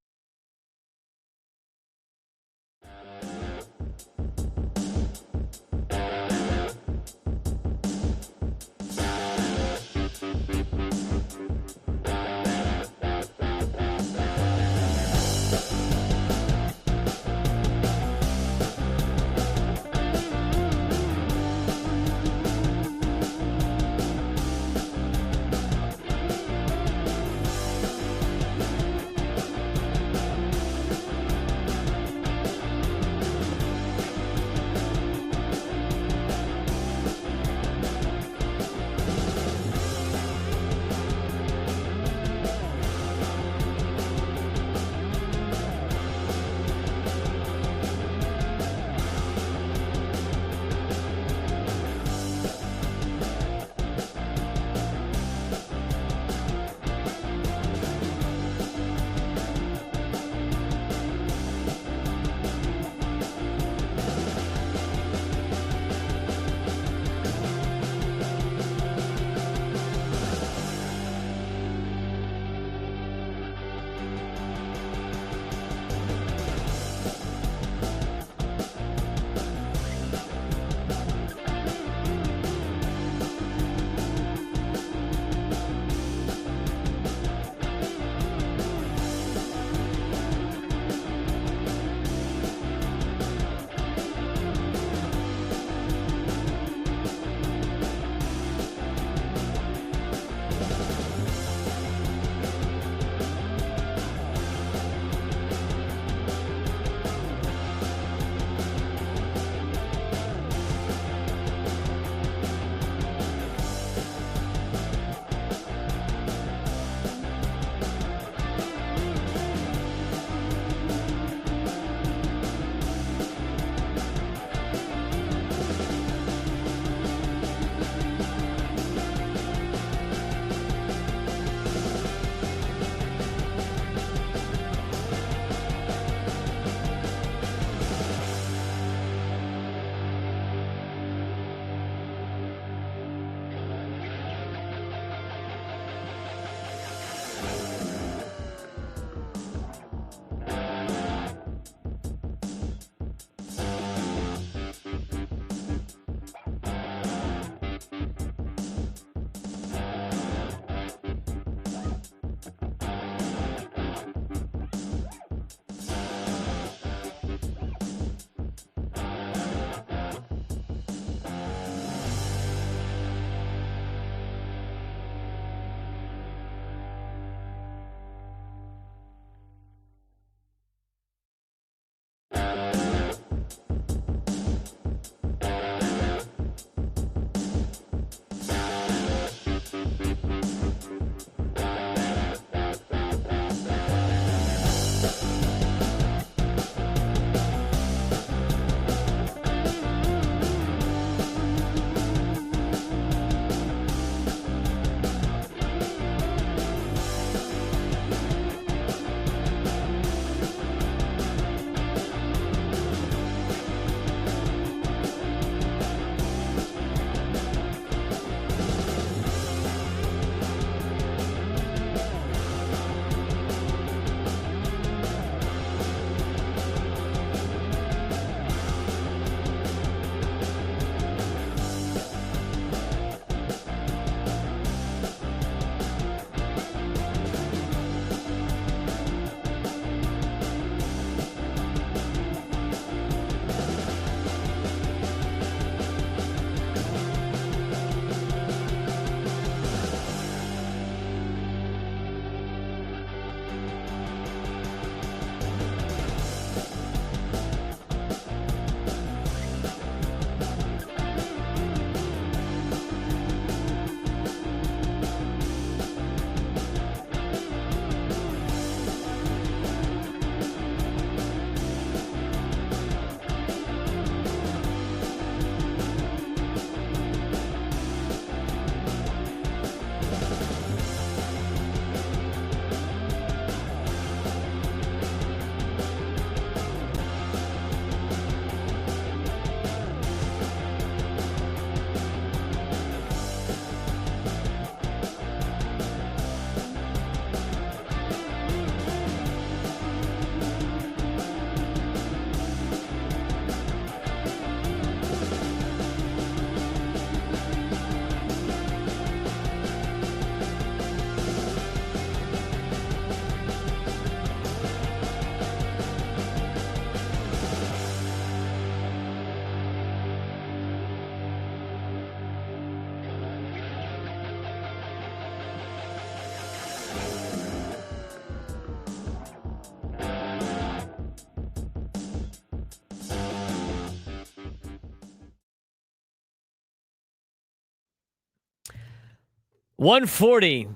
1:40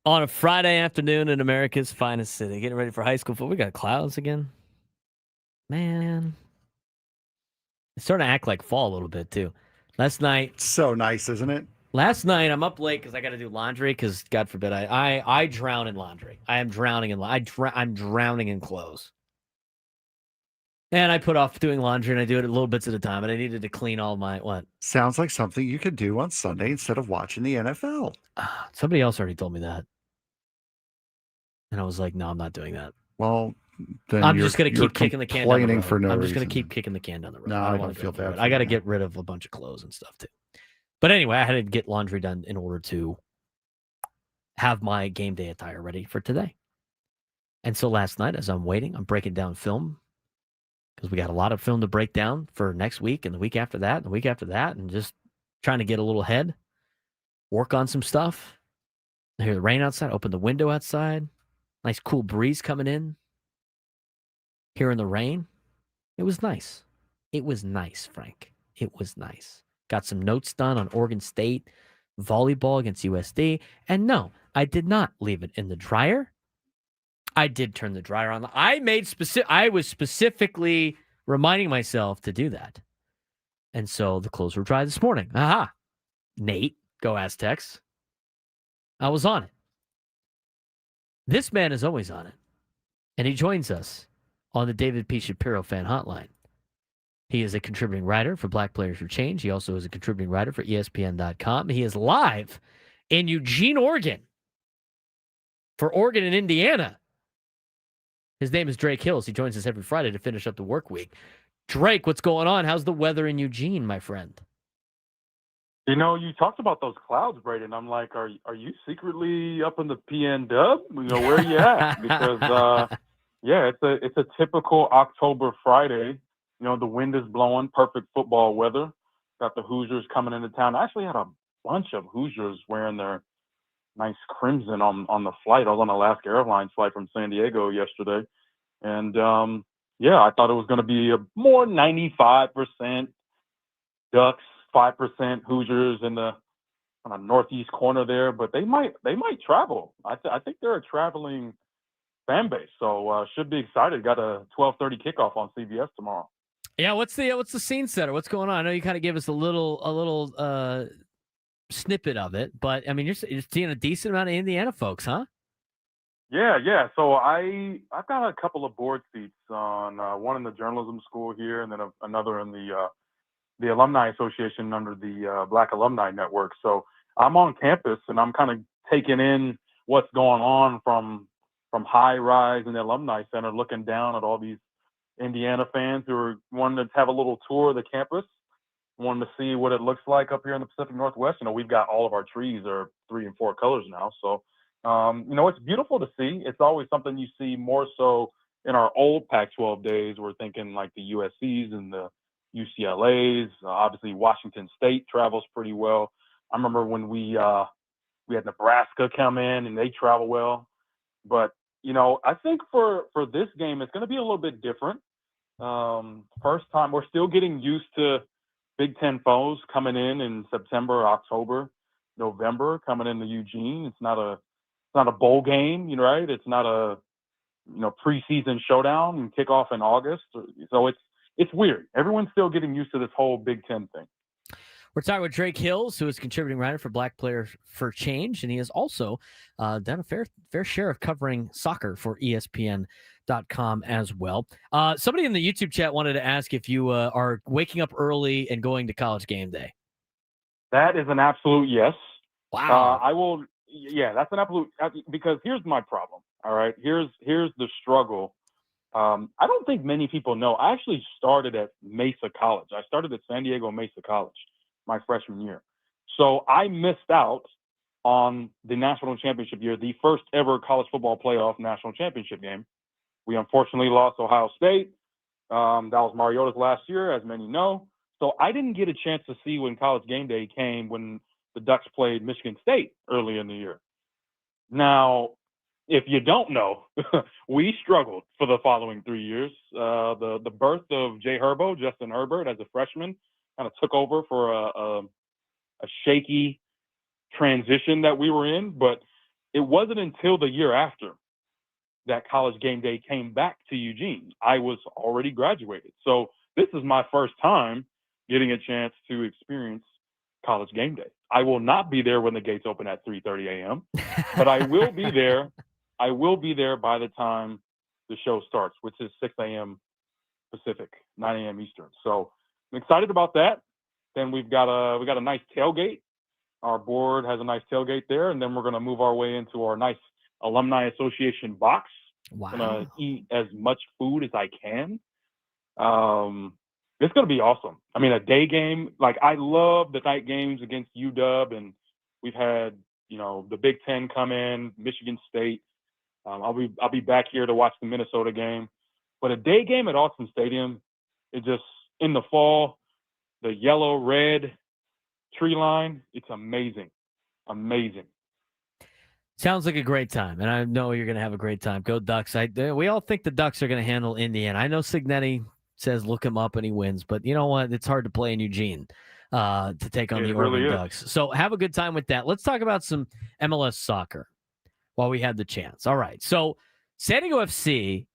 on a Friday afternoon in America's finest city. Getting ready for high school football. We got clouds again. Man. It's starting to act like fall a little bit, too. Last night. So nice, isn't it? Last night, I'm up late because I got to do laundry because, God forbid, I drown in laundry. I am drowning in I'm drowning in clothes. And I put off doing laundry, and I do it little bits at a time, and I needed to clean all my, what? Sounds like something you could do on Sunday instead of watching the NFL. Somebody else already told me that. And I was like, no, I'm not doing that. Well, then I'm just going to keep kicking the can down the road. for no I'm just going reason. to keep kicking the can down the road. No, I I don't don't want to feel feel bad bad. for I got to that. get rid of a bunch of clothes and stuff, too. But anyway, I had to get laundry done in order to have my game day attire ready for today. And so last night, as I'm waiting, I'm breaking down film because we got a lot of film to break down for next week and the week after that and the week after that, and just trying to get a little ahead, work on some stuff. I hear the rain outside, open the window outside, nice cool breeze coming in, hearing the rain. It was nice. It was nice, Frank. It was nice. Got some notes done on Oregon State volleyball against USD. And no, I did not leave it in the dryer. I did turn the dryer on. I was specifically reminding myself to do that. And so the clothes were dry this morning. Aha. Nate, go Aztecs. I was on it. This man is always on it. And he joins us on the David P. Shapiro fan hotline. He is a contributing writer for Black Players for Change. He also is a contributing writer for ESPN.com. He is live in Eugene, Oregon for Oregon and Indiana. His name is Drake Hills. He joins us every Friday to finish up the work week. Drake, what's going on? How's the weather in Eugene, my friend? You know, you talked about those clouds, Braden. I'm like, are you secretly up in the PN Dub? You know, where are you at? Because yeah, it's a typical October Friday. You know, the wind is blowing, perfect football weather. Got the Hoosiers coming into town. I actually had a bunch of Hoosiers wearing their nice crimson on the flight. I was on Alaska Airlines flight from San Diego yesterday. And, yeah, I thought it was going to be a more 95% Ducks, 5% Hoosiers in the kind of northeast corner there. But they might travel. I think they're a traveling fan base. So should be excited. Got a 12:30 kickoff on CBS tomorrow. Yeah, what's the scene setter? What's going on? I know you kind of gave us a little snippet of it, but I mean, you're seeing a decent amount of Indiana folks, huh? Yeah. So I've got a couple of board seats on one in the journalism school here, and then another in the alumni association under the Black Alumni Network. So I'm on campus, and I'm kind of taking in what's going on from high rise in the alumni center, looking down at all these Indiana fans who are wanting to have a little tour of the campus, wanting to see what it looks like up here in the Pacific Northwest. You know, we've got all of our trees are 3 and 4 colors now. So, you know, it's beautiful to see. It's always something you see more so in our old Pac-12 days. We're thinking like the USCs and the UCLAs. Obviously, Washington State travels pretty well. I remember when we had Nebraska come in and they travel well. But you know, I think for this game, it's going to be a little bit different. First time, we're still getting used to Big Ten foes coming in September, October, November, coming into Eugene. It's not a bowl game, you know, right? It's not a, you know, preseason showdown and kickoff in August. So it's weird. Everyone's still getting used to this whole Big Ten thing. We're talking with Drake Hills, who is contributing writer for Black Players for Change, and he has also done a fair share of covering soccer for ESPN.com as well. Somebody in the YouTube chat wanted to ask if you are waking up early and going to college game day. That is an absolute yes. Wow. I will. Yeah, that's an absolute, because here's my problem. All right. Here's the struggle. I don't think many people know. I actually started at Mesa College. I started at San Diego Mesa College my freshman year. So I missed out on the national championship year, the first ever college football playoff national championship game. We unfortunately lost Ohio State. That was Mariota's last year, as many know. So I didn't get a chance to see when college game day came when the Ducks played Michigan State early in the year. Now, if you don't know, we struggled for the following 3 years. The birth of Justin Herbert, as a freshman, kind of took over for a shaky transition that we were in, but it wasn't until the year after that College Game Day came back to Eugene. I was already graduated. So this is my first time getting a chance to experience College Game Day. I will not be there when the gates open at 3:30 a.m., but I will be there. I will be there by the time the show starts, which is 6 a.m. Pacific, 9 a.m. Eastern. So I'm excited about that. Then we got a nice tailgate. Our board has a nice tailgate there, and then we're going to move our way into our nice Alumni Association box. Wow. I'm going to eat as much food as I can. It's going to be awesome. I mean, a day game, like I love the night games against UW, and we've had, the Big Ten come in, Michigan State. I'll be back here to watch the Minnesota game. But a day game at Autzen Stadium, it just, in the fall, the yellow-red tree line, it's amazing. Amazing. Sounds like a great time, and I know you're going to have a great time. Go Ducks. We all think the Ducks are going to handle Indiana. I know Signetti says look him up and he wins, but you know what? It's hard to play in Eugene to take on the Oregon Ducks. So have a good time with that. Let's talk about some MLS soccer while we had the chance. All right. So San Diego FC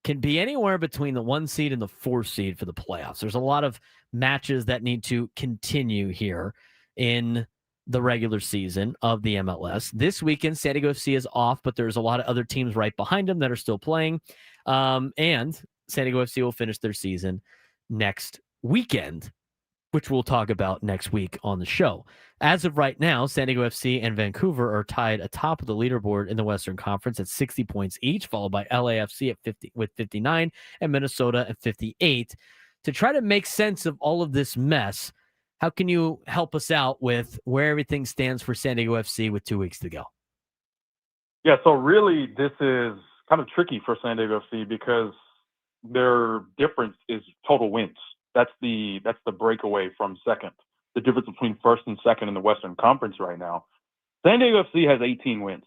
can be anywhere between the 1 seed and the 4 seed for the playoffs. There's a lot of matches that need to continue here in the regular season of the MLS. This weekend, San Diego FC is off, but there's a lot of other teams right behind them that are still playing. And San Diego FC will finish their season next weekend, which we'll talk about next week on the show. As of right now, San Diego FC and Vancouver are tied atop of the leaderboard in the Western Conference at 60 points each, followed by LAFC at 50 with 59 and Minnesota at 58. To try to make sense of all of this mess, how can you help us out with where everything stands for San Diego FC with 2 weeks to go? Yeah, so really this is kind of tricky for San Diego FC because their difference is total wins. That's the breakaway from second. The difference between first and second in the Western Conference right now. San Diego FC has 18 wins.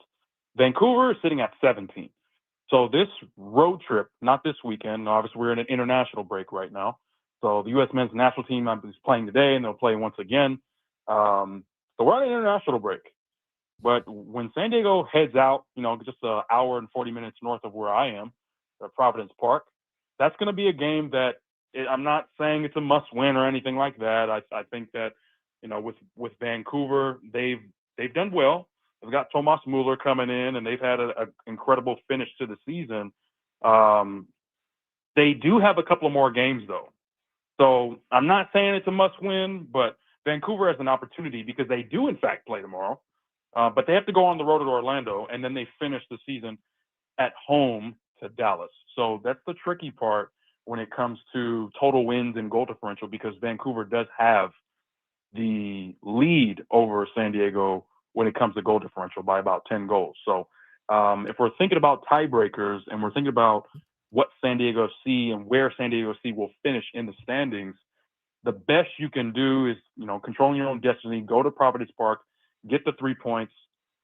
Vancouver is sitting at 17. So this road trip, not this weekend, obviously we're in an international break right now. So the U.S. men's national team is playing today, and they'll play once again. So we're on an international break. But when San Diego heads out, just an hour and 40 minutes north of where I am, at Providence Park, that's going to be a game that I'm not saying it's a must-win or anything like that. I think that, with Vancouver, they've done well. They've got Tomas Mueller coming in, and they've had an incredible finish to the season. They do have a couple of more games, though. So I'm not saying it's a must-win, but Vancouver has an opportunity because they do, in fact, play tomorrow. But they have to go on the road to Orlando, and then they finish the season at home to Dallas. So that's the tricky part when it comes to total wins and goal differential, because Vancouver does have the lead over San Diego when it comes to goal differential by about 10 goals. So if we're thinking about tiebreakers and we're thinking about what San Diego FC and where San Diego FC will finish in the standings, the best you can do is, controlling your own destiny, go to Providence Park, get the 3 points,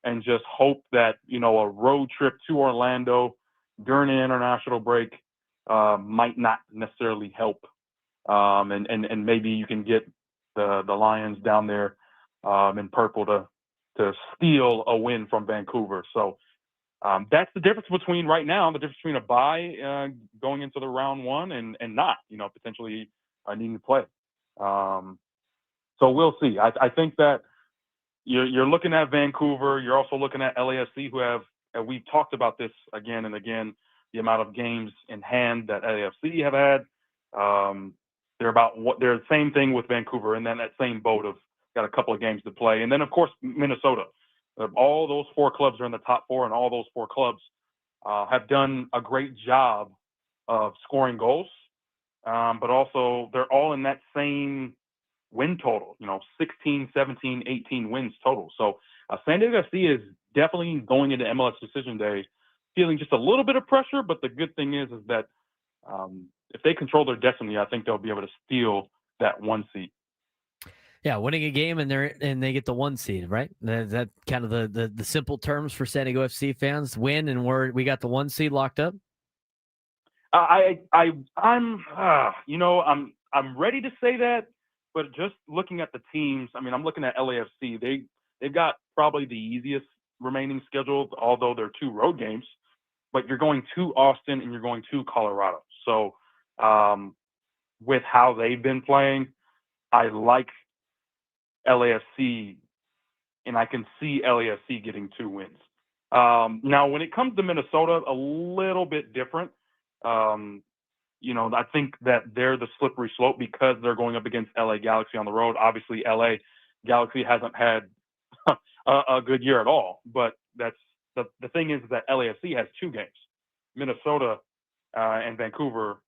and just hope that, a road trip to Orlando during an international break might not necessarily help. And maybe you can get the Lions down there in purple to steal a win from Vancouver. So that's the difference between right now, the difference between a bye going into the round one and not, potentially needing to play. So we'll see. I think that you're looking at Vancouver. You're also looking at LAFC, who have, and we've talked about this again and again, the amount of games in hand that LAFC have had. They're the same thing with Vancouver, and then that same boat of got a couple of games to play. And then, of course, Minnesota. All those 4 clubs are in the top 4, and all those 4 clubs have done a great job of scoring goals. But also, they're all in that same win total, 16, 17, 18 wins total. So San Diego FC is definitely going into MLS Decision Day feeling just a little bit of pressure, but the good thing is that if they control their destiny, I think they'll be able to steal that 1 seed. Yeah, winning a game and they get the 1 seed, right? That kind of the simple terms for San Diego FC fans: win and we got the 1 seed locked up. I'm ready to say that, but just looking at the teams, I'm looking at LAFC. they've got probably the easiest remaining schedule, although they're 2 road games. But you're going to Austin and you're going to Colorado. So with how they've been playing, I like LAFC, and I can see LAFC getting 2 wins. Now, when it comes to Minnesota, a little bit different. I think that they're the slippery slope because they're going up against LA Galaxy on the road. Obviously, LA Galaxy hasn't had a good year at all. But that's the thing is that LAFC has 2 games. Minnesota and Vancouver,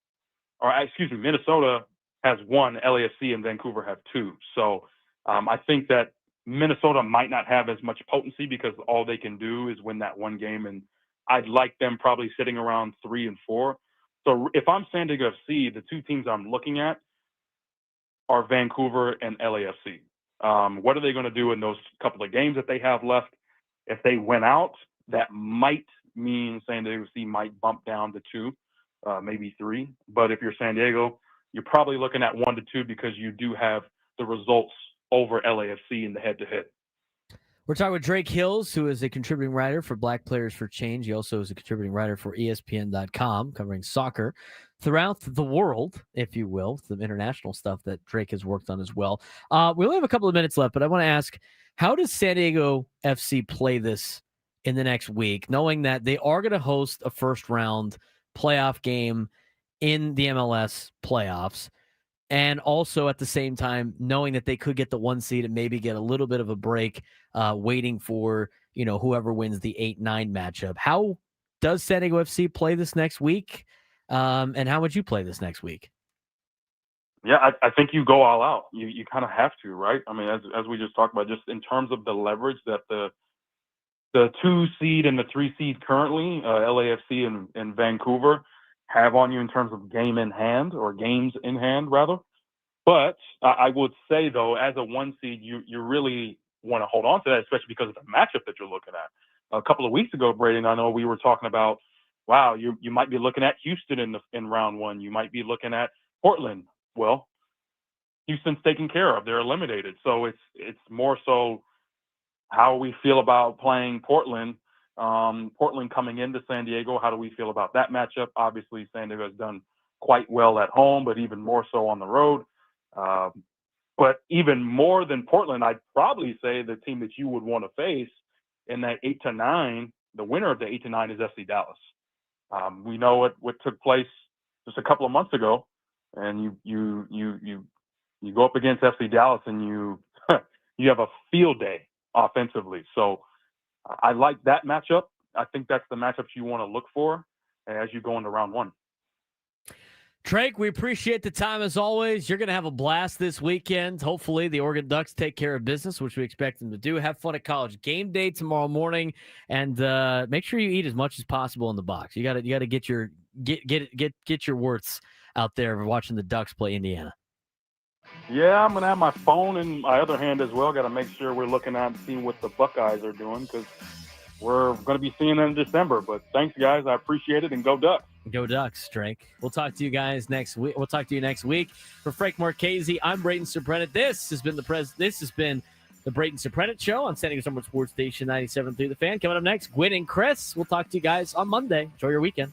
Minnesota has 1, LAFC and Vancouver have 2. So I think that Minnesota might not have as much potency because all they can do is win that 1 game. And I'd like them probably sitting around 3 and 4. So if I'm San Diego FC, the 2 teams I'm looking at are Vancouver and LAFC. What are they going to do in those couple of games that they have left? If they win out, that might mean San Diego FC might bump down to 2, maybe 3. But if you're San Diego, you're probably looking at 1 to 2 because you do have the results over LAFC in the head-to-head. We're talking with Drake Hills, who is a contributing writer for Black Players for Change. He also is a contributing writer for ESPN.com, covering soccer throughout the world, if you will, some international stuff that Drake has worked on as well. We only have a couple of minutes left, but I want to ask, how does San Diego FC play this in the next week, knowing that they are going to host a first-round playoff game in the MLS playoffs, and also at the same time knowing that they could get the 1 seed and maybe get a little bit of a break waiting for, whoever wins the 8-9 matchup. How does San Diego FC play this next week? And how would you play this next week? Yeah, I think you go all out. You kind of have to, right? I mean, as we just talked about, just in terms of the leverage that the 2 seed and the 3 seed currently, LAFC and Vancouver, have on you in terms of games in hand, rather. But I would say, though, as a 1 seed, you really want to hold on to that, especially because of the matchup that you're looking at. A couple of weeks ago, Braden, I know we were talking about, wow, you might be looking at Houston in round 1. You might be looking at Portland. Well, Houston's taken care of. They're eliminated. So it's more so how we feel about playing Portland. Portland coming into San Diego, how do we feel about that matchup? Obviously, San Diego has done quite well at home, but even more so on the road. But even more than Portland, I'd probably say the team that you would want to face in that 8-9, the winner of the 8-9 is FC Dallas. We know what took place just a couple of months ago, and you go up against FC Dallas and you you have a field day offensively. So I like that matchup. I think that's the matchups you want to look for as you go into round 1. Drake, we appreciate the time as always. You're going to have a blast this weekend. Hopefully the Oregon Ducks take care of business, which we expect them to do. Have fun at College game day tomorrow morning, and make sure you eat as much as possible in the box. You got to get your worths out there watching the Ducks play Indiana. Yeah, I'm going to have my phone in my other hand as well. Got to make sure we're looking at seeing what the Buckeyes are doing because we're going to be seeing them in December. But thanks, guys. I appreciate it, and go Ducks. Go Ducks, Drake. We'll talk to you guys next week. We'll talk to you next week. For Frank Marchese, I'm Braden Surprenant. This has been the Braden Surprenant Show on San Diego Summer Sports Station 97.3 The Fan. Coming up next, Gwyn and Chris. We'll talk to you guys on Monday. Enjoy your weekend.